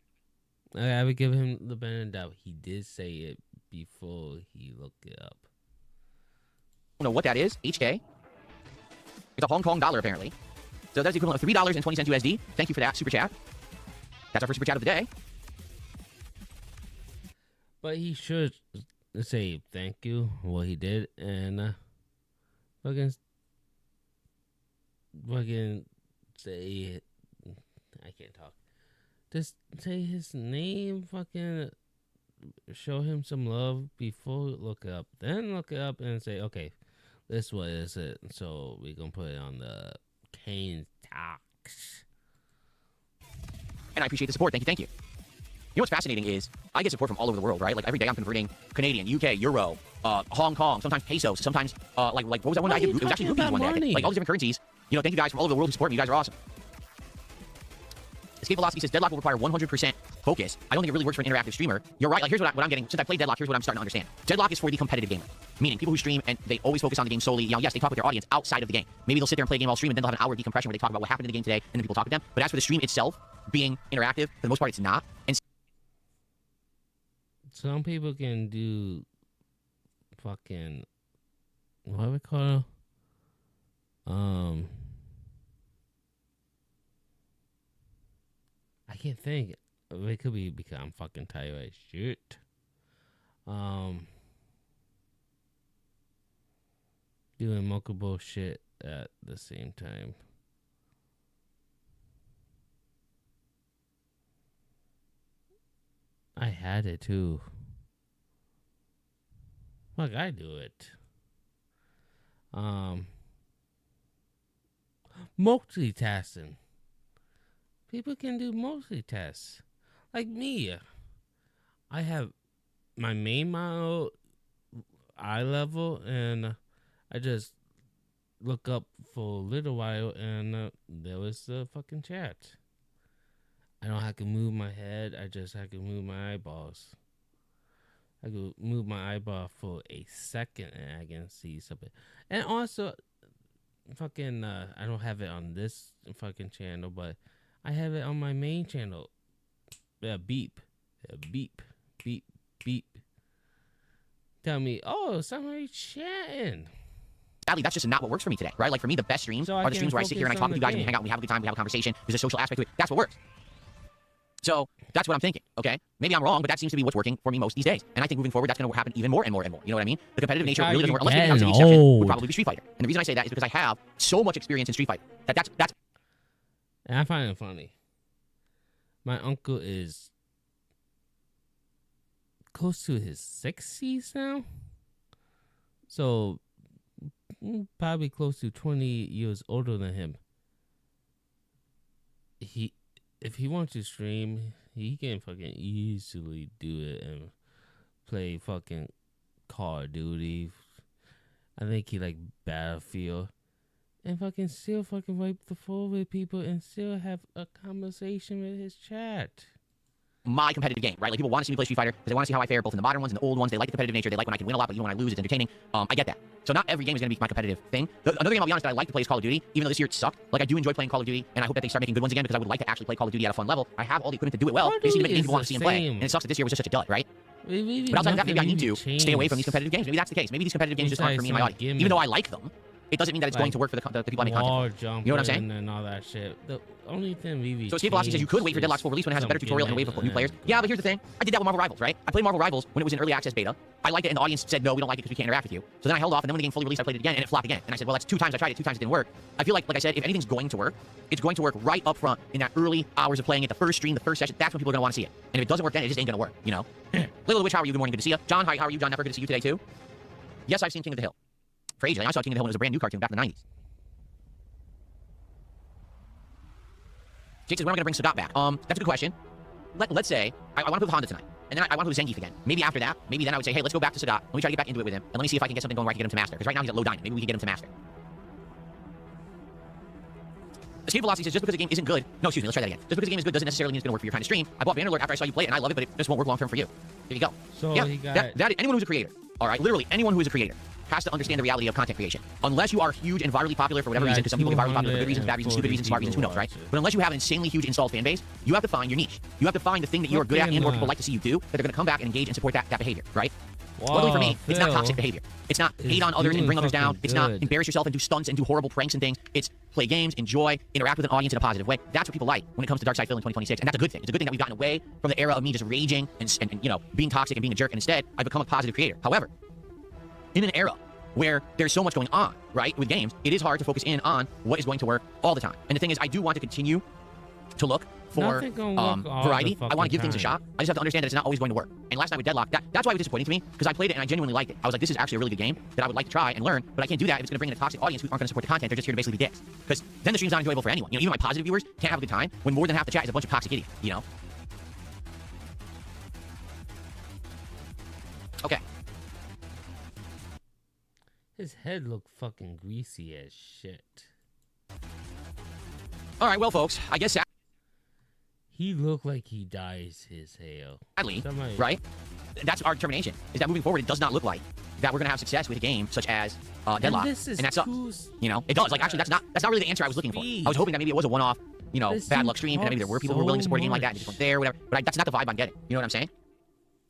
I would give him the benefit of the doubt. He did say it before he looked it up. I don't know what that is. HK. It's a Hong Kong dollar, apparently. So that's the equivalent of $3.20 USD. Thank you for that super chat. That's our first super chat of the day. But he should say thank you, what he did, and fucking say it. I can't talk. Just say his name, fucking show him some love before look it up. Then look it up and say, okay, this what is it. So we gonna put it on the Kane Tax. And I appreciate the support. Thank you. You know what's fascinating is I get support from all over the world, right? Like every day I'm converting Canadian, UK, Euro, Hong Kong, sometimes pesos, sometimes like what was that one that I did? It was actually rupees one day. Like all these different currencies. You know, thank you guys from all over the world who support me. You guys are awesome. Escape Velocity says Deadlock will require 100% focus. I don't think it really works for an interactive streamer. You're right. Like here's what I'm getting. Since I played Deadlock, here's what I'm starting to understand. Deadlock is for the competitive gamer, meaning people who stream and they always focus on the game solely. You know, yes, they talk with their audience outside of the game. Maybe they'll sit there and play a game while streaming, then they'll have an hour decompression where they talk about what happened in the game today, and then people talk with them. But as for the stream itself being interactive, for the most part, it's not. And some people can do fucking what do we call I can't think. It could be because I'm fucking tired as shit. Doing multiple shit at the same time. I had it too. Fuck, I do it. Multitasking. People can do multitasks. Like me. I have my main model eye level, and I just look up for a little while, and there was the fucking chat. I don't have to move my head. I just have to move my eyeballs. I could move my eyeball for a second, and I can see something. And also, fucking, I don't have it on this fucking channel, but I have it on my main channel. Beep. Beep. Beep. Beep. Tell me, oh, somebody's chatting. Sadly, that's just not what works for me today, right? Like for me, the best streams are the streams where I sit here and I talk with you guys and we hang out and we have a good time, we have a conversation. There's a social aspect to it. That's what works. So that's what I'm thinking, okay? Maybe I'm wrong, but that seems to be what's working for me most these days. And I think moving forward, that's going to happen even more and more and more. You know what I mean? The competitive nature really doesn't work. Unless maybe I would say the exception would probably be Street Fighter. And the reason I say that is because I have so much experience in Street Fighter that's. And I find it funny. My uncle is close to his 60s now. So probably close to 20 years older than him. If he wants to stream, he can fucking easily do it and play fucking Call of Duty. I think he like Battlefield. And fucking still fucking wipe the floor with people and still have a conversation with his chat. My competitive game, right? Like, people want to see me play Street Fighter because they want to see how I fare both in the modern ones and the old ones. They like the competitive nature. They like when I can win a lot, but even when I lose, it's entertaining. I get that. So not every game is going to be my competitive thing. Another game, I'll be honest, that I like to play is Call of Duty, even though this year it sucked. Like, I do enjoy playing Call of Duty, and I hope that they start making good ones again because I would like to actually play Call of Duty at a fun level. I have all the equipment to do it well. They just need to make games people want to see him play. And it sucks that this year was just such a dud, right? But outside of that, maybe I need to stay away from these competitive games. Maybe that's the case. Maybe these competitive games just aren't for me and my audience. Even though I like them, it doesn't mean that it's going to work for the people I make content for. You know what I'm saying? And all that shit. The only thing we So Escape Velocity says you could wait for Deadlock's full release when it has a better tutorial and a wave of new players. Yeah, but here's the thing. I did that with Marvel Rivals, right? I played Marvel Rivals when it was in early access beta. I liked it, and the audience said, no, we don't like it because we can't interact with you. So then I held off, and then when the game fully released, I played it again, and it flopped again. And I said, well, that's 2 times I tried it, 2 times it didn't work. I feel like I said, if anything's going to work, it's going to work right up front in that early hours of playing it, the first stream, the first session. That's when people are going to want to see it. And if it doesn't work then, it just ain't going to work, you know? Little the Witch, how are you? Good morning, good to see you. John, hi, how are you? John Nefer, good to see you today, too. Yes, I've seen King of the Hill. For ages. I saw King of the Hill when it was a brand new cartoon back in the 90s. Jake says, when am I going to bring Sagat back? That's a good question. Let's say, I want to play with Honda tonight. And then I want to play with Zangief again. Maybe after that, maybe then I would say, hey, let's go back to Sagat. Let me try to get back into it with him. And let me see if I can get something going where I can get him to master. Because right now he's at low diamond. Maybe we can get him to master. Escape Velocity says, just because a game isn't good... No, excuse me, let's try that again. Just because a game is good doesn't necessarily mean it's going to work for your kind of stream. I bought Bannerlord after I saw you play it, and I love it, but it just won't work long term for you. There you go. So yeah, he got... anyone who's a creator, all right, literally anyone who is a creator, has to understand the reality of content creation. Unless you are huge and virally popular for whatever reason, because some people get virally popular for good reasons, bad reasons, stupid reasons, smart reasons, who knows, right? But unless you have an insanely huge installed fan base, you have to find your niche. You have to find the thing that you are good at and more people like to see you do, that they're going to come back and engage and support that behavior, right? Luckily for me, it's not toxic behavior. It's not hate on others and bring others down. It's not embarrass yourself and do stunts and do horrible pranks and things. It's play games, enjoy, interact with an audience in a positive way. That's what people like when it comes to Dark Side Phil in 2026, and that's a good thing. It's a good thing that we've gotten away from the era of me just raging and you know, being toxic and being a jerk, and instead, I've become a positive creator. However, in an era where there's so much going on, right, with games, it is hard to focus in on what is going to work all the time. And the thing is, I do want to continue to look for variety. I want to give things a shot. I just have to understand that it's not always going to work. And last night with Deadlock, that's why it was disappointing to me, because I played it and I genuinely liked it. I was like, this is actually a really good game that I would like to try and learn, but I can't do that if it's going to bring in a toxic audience who aren't going to support the content. They're just here to basically be dicks. Because then the stream's not enjoyable for anyone. You know, even my positive viewers can't have a good time when more than half the chat is a bunch of toxic idiots, you know? Okay. His head looked fucking greasy as shit. All right, well, folks, I guess he looked like he dyes his hair. Sadly, right? That's our determination, is that moving forward, it does not look like that we're going to have success with a game such as Deadlock. And that sucks. You know, it does. Like, actually, that's not really the answer I was looking for. I was hoping that maybe it was a one-off, you know, bad luck stream, and maybe there were people who were willing to support a game like that and just weren't there, whatever. But that's not the vibe I'm getting. You know what I'm saying?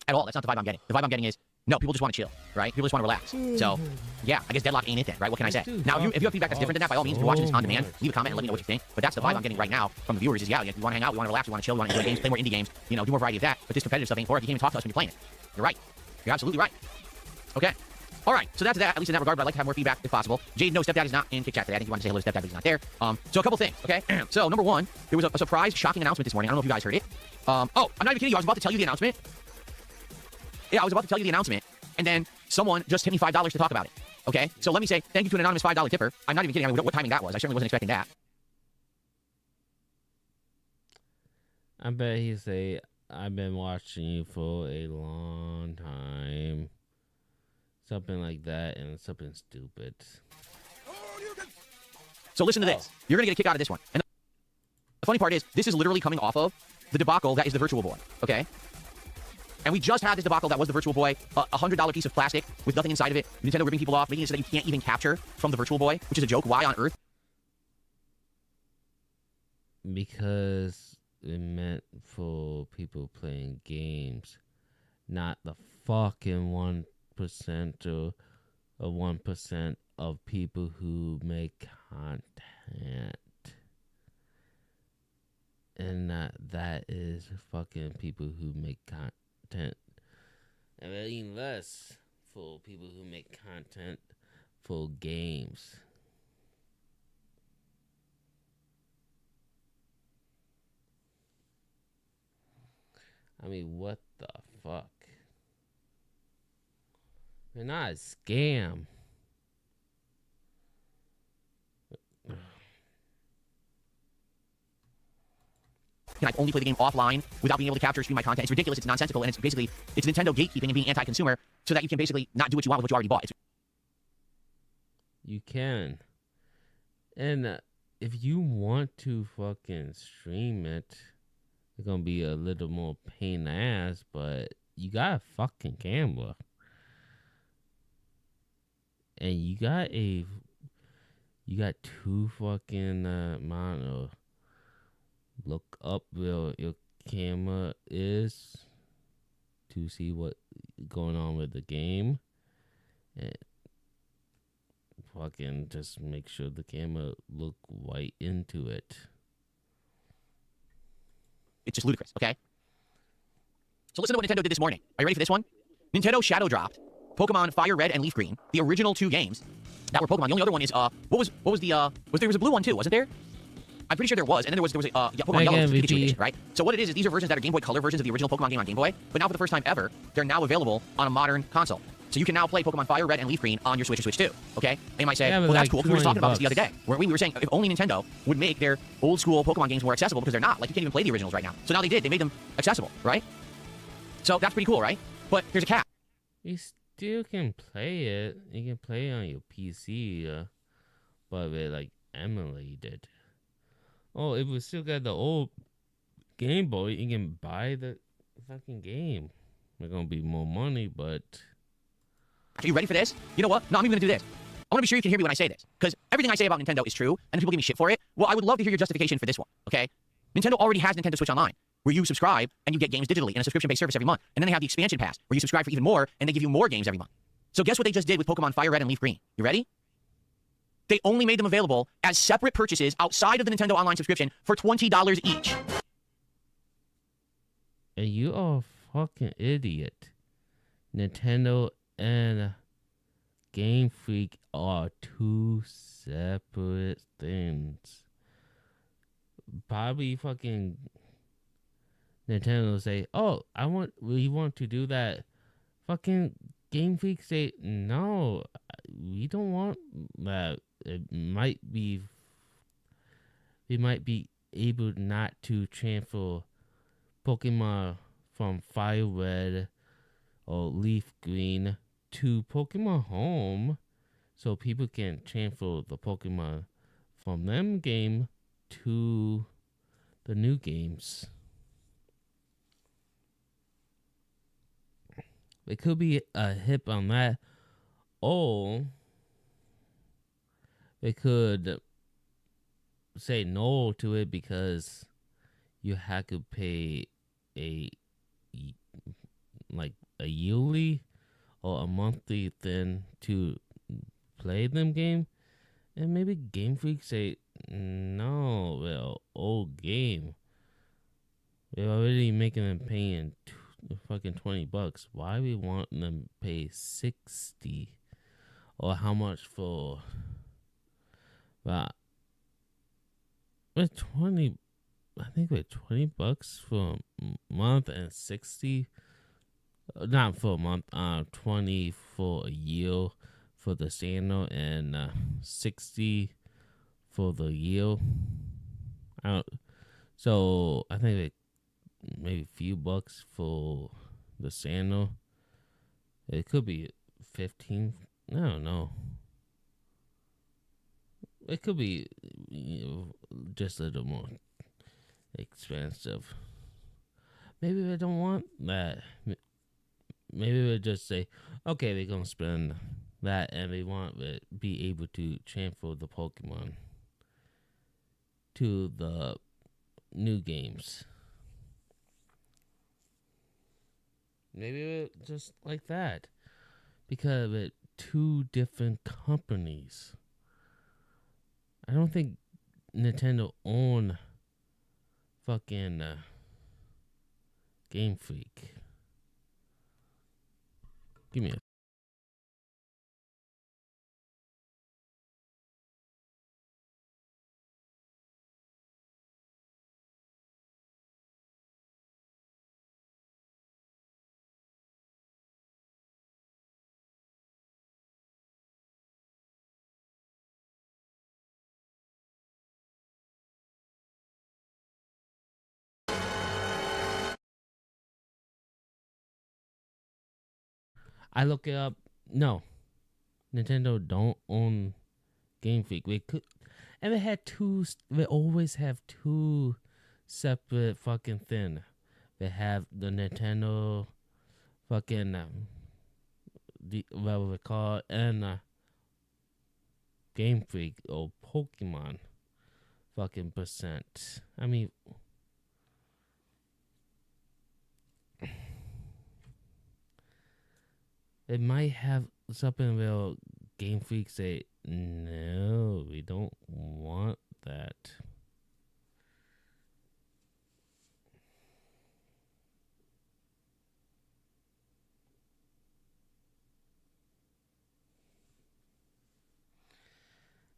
At all. That's not the vibe I'm getting. The vibe I'm getting is, no, people just want to chill, right? People just want to relax. So, yeah, I guess Deadlock ain't it then, right? What can I say? Now, if you have feedback that's different than that, by all means, if you're watching this on demand, leave a comment and let me know what you think. But that's the vibe I'm getting right now from the viewers is, yeah, you want to hang out, you want to relax, you want to chill, you want to enjoy games, play more indie games, you know, do more variety of that. But this competitive stuff ain't for it. You can't even talk to us when you're playing it. You're right. You're absolutely right. Okay. All right, so that's that, at least in that regard, but I'd like to have more feedback if possible. Jade, no, Stepdad is not in Kick Chat today. I think you wanted to say hello to Stepdad, but he's not there. So a couple things, okay? So, number one, there was a surprise, shocking announcement this morning. I don't know if you guys heard it. Oh, I'm not even kidding you. I was about to tell you the announcement. Yeah, I was about to tell you the announcement, and then someone just hit me $5 to talk about it. Okay? So let me say thank you to an anonymous $5 tipper. I'm not even kidding. I mean, what timing that was. I certainly wasn't expecting that. I bet he'd say, I've been watching you for a long time. Something like that, and something stupid. So listen to this. You're going to get a kick out of this one. And the funny part is, this is literally coming off of the debacle that is the Virtual Boy. Okay? And we just had this debacle that was the Virtual Boy, a $100 piece of plastic with nothing inside of it. Nintendo ripping people off, making it so that you can't even capture from the Virtual Boy, which is a joke. Why on earth? Because it meant for people playing games, not the fucking 1% or 1% of people who make content. And that is fucking people who make content. And even less for people who make content for games. I mean, what the fuck? They're not a scam. Can I only play the game offline without being able to capture or stream my content? It's ridiculous. It's nonsensical. And it's basically, it's Nintendo gatekeeping and being anti-consumer so that you can basically not do what you want with what you already bought. You can. And if you want to fucking stream it, it's gonna be a little more pain in the ass, but you got a fucking camera. And you got two fucking monitor. Look up where your camera is to see what going on with the game. And fucking just make sure the camera look right into it. It's just ludicrous, okay? So listen to what Nintendo did this morning. Are you ready for this one? Nintendo shadow dropped Pokemon Fire Red and Leaf Green, the original 2 games that were Pokemon. The only other one is was there was a blue one too, wasn't there? I'm pretty sure there was, and then there was a Pokemon Yellow Pikachu edition, right? So what it is these are versions that are Game Boy Color versions of the original Pokemon game on Game Boy, but now for the first time ever, they're now available on a modern console. So you can now play Pokemon Fire Red and Leaf Green on your Switch or Switch 2, okay? And you might say, well, that's cool, because we were talking about this the other day, where we were saying if only Nintendo would make their old school Pokemon games more accessible, because they're not. Like, you can't even play the originals right now. So now they did. They made them accessible, right? So that's pretty cool, right? But here's a catch. You still can play it. You can play it on your PC, but it, like, emulated. Oh, if we still got the old Game Boy, you can buy the fucking game. It's gonna be more money, but... Are you ready for this? You know what? No, I'm even gonna do this. I wanna be sure you can hear me when I say this, because everything I say about Nintendo is true, and people give me shit for it. Well, I would love to hear your justification for this one, okay? Nintendo already has Nintendo Switch Online, where you subscribe and you get games digitally in a subscription-based service every month. And then they have the expansion pass, where you subscribe for even more, and they give you more games every month. So guess what they just did with Pokemon Fire Red and Leaf Green? You ready? They only made them available as separate purchases outside of the Nintendo Online subscription for $20 each. And you are a fucking idiot. Nintendo and Game Freak are 2 separate things. Probably fucking Nintendo will say, oh, we want to do that. Fucking Game Freak say, no, we don't want that. We might be able not to transfer Pokemon from Fire Red or Leaf Green to Pokemon Home, so people can transfer the Pokemon from them game to the new games. It could be a hip on that, or they could say no to it because you have to pay a yearly or a monthly thing to play them game. And maybe Game Freak say, no, well, old game. We're already making them paying fucking $20. Why we want them to pay $60? Or how much for... with 20, I think with $20 for a month and 60, not for a month, 20 for a year for the Sando and 60 for the year. So I think maybe a few bucks for the Sando. It could be 15. I don't know. It could be just a little more expensive. Maybe they don't want that. Maybe they just say, okay, we're going to spend that and we want to be able to transfer the Pokemon to the new games. Maybe just like that. Because it's 2 different companies. I don't think Nintendo own fucking Game Freak. Give me a. I look it up. No, Nintendo don't own Game Freak. We could, and they had two. They always have two separate fucking thing. They have the Nintendo, fucking the what we call it, and Game Freak or Pokemon, fucking percent. I mean. It might have something where Game Freak say, no, we don't want that.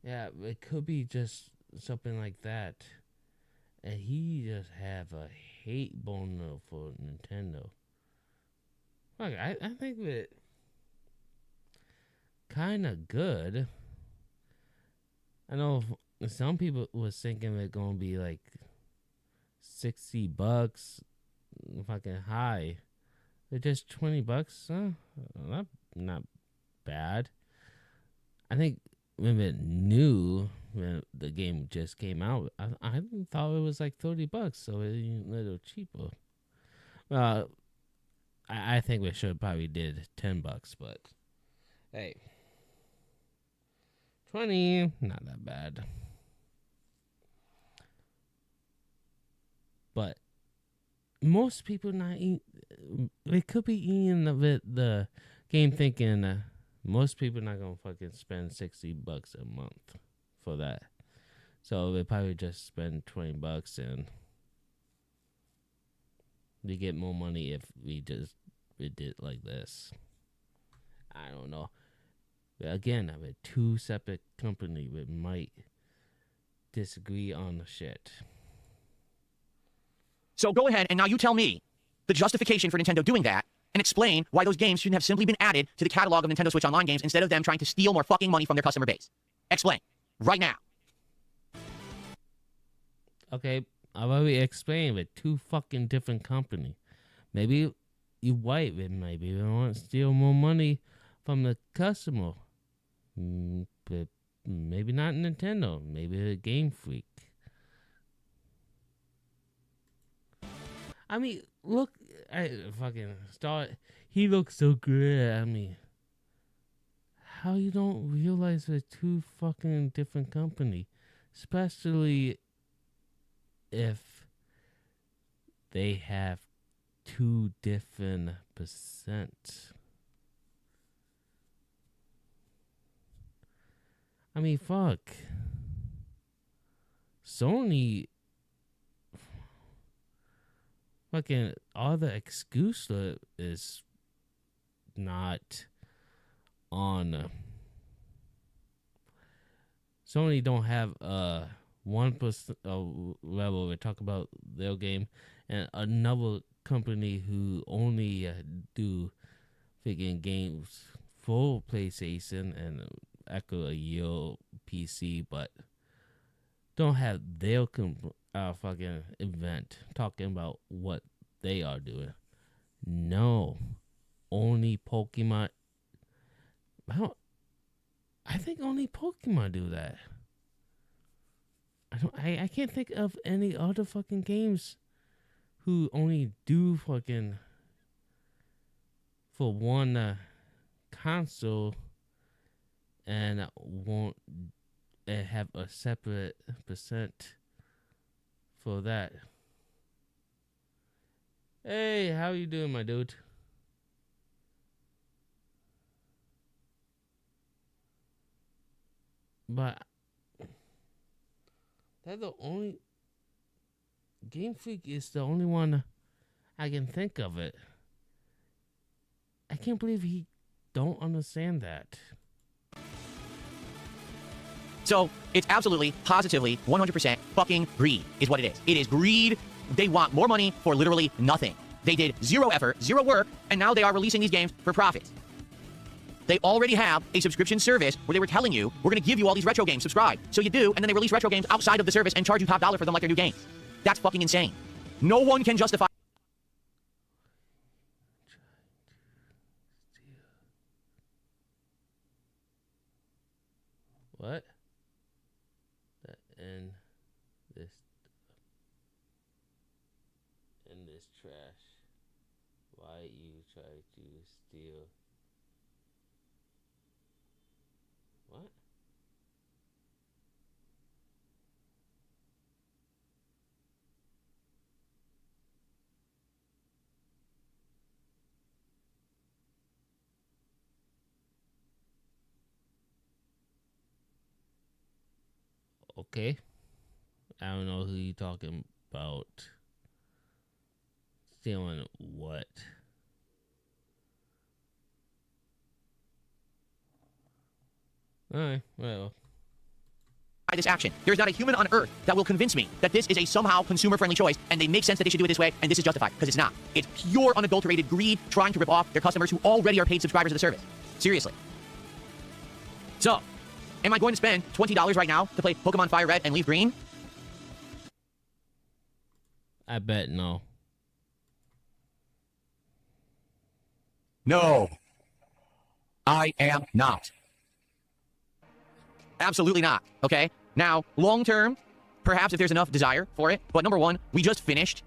Yeah, it could be just something like that. And he just have a hate boner for Nintendo. Like, I think that kind of good. I know some people was thinking it gonna be like $60, fucking high. It's just $20, not bad. I think when it new, when the game just came out, I thought it was like $30, so it's a little cheaper. I think we should probably did $10, but hey. 20, not that bad. But most people not eat. They could be eating the game thinking most people not gonna fucking spend $60 a month for that. So they probably just spend $20 and we get more money if we did like this. I don't know. Again, I mean, two separate companies that might disagree on the shit. So go ahead and now you tell me the justification for Nintendo doing that and explain why those games shouldn't have simply been added to the catalog of Nintendo Switch Online games instead of them trying to steal more fucking money from their customer base. Explain. Right now. Okay, I've already explained with two fucking different companies. Maybe you white, maybe you want to steal more money from the customer. But maybe not Nintendo. Maybe a Game Freak. I mean, look, I fucking start. He looks so good. I mean, how you don't realize they're two fucking different company, especially if they have two different percent. I mean, fuck. Sony, fucking, all the exclusive is not on. Sony don't have 1% level. We talk about their game, and another company who only do freaking games for PlayStation and Echo your PC, but don't have their fucking event talking about what they are doing. No, only Pokemon. I think only Pokemon do that. I can't think of any other fucking games who only do fucking for one console and won't have a separate percent for that. Hey, how you doing, my dude? But that's the only Game Freak is the only one I can think of it. I can't believe he don't understand that. So it's absolutely, positively, 100% fucking greed is what it is. It is greed. They want more money for literally nothing. They did zero effort, zero work, and now they are releasing these games for profits. They already have a subscription service where they were telling you, we're going to give you all these retro games, subscribe. So you do, and then they release retro games outside of the service and charge you top dollar for them like they're new games. That's fucking insane. No one can justify. What? And this trash. Why you try to steal? What? Okay. I don't know who you talking about. Stealing what? Alright, well. This action. There is not a human on earth that will convince me that this is a somehow consumer-friendly choice and they make sense that they should do it this way and this is justified, because it's not. It's pure, unadulterated greed trying to rip off their customers who already are paid subscribers of the service. Seriously. So, am I going to spend $20 right now to play Pokemon Fire Red and Leaf Green? I bet no. No. I am not. Absolutely not, okay? Now, long term, perhaps if there's enough desire for it, but number one, we just finished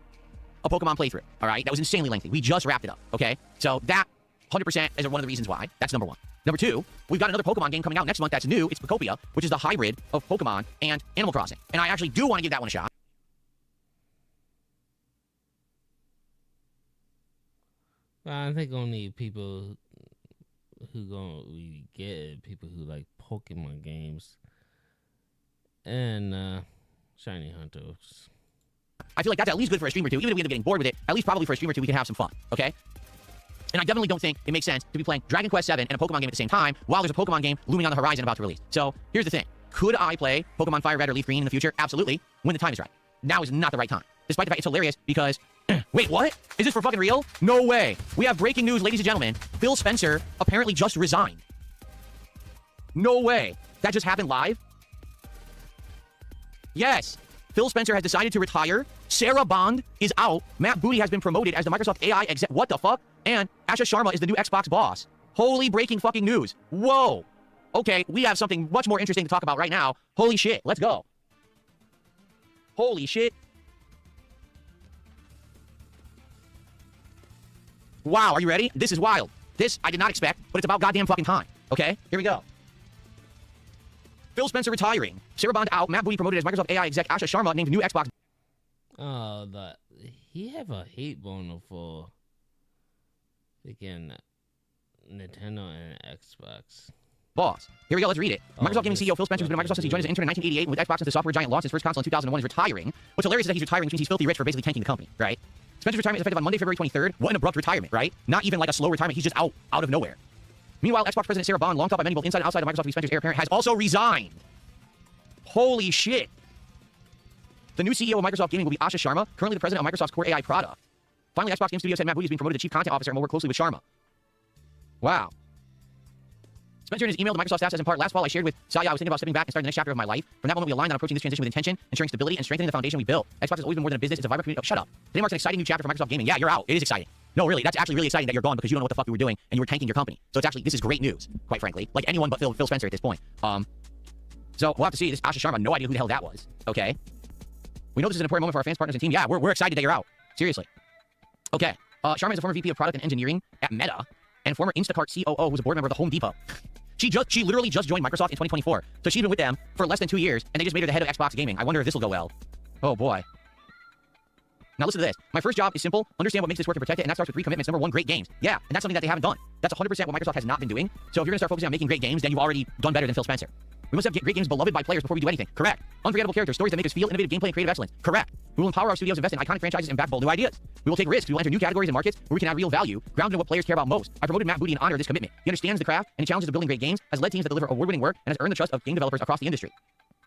a Pokemon playthrough, all right? That was insanely lengthy. We just wrapped it up, okay? So that 100% is one of the reasons why. That's number one. Number two, we've got another Pokemon game coming out next month that's new. It's Pokopia, which is the hybrid of Pokemon and Animal Crossing. And I actually do want to give that one a shot. I think only people who gonna really get it, people who like Pokemon games and Shiny Hunters. I feel like that's at least good for a stream or two. Even if we end up getting bored with it, at least probably for a stream or two we can have some fun, okay? And I definitely don't think it makes sense to be playing Dragon Quest VII and a Pokemon game at the same time while there's a Pokemon game looming on the horizon about to release. So here's the thing. Could I play Pokemon Fire Red or Leaf Green in the future? Absolutely. When the time is right. Now is not the right time. Despite the fact it's hilarious because... Wait, what? Is this for fucking real? No way. We have breaking news, ladies and gentlemen. Phil Spencer apparently just resigned. No way. That just happened live? Yes. Phil Spencer has decided to retire. Sarah Bond is out. Matt Booty has been promoted as the Microsoft AI exec. What the fuck? And Asha Sharma is the new Xbox boss. Holy breaking fucking news. Whoa. Okay, we have something much more interesting to talk about right now. Holy shit. Let's go. Holy shit. Wow, are you ready? This is wild. This I did not expect, but it's about goddamn fucking time. Okay, here we go. Phil Spencer retiring. Sarah Bond out. Matt Booty promoted as Microsoft AI exec. Asha Sharma named new Xbox. Oh, he have a hate boner for again Nintendo and Xbox. Boss. Here we go, let's read it. Microsoft Gaming CEO Phil Spencer has been at Microsoft since he joined as an intern in 1988, and with Xbox since the software giant launched his first console in 2001 is retiring. What's hilarious is that he's retiring, which means he's filthy rich for basically tanking the company, right? Spencer's retirement is effective on Monday, February 23rd. What an abrupt retirement, right? Not even like a slow retirement, he's just out of nowhere. Meanwhile, Xbox President Sarah Bond, long thought by many both inside and outside of Microsoft to be Spencer's heir apparent, has also resigned. Holy shit. The new CEO of Microsoft Gaming will be Asha Sharma, currently the president of Microsoft's core AI product. Finally, Xbox Game Studios said Matt Booty is being promoted to chief content officer and will work closely with Sharma. Wow. Spencer in his email to Microsoft staff says in part, last fall I shared with Saya I was thinking about stepping back and starting the next chapter of my life. From that moment we aligned on approaching this transition with intention, ensuring stability and strengthening the foundation we built. Xbox has always been more than a business, it's a vibrant community. Oh, shut up. Today marks an exciting new chapter for Microsoft Gaming. Yeah, you're out. It is exciting. No, really, that's actually really exciting that you're gone because you don't know what the fuck you were doing and you were tanking your company. So it's actually, this is great news, quite frankly. Like anyone but Phil Spencer at this point. So we'll have to see. This Asha Sharma, no idea who the hell that was. Okay. We know this is an important moment for our fans, partners, and team. Yeah, we're excited that you're out. Seriously. Okay. Sharma is a former VP of Product and Engineering at Meta and former Instacart COO who's a board member of the Home Depot. She literally just joined Microsoft in 2024. So she's been with them for less than 2 years, and they just made her the head of Xbox Gaming. I wonder if this will go well. Oh, boy. Now listen to this. My first job is simple. Understand what makes this work and protect it, and that starts with 3 commitments. Number 1, great games. Yeah, and that's something that they haven't done. That's 100% what Microsoft has not been doing. So if you're going to start focusing on making great games, then you've already done better than Phil Spencer. We must have great games beloved by players before we do anything. Correct. Unforgettable characters, stories that make us feel, innovative gameplay, and creative excellence. Correct. We will empower our studios, invest in iconic franchises, and back bold new ideas. We will take risks. We will enter new categories and markets where we can add real value, grounded in what players care about most. I promoted Matt Booty in honor of this commitment. He understands the craft and challenges of building great games, has led teams that deliver award-winning work, and has earned the trust of game developers across the industry.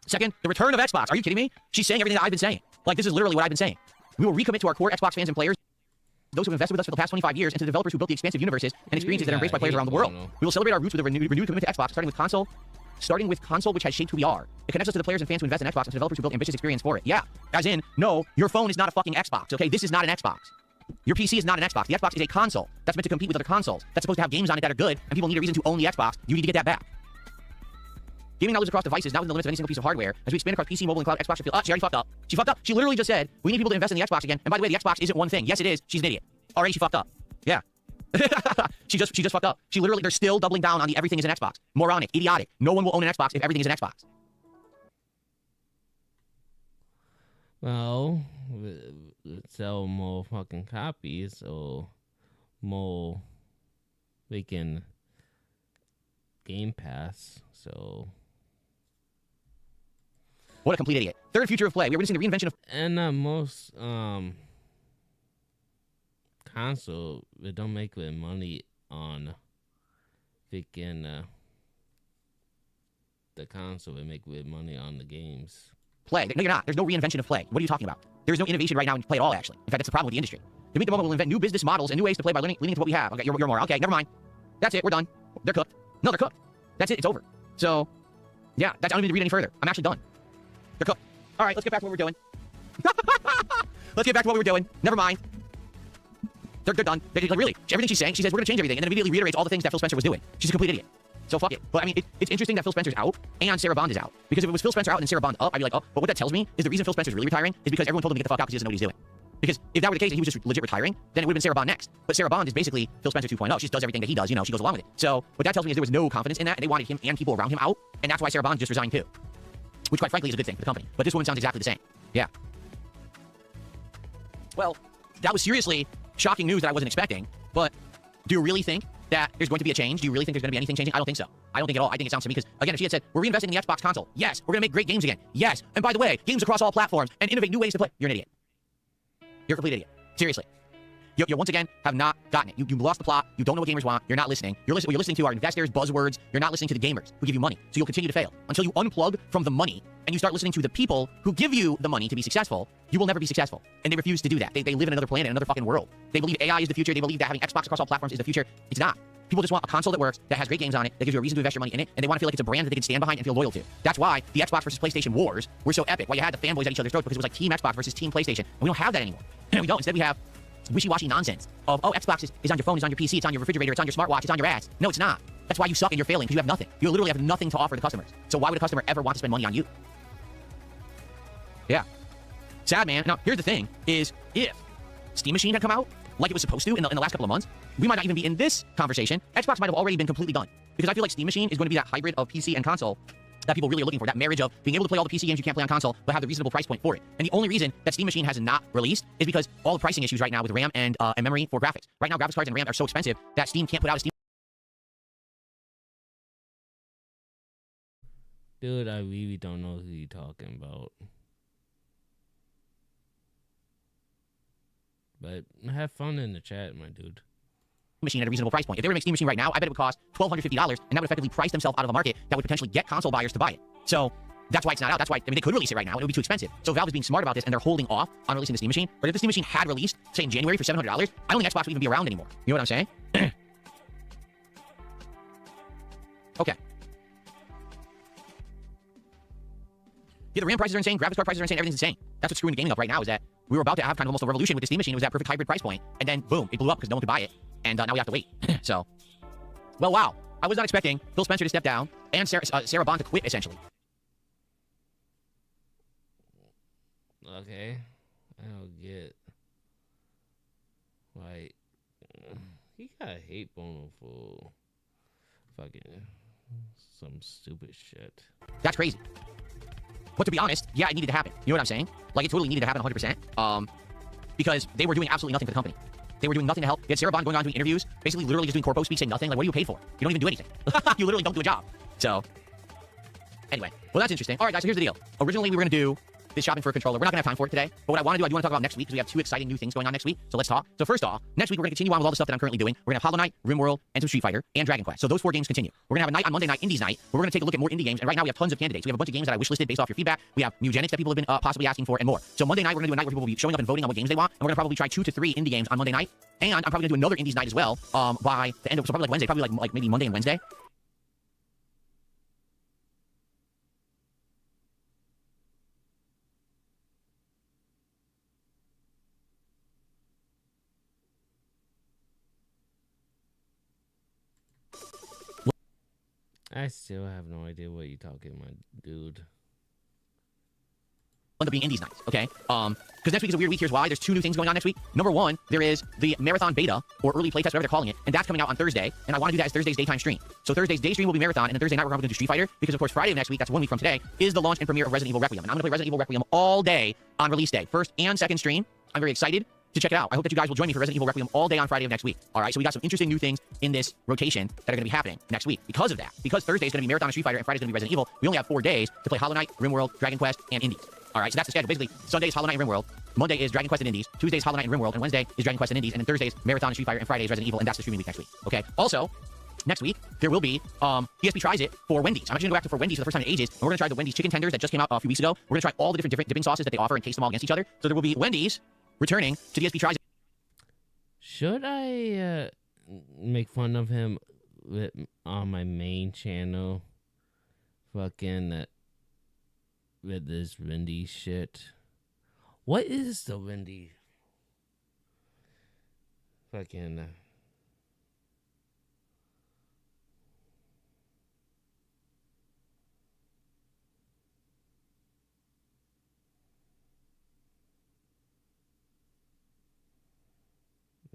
Second, the return of Xbox. Are you kidding me? She's saying everything that I've been saying. Like, this is literally what I've been saying. We will recommit to our core Xbox fans and players, those who have invested with us for the past 25 years, and to the developers who built the expansive universes and experiences that are embraced by players around the world. We will celebrate our roots with a renewed commitment to Xbox, starting with console, which has shaped who we are. It connects us to the players and fans who invest in Xbox and to developers who built ambitious experience for it. Yeah, as in, no, your phone is not a fucking Xbox, okay? This is not an Xbox. Your PC is not an Xbox. The Xbox is a console that's meant to compete with other consoles. That's supposed to have games on it that are good, and people need a reason to own the Xbox. You need to get that back. Gaming now lives across devices, not within the limits of any single piece of hardware. As we expand across PC, mobile, and cloud, Xbox should feel... she already fucked up. She fucked up. She literally just said, we need people to invest in the Xbox again. And by the way, the Xbox isn't one thing. Yes, it is. She's an idiot. Already, she fucked up. Yeah. she just fucked up. She literally, they're still doubling down on the everything is an Xbox. Moronic, idiotic. No one will own an Xbox if everything is an Xbox. Well, sell more fucking copies, so more making Game Pass, so... What a complete idiot. Third, future of play. We are witnessing the reinvention of... And most, console, it don't make with money on freaking, the console, it make with money on the games. Play. No, you're not. There's no reinvention of play. What are you talking about? There's no innovation right now in play at all, actually. In fact, that's the problem with the industry. To meet the moment, we'll invent new business models and new ways to play by leaning into what we have. Okay, you're more. Okay, never mind. That's it. We're done. They're cooked. No, they're cooked. That's it. It's over. So, yeah, I don't need to read any further. I'm actually done. They're cooked. All right, let's get back to what we're doing. Let's get back to what we were doing. Never mind. They're done. Like, really, everything she's saying, she says, we're going to change everything, and then immediately reiterates all the things that Phil Spencer was doing. She's a complete idiot. So fuck it. But I mean, it's interesting that Phil Spencer's out and Sarah Bond is out. Because if it was Phil Spencer out and Sarah Bond up, I'd be like, oh. But what that tells me is the reason Phil Spencer's really retiring is because everyone told him to get the fuck out because he doesn't know what he's doing. Because if that were the case and he was just legit retiring, then it would have been Sarah Bond next. But Sarah Bond is basically Phil Spencer 2.0. She just does everything that he does, you know, she goes along with it. So what that tells me is there was no confidence in that, and they wanted him and people around him out, and that's why Sarah Bond just resigned too. Which quite frankly is a good thing for the company. But this woman sounds exactly the same. Yeah. Well, that was seriously shocking news that I wasn't expecting. But do you really think that there's going to be a change? Do you really think there's going to be anything changing? I don't think so. I don't think at all. I think it sounds to me because, again, if she had said, we're reinvesting in the Xbox console. Yes. We're going to make great games again. Yes. And by the way, games across all platforms and innovate new ways to play. You're an idiot. You're a complete idiot. Seriously. You once again have not gotten it. You lost the plot. You don't know what gamers want. You're not listening. What you're listening to are investors, buzzwords. You're not listening to the gamers who give you money. So you'll continue to fail. Until you unplug from the money and you start listening to the people who give you the money to be successful, you will never be successful. And they refuse to do that. They live in another planet, another fucking world. They believe AI is the future. They believe that having Xbox across all platforms is the future. It's not. People just want a console that works, that has great games on it, that gives you a reason to invest your money in it, and they want to feel like it's a brand that they can stand behind and feel loyal to. That's why the Xbox versus PlayStation wars were so epic. Why you had the fanboys at each other's throats, because it was like Team Xbox versus Team PlayStation. And we don't have that anymore. We don't. Instead, we have wishy-washy nonsense of, oh, Xbox is on your phone, it's on your PC, it's on your refrigerator, it's on your smartwatch, it's on your ass. No, it's not. That's why you suck and you're failing, because you have nothing. You literally have nothing to offer the customers. So why would a customer ever want to spend money on you? Yeah. Sad, man. Now, here's the thing, is if Steam Machine had come out like it was supposed to in the last couple of months, we might not even be in this conversation. Xbox might have already been completely done. Because I feel like Steam Machine is going to be that hybrid of PC and console that people really are looking for, that marriage of being able to play all the PC games you can't play on console, but have the reasonable price point for it. And the only reason that Steam Machine has not released is because all the pricing issues right now with RAM and memory for graphics. Right now, graphics cards and RAM are so expensive that Steam can't put out a Steam. Dude, I really don't know who you're talking about. But have fun in the chat, my dude. Machine at a reasonable price point. If they were to make Steam Machine right now, I bet it would cost $1,250, and that would effectively price themselves out of a market that would potentially get console buyers to buy it. So that's why it's not out. That's why, I mean, they could release it right now, and it would be too expensive. So Valve is being smart about this, and they're holding off on releasing the Steam Machine. But if the Steam Machine had released, say in January for $700, I don't think Xbox would even be around anymore. You know what I'm saying? Okay. Yeah, the RAM prices are insane, graphics card prices are insane, everything's insane. That's what's screwing the gaming up right now, is that we were about to have kind of almost a revolution with the Steam Machine. It was that perfect hybrid price point, and then boom, it blew up because no one could buy it, and now we have to wait. So, well, wow. I was not expecting Phil Spencer to step down and Sarah Bond to quit, essentially. Okay. I don't get... Like... He got a hate bone for... fucking... some stupid shit. That's crazy. But to be honest, yeah, it needed to happen. You know what I'm saying? Like, it totally needed to happen 100%. Because they were doing absolutely nothing for the company. They were doing nothing to help. You had Sarah Bond going on doing interviews, basically literally just doing corpo speak, saying nothing. Like, what are you paid for? You don't even do anything. You literally don't do a job. So, Anyway, well, that's interesting. All right, guys, so here's the deal. Originally, we were going to do this shopping for a controller. We're not going to have time for it today. But what I want to do, I do want to talk about next week because we have 2 exciting new things going on next week. So let's talk. So first off, next week, we're going to continue on with all the stuff that I'm currently doing. We're going to have Hollow Knight, RimWorld, and some Street Fighter, and Dragon Quest. So those 4 games continue. We're going to have a night on Monday night, Indies Night, where we're going to take a look at more indie games. And right now, we have tons of candidates. We have a bunch of games that I wishlisted based off your feedback. We have Mugenics that people have been possibly asking for, and more. So Monday night, we're going to do a night where people will be showing up and voting on what games they want. And we're going to probably try 2 to 3 indie games on Monday night. And I'm probably going to do another Indies Night as well by the end of, so probably like Wednesday, probably like maybe Monday and Wednesday. I still have no idea what you're talking about, dude. End up being Indies nights, okay? Because next week is a weird week. Here's why. There's 2 new things going on next week. Number 1, there is the Marathon Beta, or Early Playtest, whatever they're calling it, and that's coming out on Thursday, and I want to do that as Thursday's daytime stream. So Thursday's day stream will be Marathon, and then Thursday night we're probably going to do Street Fighter, because of course Friday of next week, that's 1 week from today, is the launch and premiere of Resident Evil Requiem. And I'm going to play Resident Evil Requiem all day on release day. First and second stream. I'm very excited to check it out. I hope that you guys will join me for Resident Evil Requiem all day on Friday of next week. All right, so we got some interesting new things in this rotation that are going to be happening next week. Because of that, because Thursday is going to be Marathon and Street Fighter, and Friday is going to be Resident Evil, we only have 4 days to play Hollow Knight, RimWorld, Dragon Quest, and Indies. All right, so that's the schedule. Basically, Sunday is Hollow Knight and RimWorld, Monday is Dragon Quest and Indies, Tuesday is Hollow Knight and RimWorld, and Wednesday is Dragon Quest and Indies, and then Thursday is Marathon and Street Fighter, and Friday is Resident Evil, and that's the streaming week next week. Okay. Also, next week there will be ESP tries it for Wendy's. I'm actually going to go after for Wendy's for the first time in ages. And we're going to try the Wendy's chicken tenders that just came out a few weeks ago. We're going to try all the different dipping sauces that they offer and taste them all against each other. So there will be Wendy's returning to the ESP tries it. Should I make fun of him on my main channel? Fucking with this Wendy's shit. What is the Wendy's? Fucking.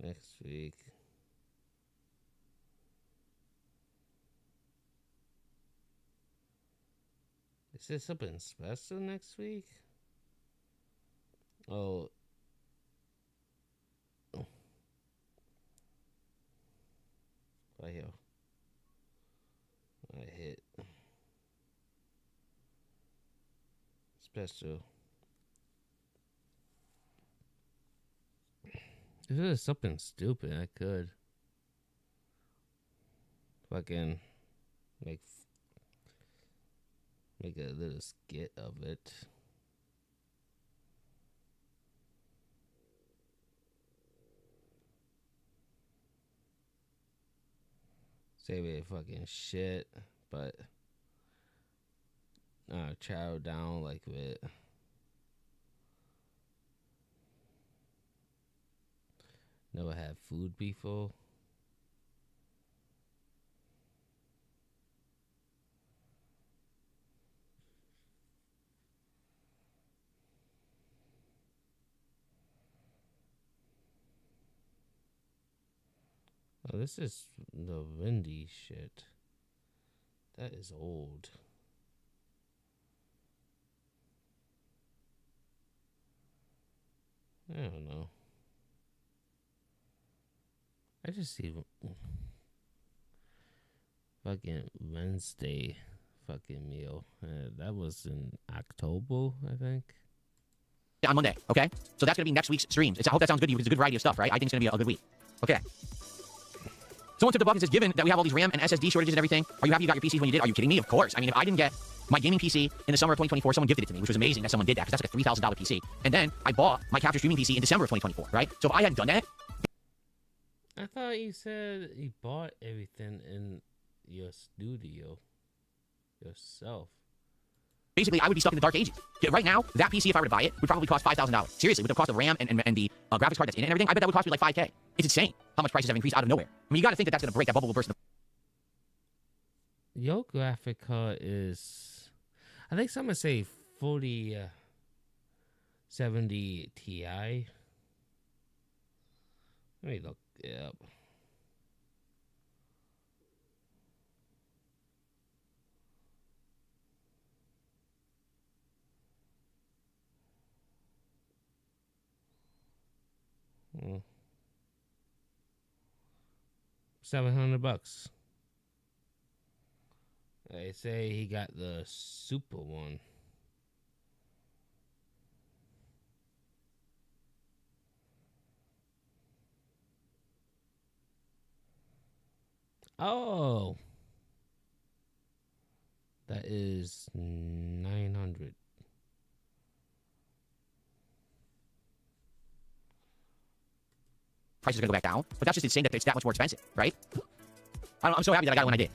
Next week. Is there something special next week? Oh. Right here. I hit. Special. If there's something stupid, I could fucking make a little skit of it. Say we fucking shit, but chow down like with never had food before. Oh, this is the windy shit. That is old. I don't know. I just see fucking Wednesday fucking meal. That was in October, I think. On Monday, okay? So that's going to be next week's streams. I hope that sounds good to you because it's a good variety of stuff, right? I think it's going to be a good week. Okay. Someone took the buck and says, given that we have all these RAM and SSD shortages and everything, are you happy you got your PCs when you did? Are you kidding me? Of course. I mean, if I didn't get my gaming PC in the summer of 2024, someone gifted it to me, which was amazing that someone did that because that's like a $3,000 PC. And then I bought my capture streaming PC in December of 2024, right? So if I hadn't done that, I thought you said you bought everything in your studio yourself. basically I would be stuck in the dark ages. Right now, that PC, if I were to buy it, would probably cost $5,000. Seriously, with the cost of RAM and the graphics card that's in it and everything, I bet that would cost me like $5K. It's insane how much prices have increased out of nowhere. I mean, you got to think that that's going to break. That bubble will burst. Your graphic card is, I think someone say 4070 Ti. Let me look it up. $700. They say he got the super one. Oh. That is 900. Prices are going to go back down, but that's just insane that it's that much more expensive, right? I'm so happy that I got it when I did.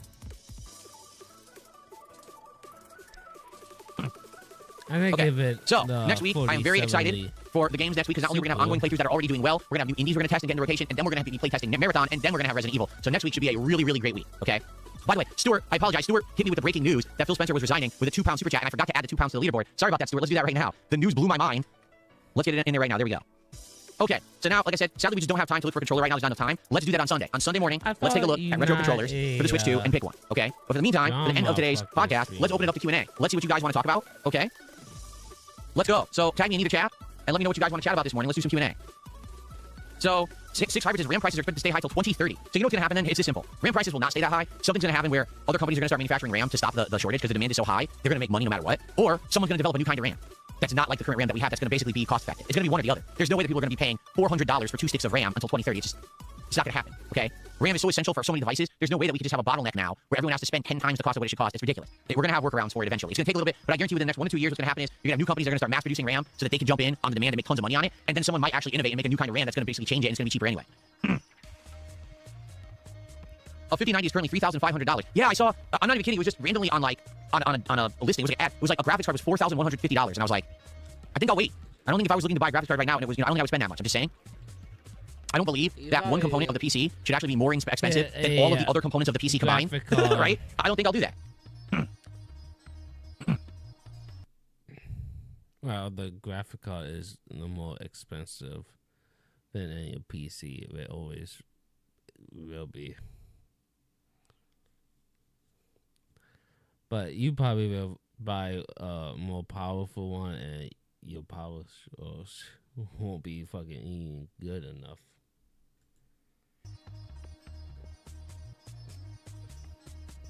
I think Okay, give it so the next week I am very 40, excited 70. for the games next week because not only we're going to have ongoing playthroughs that are already doing well, we're going to have new indies we're going to test and get into rotation, and then we're going to have to be playtesting Marathon, and then we're going to have Resident Evil. So next week should be a really, really great week, okay? By the way, Stuart, I apologize. Stuart hit me with the breaking news that Phil Spencer was resigning with a £2 super chat, and I forgot to add the £2 to the leaderboard. Sorry about that, Stuart. Let's do that right now. The news blew my mind. Let's get it in there right now. There we go. Okay, so now, like I said, sadly we just don't have time to look for a controller right now. There's not enough time. Let's do that on Sunday. On Sunday morning, let's take a look at retro controllers for the Switch 2 and pick one, okay? But for the meantime, for the end of today's podcast, let's open it up to Q&A. Let's see what you guys want to talk about, okay? Let's go. So tag me in either chat and let me know what you guys want to chat about this morning. Let's do some Q&A. So, Six Hybrids says RAM prices are expected to stay high till 2030. So you know what's going to happen then? It's this simple. RAM prices will not stay that high. Something's going to happen where other companies are going to start manufacturing RAM to stop the shortage because the demand is so high. They're going to make money no matter what. Or someone's going to develop a new kind of RAM that's not like the current RAM that we have that's going to basically be cost effective. It's going to be one or the other. There's no way that people are going to be paying $400 for 2 sticks of RAM until 2030. It's not going to happen, okay? RAM is so essential for so many devices. There's no way that we can just have a bottleneck now where everyone has to spend 10 times the cost of what it should cost. It's ridiculous. We're going to have workarounds for it eventually. It's going to take a little bit, but I guarantee you within the next 1 to 2 years, what's going to happen is you're going to have new companies that are going to start mass producing RAM so that they can jump in on the demand and make tons of money on it. And then someone might actually innovate and make a new kind of RAM that's going to basically change it and it's going to be cheaper anyway. A 5090 is currently $3,500. Yeah, I saw. I'm not even kidding. It was just randomly on like on a listing. It was like ad. It was like a graphics card was $4,150, and I was like, I think I'll wait. I don't think if I was looking to buy a graphics card right now and it was, I don't think I would spend that much. I'm just saying. I don't believe that one component of the PC should actually be more expensive than all of the other components of the PC combined. Right? I don't think I'll do that. Well, the graphic card is the more expensive than any PC. It always will be. But you probably will buy a more powerful one, and your power source won't be fucking even good enough.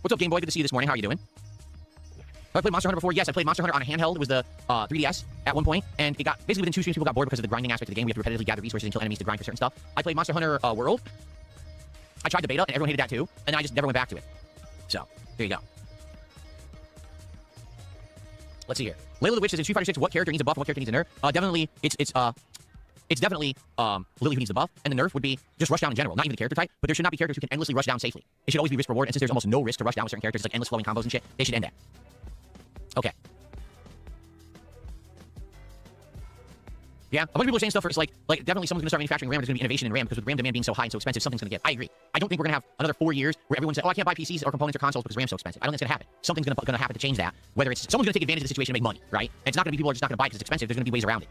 What's up, Game Boy? Good to see you this morning. How are you doing? Have I played Monster Hunter before? Yes, I played Monster Hunter on a handheld. It was the 3DS at one point, and it got basically within 2 streams people got bored because of the grinding aspect of the game. We have to repetitively gather resources and kill enemies to grind for certain stuff. I played Monster Hunter World. I tried the beta, and everyone hated that too, and I just never went back to it. So, there you go. Let's see here. Layla the Witch says in Street Fighter 6, what character needs a buff and what character needs a nerf? Definitely, it's definitely Lily who needs the buff, and the nerf would be just rush down in general, not even the character type, but there should not be characters who can endlessly rush down safely. It should always be risk reward, and since there's almost no risk to rush down with certain characters, like endless flowing combos and shit, they should end that. Okay. Yeah, a bunch of people are saying stuff for it's like definitely someone's gonna start manufacturing RAM. There's gonna be innovation in RAM because with RAM demand being so high and so expensive, something's gonna get. I agree. I don't think we're gonna have another 4 years where everyone says, "Oh, I can't buy PCs or components or consoles because RAM's so expensive." I don't think it's gonna happen. Something's gonna happen to change that. Whether it's someone's gonna take advantage of the situation and make money, right? And it's not gonna be people are just not gonna buy because it's expensive. There's gonna be ways around it.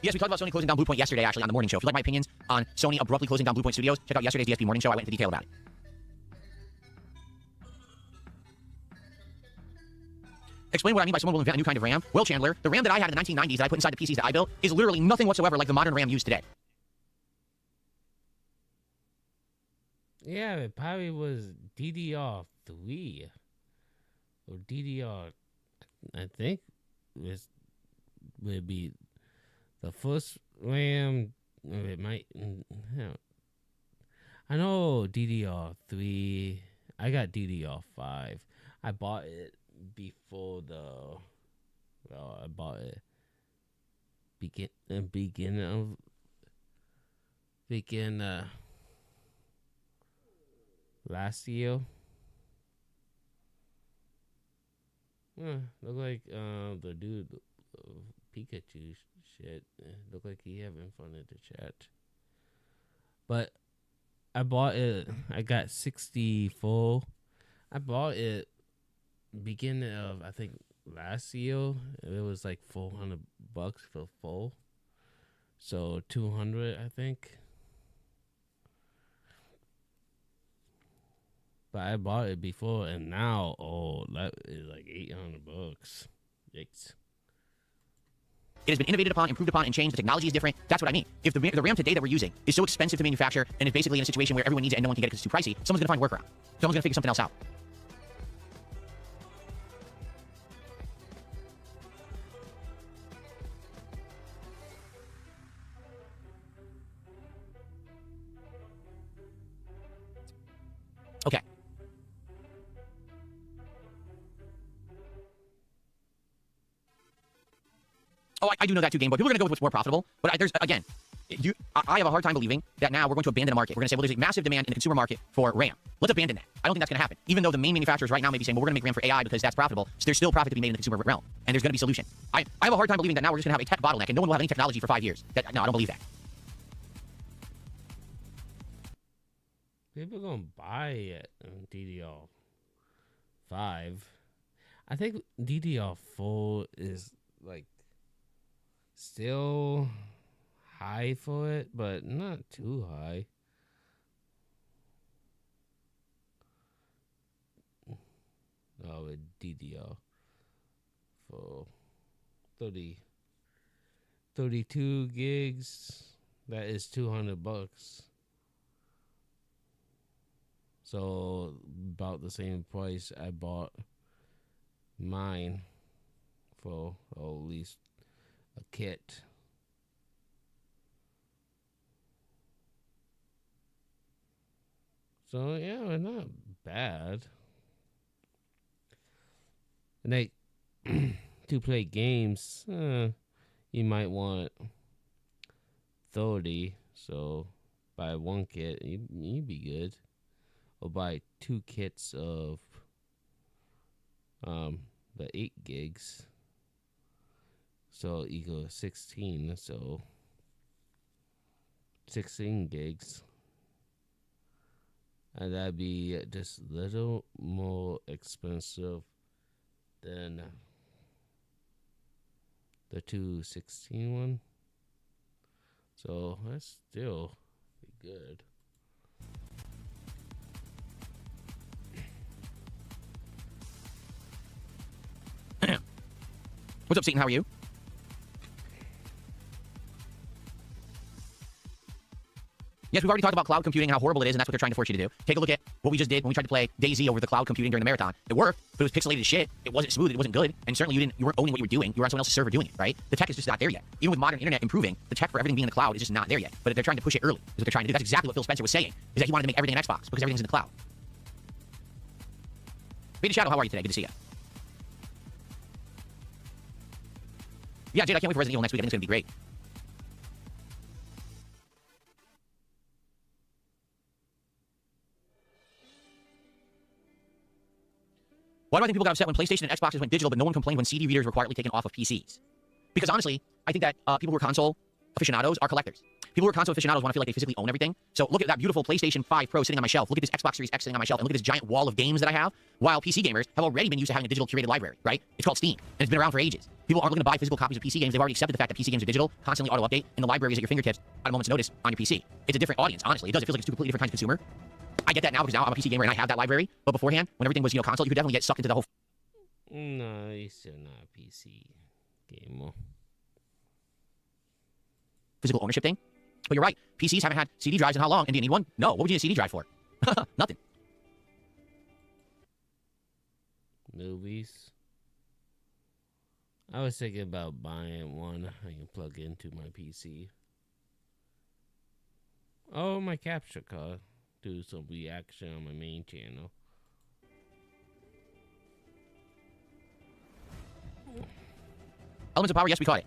Yes, we talked about Sony closing down Bluepoint yesterday, actually, on the morning show. If you like my opinions on Sony abruptly closing down Bluepoint Studios, check out yesterday's DSP morning show. I went into detail about it. Explain what I mean by someone will invent a new kind of RAM. Well, Chandler, the RAM that I had in the 1990s that I put inside the PCs that I built is literally nothing whatsoever like the modern RAM used today. Yeah, it probably was DDR3 or DDR. I think this would be the first RAM. It might. I know DDR3. I got DDR5. I bought it before I bought it begin last year. Look like the dude Pikachu shit. Look like he having fun in the chat. But I bought it. I got 64. I bought it beginning of I think last year. It was like $400 for full. So 200, I think. But I bought it before, and now, that is like $800. Yikes. It has been innovated upon, improved upon, and changed. The technology is different. That's what I mean. If the RAM today that we're using is so expensive to manufacture and is basically in a situation where everyone needs it and no one can get it because it's too pricey, someone's going to find a workaround. Someone's going to figure something else out. Okay. Oh, I do know that too, Game Boy. People are going to go with what's more profitable. But there's, again, I have a hard time believing that now we're going to abandon a market. We're going to say, well, there's a massive demand in the consumer market for RAM. Let's abandon that. I don't think that's going to happen. Even though the main manufacturers right now may be saying, well, we're going to make RAM for AI because that's profitable. So there's still profit to be made in the consumer realm. And there's going to be solution. I have a hard time believing that now we're just going to have a tech bottleneck and no one will have any technology for 5 years. No, I don't believe that. People gonna buy it on DDR5. I think DDR4 is like still high for it, but not too high. Oh, with DDR4 32 gigs, that is $200. So about the same price I bought mine for, or at least a kit. So yeah, not bad. And they to play games, you might want 30. So buy one kit, you'd be good. Or buy 2 kits of the 8 gigs. So equal 16. So 16 gigs. And that'd be just a little more expensive than the 216 one. So that's still be good. What's up, Satan? How are you? Yes, we've already talked about cloud computing and how horrible it is, and that's what they're trying to force you to do. Take a look at what we just did when we tried to play DayZ over the cloud computing during the marathon. It worked, but it was pixelated as shit. It wasn't smooth. It wasn't good. And certainly you weren't owning what you were doing. You were on someone else's server doing it, right? The tech is just not there yet. Even with modern internet improving, the tech for everything being in the cloud is just not there yet. But they're trying to push it early. Is what they're trying to do. That's exactly what Phil Spencer was saying, is that he wanted to make everything an Xbox because everything's in the cloud. Beta Shadow, how are you today? Good to see you. Yeah, Jade, I can't wait for Resident Evil next week. I think it's going to be great. Why do I think people got upset when PlayStation and Xboxes went digital, but no one complained when CD readers were quietly taken off of PCs? Because honestly, I think that people who are console aficionados are collectors. People who are console aficionados want to feel like they physically own everything. So look at that beautiful PlayStation 5 Pro sitting on my shelf. Look at this Xbox Series X sitting on my shelf. And look at this giant wall of games that I have. While PC gamers have already been used to having a digital curated library, right? It's called Steam, and it's been around for ages. People aren't looking to buy physical copies of PC games. They've already accepted the fact that PC games are digital, constantly auto-update, and the library is at your fingertips at a moment's notice on your PC. It's a different audience, honestly. It does. It feels like it's two completely different kinds of consumer. I get that now because now I'm a PC gamer and I have that library. But beforehand, when everything was, console, you could definitely get sucked into the whole... No, you're still not a PC gamer. Physical ownership thing. But you're right. PCs haven't had CD drives in how long? And do you need one? No. What would you need a CD drive for? Nothing. Movies. I was thinking about buying one I can plug into my PC. Oh, my capture card. Do some reaction on my main channel. Elements of Power, yes, we caught it.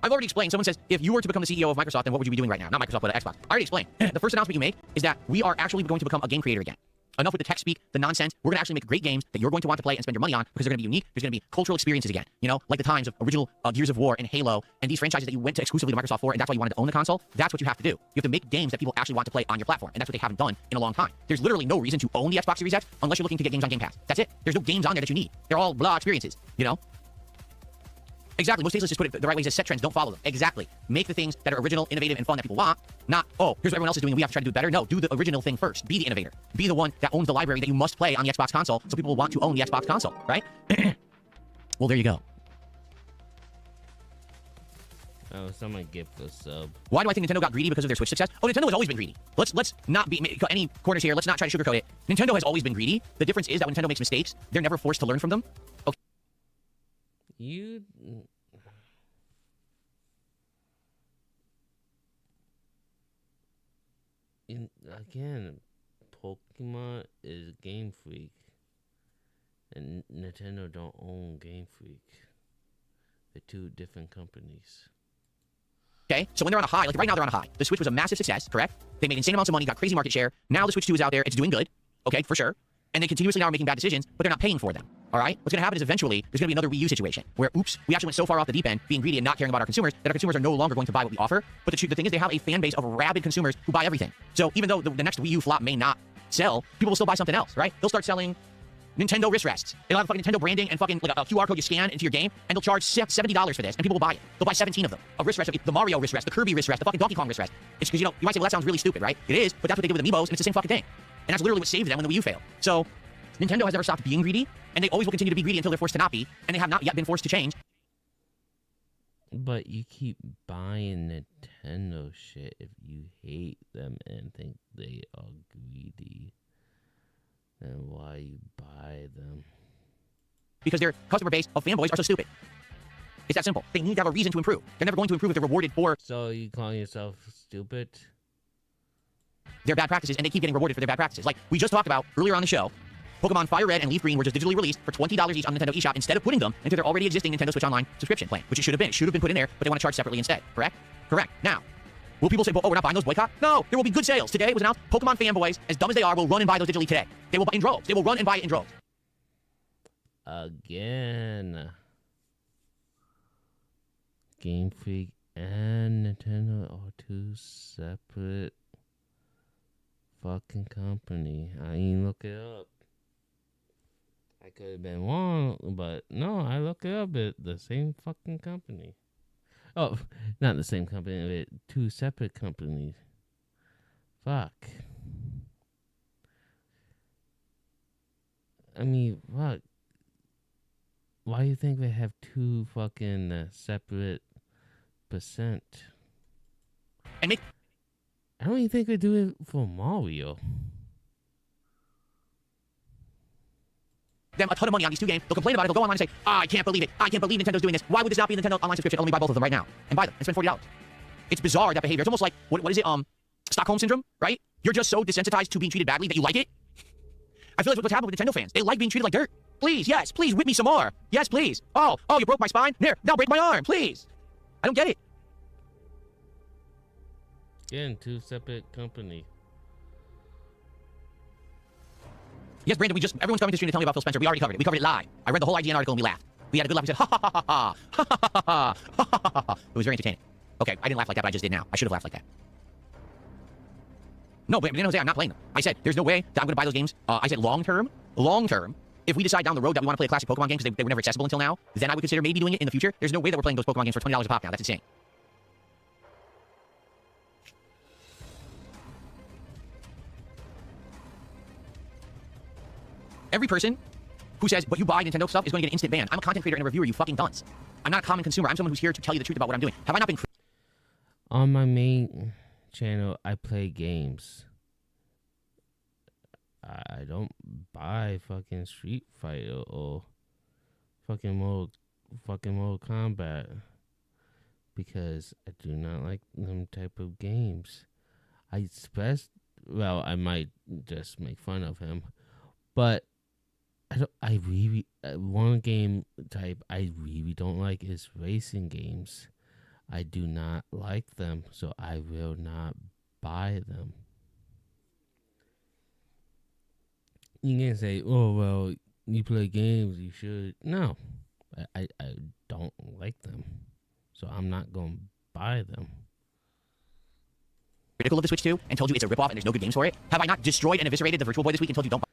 I've already explained. Someone says, if you were to become the CEO of Microsoft, then what would you be doing right now? Not Microsoft, but Xbox. I already explained. The first announcement you make is that we are actually going to become a game creator again. Enough with the tech speak, the nonsense. We're going to actually make great games that you're going to want to play and spend your money on because they're going to be unique. There's going to be cultural experiences again. Like the times of original Gears of War and Halo and these franchises that you went to exclusively to Microsoft for, and that's why you wanted to own the console. That's what you have to do. You have to make games that people actually want to play on your platform, and that's what they haven't done in a long time. There's literally no reason to own the Xbox Series X unless you're looking to get games on Game Pass. That's it. There's no games on there that you need. They're all blah experiences, Exactly. Most tasteless just put it the right way. Says set trends, don't follow them. Exactly. Make the things that are original, innovative, and fun that people want. Not, oh, here's what everyone else is doing and we have to try to do it better. No, do the original thing first. Be the innovator. Be the one that owns the library that you must play on the Xbox console so people will want to own the Xbox console, right? Well, there you go. Oh, someone gift a sub. Why do I think Nintendo got greedy because of their Switch success? Oh, Nintendo has always been greedy. Let's not cut any corners here. Let's not try to sugarcoat it. Nintendo has always been greedy. The difference is that when Nintendo makes mistakes, they're never forced to learn from them. Okay. You. Again, Pokemon is Game Freak, and Nintendo don't own Game Freak. They're two different companies. Okay, so when they're on a high, like right now they're on a high. The Switch was a massive success, correct? They made insane amounts of money, got crazy market share. Now the Switch 2 is out there, it's doing good, okay, for sure. And they continuously now are making bad decisions, but they're not paying for them, all right? What's going to happen is eventually there's going to be another Wii U situation where, oops, we actually went so far off the deep end, being greedy and not caring about our consumers, that our consumers are no longer going to buy what we offer. But the thing is, they have a fan base of rabid consumers who buy everything. So even though the next Wii U flop may not sell, people will still buy something else, right? They'll start selling Nintendo wrist rests. They'll have fucking Nintendo branding and fucking like a QR code you scan into your game, and they'll charge $70 for this, and people will buy it. They'll buy 17 of them. A wrist rest, the Mario wrist rest, the Kirby wrist rest, the fucking Donkey Kong wrist rest. It's because, you know, you might say, well, that sounds really stupid, right? It is, but that's what they did with Amiibos, and it's the same fucking thing. And that's literally what saved them when the Wii U failed. So Nintendo has never stopped being greedy, and they always will continue to be greedy until they're forced to not be, and they have not yet been forced to change. But you keep buying Nintendo shit if you hate them and think they are greedy. Then why you buy them? Because their customer base of fanboys are so stupid. It's that simple. They need to have a reason to improve. They're never going to improve if they're rewarded for... So you calling yourself stupid? Their bad practices, and they keep getting rewarded for their bad practices. Like we just talked about earlier on the show, Pokemon Fire Red and Leaf Green were just digitally released for $20 each on Nintendo eShop instead of putting them into their already existing Nintendo Switch Online subscription plan, which it should have been. It should have been put in there, but they want to charge separately instead. Correct? Correct. Now, will people say, oh, we're not buying those, boycott? No, there will be good sales. Today it was announced Pokemon fanboys, as dumb as they are, will run and buy those digitally today. They will buy in droves. They will run and buy it in droves. Again. Game Freak and Nintendo are two separate fucking company. I ain't look it up. I could have been wrong, but no, I look it up. It's the same fucking company. Oh, not the same company, but two separate companies. Fuck. I mean, fuck. Why do you think they have two fucking separate percent? And make... I don't even think they do it for Mario. Them a ton of money on these two games. They'll complain about it. They'll go online and say, I can't believe it. I can't believe Nintendo's doing this. Why would this not be a Nintendo online subscription? I'll only buy both of them right now and buy them and spend $40. It's bizarre, that behavior. It's almost like, what is it? Stockholm Syndrome, right? You're just so desensitized to being treated badly that you like it. I feel like what's happened with Nintendo fans. They like being treated like dirt. Please, yes, please, whip me some more. Yes, please. Oh, you broke my spine? There, now break my arm, please. I don't get it. Again, two separate companies. Yes, Brandon, everyone's coming to stream to tell me about Phil Spencer. We already covered it. We covered it live. I read the whole IGN article and we laughed. We had a good laugh. We said, ha ha ha ha ha, ha ha ha ha, ha ha ha. It was very entertaining. Okay, I didn't laugh like that, but I just did now. I should have laughed like that. No, but Jose, I'm not playing them. I said, there's no way that I'm going to buy those games. I said long term, if we decide down the road that we want to play a classic Pokemon game because they were never accessible until now, then I would consider maybe doing it in the future. There's no way that we're playing those Pokemon games for $20 a pop now. That's insane. Every person who says, but you buy Nintendo stuff is going to get an instant ban. I'm a content creator and a reviewer, you fucking dunce. I'm not a common consumer. I'm someone who's here to tell you the truth about what I'm doing. Have I not been... On my main channel, I play games. I don't buy fucking Street Fighter or fucking Mortal Kombat because I do not like them type of games. I might just make fun of him, but one game type I really don't like is racing games. I do not like them, so I will not buy them. You can say, oh, well, you play games, you should. No, I don't like them, so I'm not going to buy them. Critical of the Switch 2 and told you it's a ripoff and there's no good games for it? Have I not destroyed and eviscerated the Virtual Boy this week and told you don't buy?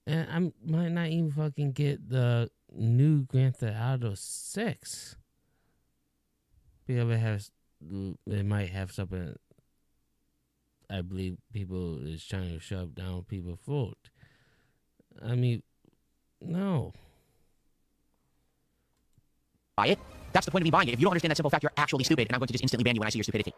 And I might not even fucking get the new Grand Theft Auto 6. Because it might have something I believe people is trying to shove down people's throat. I mean, no. Buy it? That's the point of me buying it. If you don't understand that simple fact, you're actually stupid, and I'm going to just instantly ban you when I see your stupidity.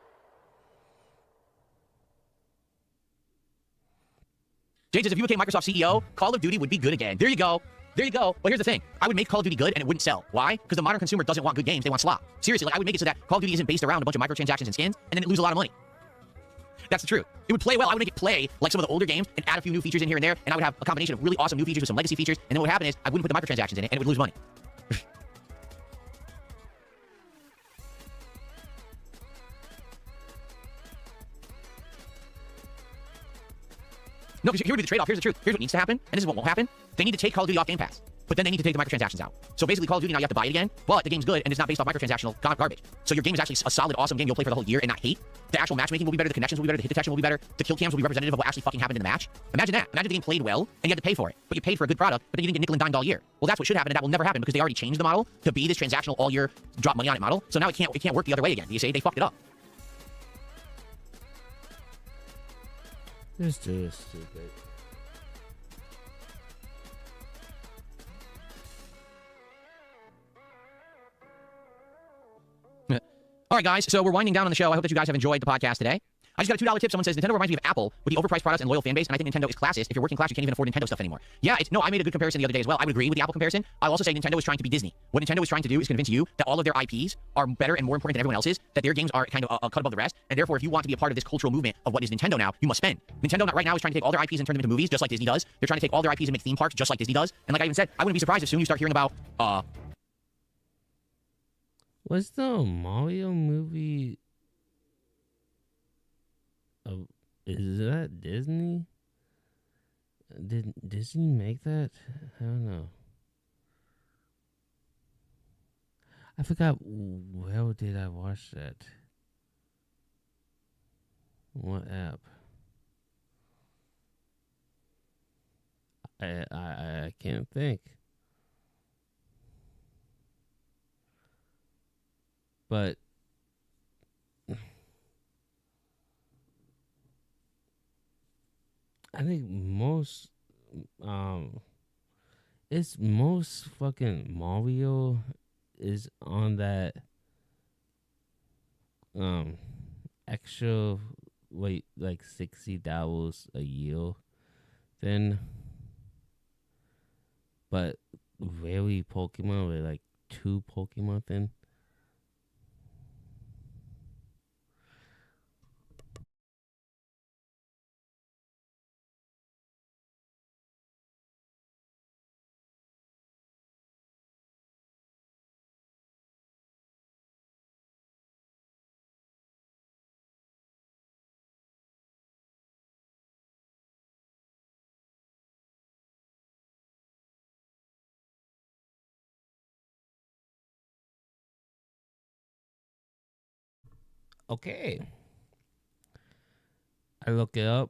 Jade says, if you became Microsoft CEO, Call of Duty would be good again. There you go. There you go. Well, here's the thing. I would make Call of Duty good and it wouldn't sell. Why? Because the modern consumer doesn't want good games. They want slop. Seriously, like I would make it so that Call of Duty isn't based around a bunch of microtransactions and skins, and then it lose a lot of money. That's the truth. It would play well. I would make it play like some of the older games and add a few new features in here and there, and I would have a combination of really awesome new features with some legacy features, and then what would happen is I wouldn't put the microtransactions in it, and it would lose money. No, because here would be the trade-off. Here's the truth. Here's what needs to happen, and this is what won't happen. They need to take Call of Duty off Game Pass, but then they need to take the microtransactions out. So basically, Call of Duty, now you have to buy it again, but the game's good, and it's not based off microtransactional garbage. So your game is actually a solid, awesome game you'll play for the whole year and not hate. The actual matchmaking will be better, the connections will be better, the hit detection will be better, the kill cams will be representative of what actually fucking happened in the match. Imagine that. Imagine the game played well, and you had to pay for it, but you paid for a good product, but then you didn't get nickel and dimed all year. Well, that's what should happen, and that will never happen because they already changed the model to be this transactional all year, drop money on it model. So now it can't work the other way again. You see, they fucked it up. This dude is stupid. All right, guys, so we're winding down on the show. I hope that you guys have enjoyed the podcast today. I just got a $2 tip. Someone says, Nintendo reminds me of Apple with the overpriced products and loyal fan base, and I think Nintendo is classist. If you're working class, you can't even afford Nintendo stuff anymore. Yeah, no, I made a good comparison the other day as well. I would agree with the Apple comparison. I'll also say Nintendo is trying to be Disney. What Nintendo is trying to do is convince you that all of their IPs are better and more important than everyone else's, that their games are kind of a cut above the rest, and therefore, if you want to be a part of this cultural movement of what is Nintendo now, you must spend. Nintendo right now is trying to take all their IPs and turn them into movies, just like Disney does. They're trying to take all their IPs and make theme parks, just like Disney does. And like I even said, I wouldn't be surprised if soon you start hearing about, Was the Mario movie... is that Disney? Did Disney make that? I don't know. I forgot where did I watch that? What app? I can't think. But I think it's most fucking Mario is on that extra wait like $60 a year then, but really Pokemon with like 2 Pokemon then. Okay. I look it up.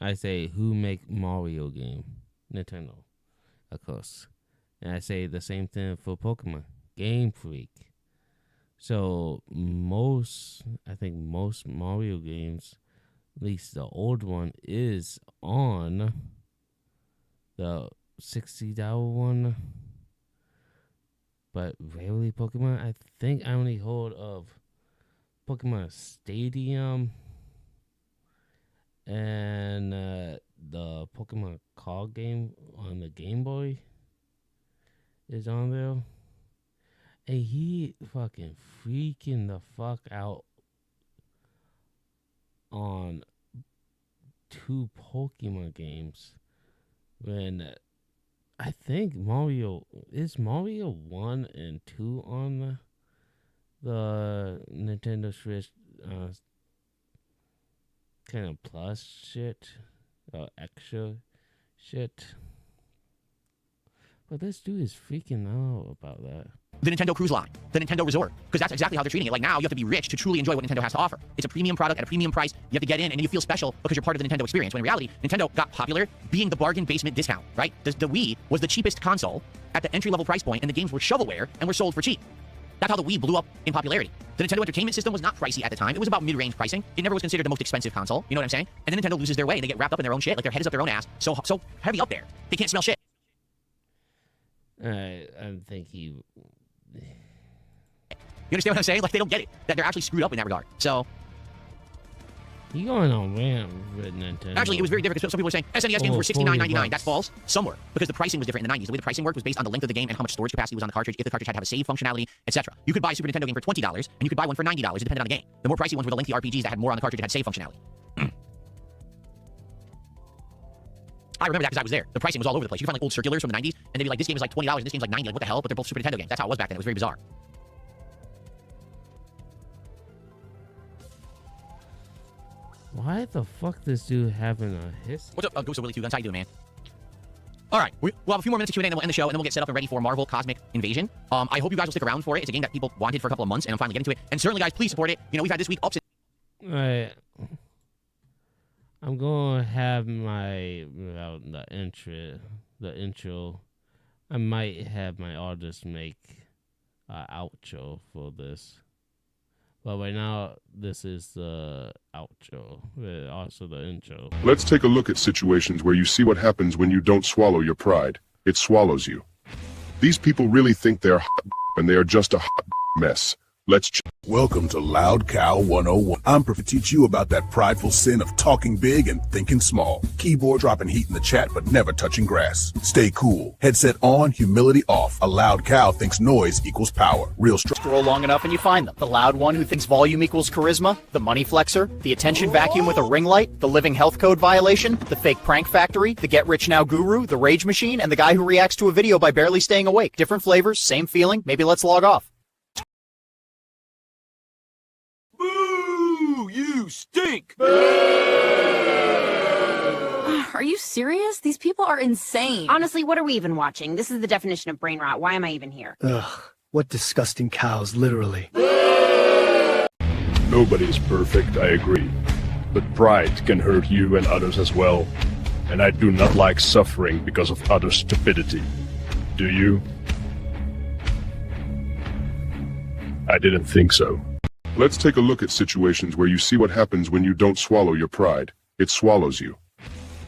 I say, who make Mario game? Nintendo, of course. And I say the same thing for Pokemon. Game Freak. So I think most Mario games, at least the old one, is on the $60 one. But rarely Pokemon. I think I only hold of Pokemon Stadium and the Pokemon card game on the Game Boy is on there. And he fucking freaking the fuck out on 2 Pokemon games when I think Mario 1 and 2 on the Nintendo Switch kind of plus shit, extra shit. But this dude is freaking out about that. The Nintendo Cruise Line, the Nintendo Resort, because that's exactly how they're treating it. Like now, you have to be rich to truly enjoy what Nintendo has to offer. It's a premium product at a premium price. You have to get in, and you feel special because you're part of the Nintendo experience. When in reality, Nintendo got popular being the bargain basement discount, right? The Wii was the cheapest console at the entry-level price point, and the games were shovelware and were sold for cheap. That's how the Wii blew up in popularity. The Nintendo Entertainment System was not pricey at the time. It was about mid-range pricing. It never was considered the most expensive console. You know what I'm saying? And then Nintendo loses their way, and they get wrapped up in their own shit, like their head is up their own ass, so heavy up there. They can't smell shit. I think he. You understand what I'm saying? Like, they don't get it. That they're actually screwed up in that regard. So, You going on rant with Nintendo? actually, it was very different because some people were saying SNES games were $69.99. That's false. Some were, because the pricing was different in the 90s. The way the pricing worked was based on the length of the game and how much storage capacity was on the cartridge, if the cartridge had to have a save functionality, etc. You could buy a Super Nintendo game for $20, and you could buy one for $90. It depended on the game. The more pricey ones were the lengthy RPGs that had more on the cartridge and had save functionality. I remember that because I was there. The pricing was all over the place. You could find like old circulars from the 90s, and they'd be like, this game is like $20, and this game's like $90. Like, what the hell? But they're both Super Nintendo games. That's how it was back then. It was very bizarre. Why the fuck this dude having a hiss? What's up, Ghost of Willy 2 Guns? How you doing, man? All right, we'll have a few more minutes of Q&A, and then we'll end the show, and then we'll get set up and ready for Marvel Cosmic Invasion. I hope you guys will stick around for it. It's a game that people wanted for a couple of months, and I'm finally getting to it. And certainly, guys, please support it. You know, we've had this week ups and... Alright. I'm gonna have my the intro. I might have my artist make an outro for this. But right now, this is the outro, also the intro. Let's take a look at situations where you see what happens when you don't swallow your pride. It swallows you. These people really think they're hot, and they are just a hot mess. Let's Welcome to Loud Cow 101. I'm here to teach you about that prideful sin of talking big and thinking small. Keyboard dropping heat in the chat, but never touching grass. Stay cool. Headset on, humility off. A loud cow thinks noise equals power. Real Scroll long enough and you find them. The loud one who thinks volume equals charisma, the money flexer, the attention vacuum with a ring light, the living health code violation, the fake prank factory, the get rich now guru, the rage machine, and the guy who reacts to a video by barely staying awake. Different flavors, same feeling. Maybe let's log off. Boo! You stink! Are you serious? These people are insane. Honestly, what are we even watching? This is the definition of brain rot. Why am I even here? Ugh, what disgusting cows, literally. Nobody is perfect, I agree. But pride can hurt you and others as well. And I do not like suffering because of others' stupidity. Do you? I didn't think so. Let's take a look at situations where you see what happens when you don't swallow your pride. It swallows you.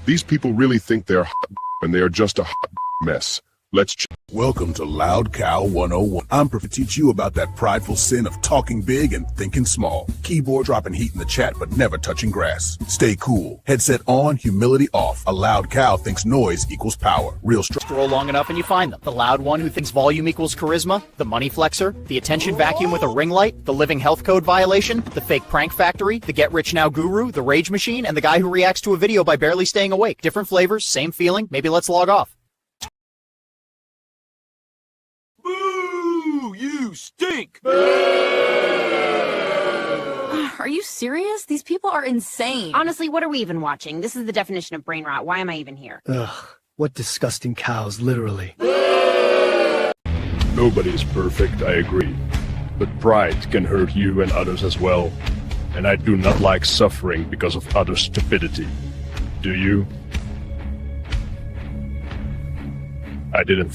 These people really think they're hot, and they are just a hot mess. Let's Welcome to Loud Cow 101. I'm here to teach you about that prideful sin of talking big and thinking small. Keyboard dropping heat in the chat, but never touching grass. Stay cool. Headset on, humility off. A loud cow thinks noise equals power. Real Scroll long enough and you find them. The loud one who thinks volume equals charisma, the money flexer, the attention vacuum with a ring light, the living health code violation, the fake prank factory, the get rich now guru, the rage machine, and the guy who reacts to a video by barely staying awake. Different flavors, same feeling. Maybe let's log off. Boo! You stink! Are you serious? These people are insane. Honestly, what are we even watching? This is the definition of brain rot. Why am I even here? Ugh, what disgusting cows, literally. Nobody is perfect, I agree. But pride can hurt you and others as well. And I do not like suffering because of others' stupidity. Do you? I didn't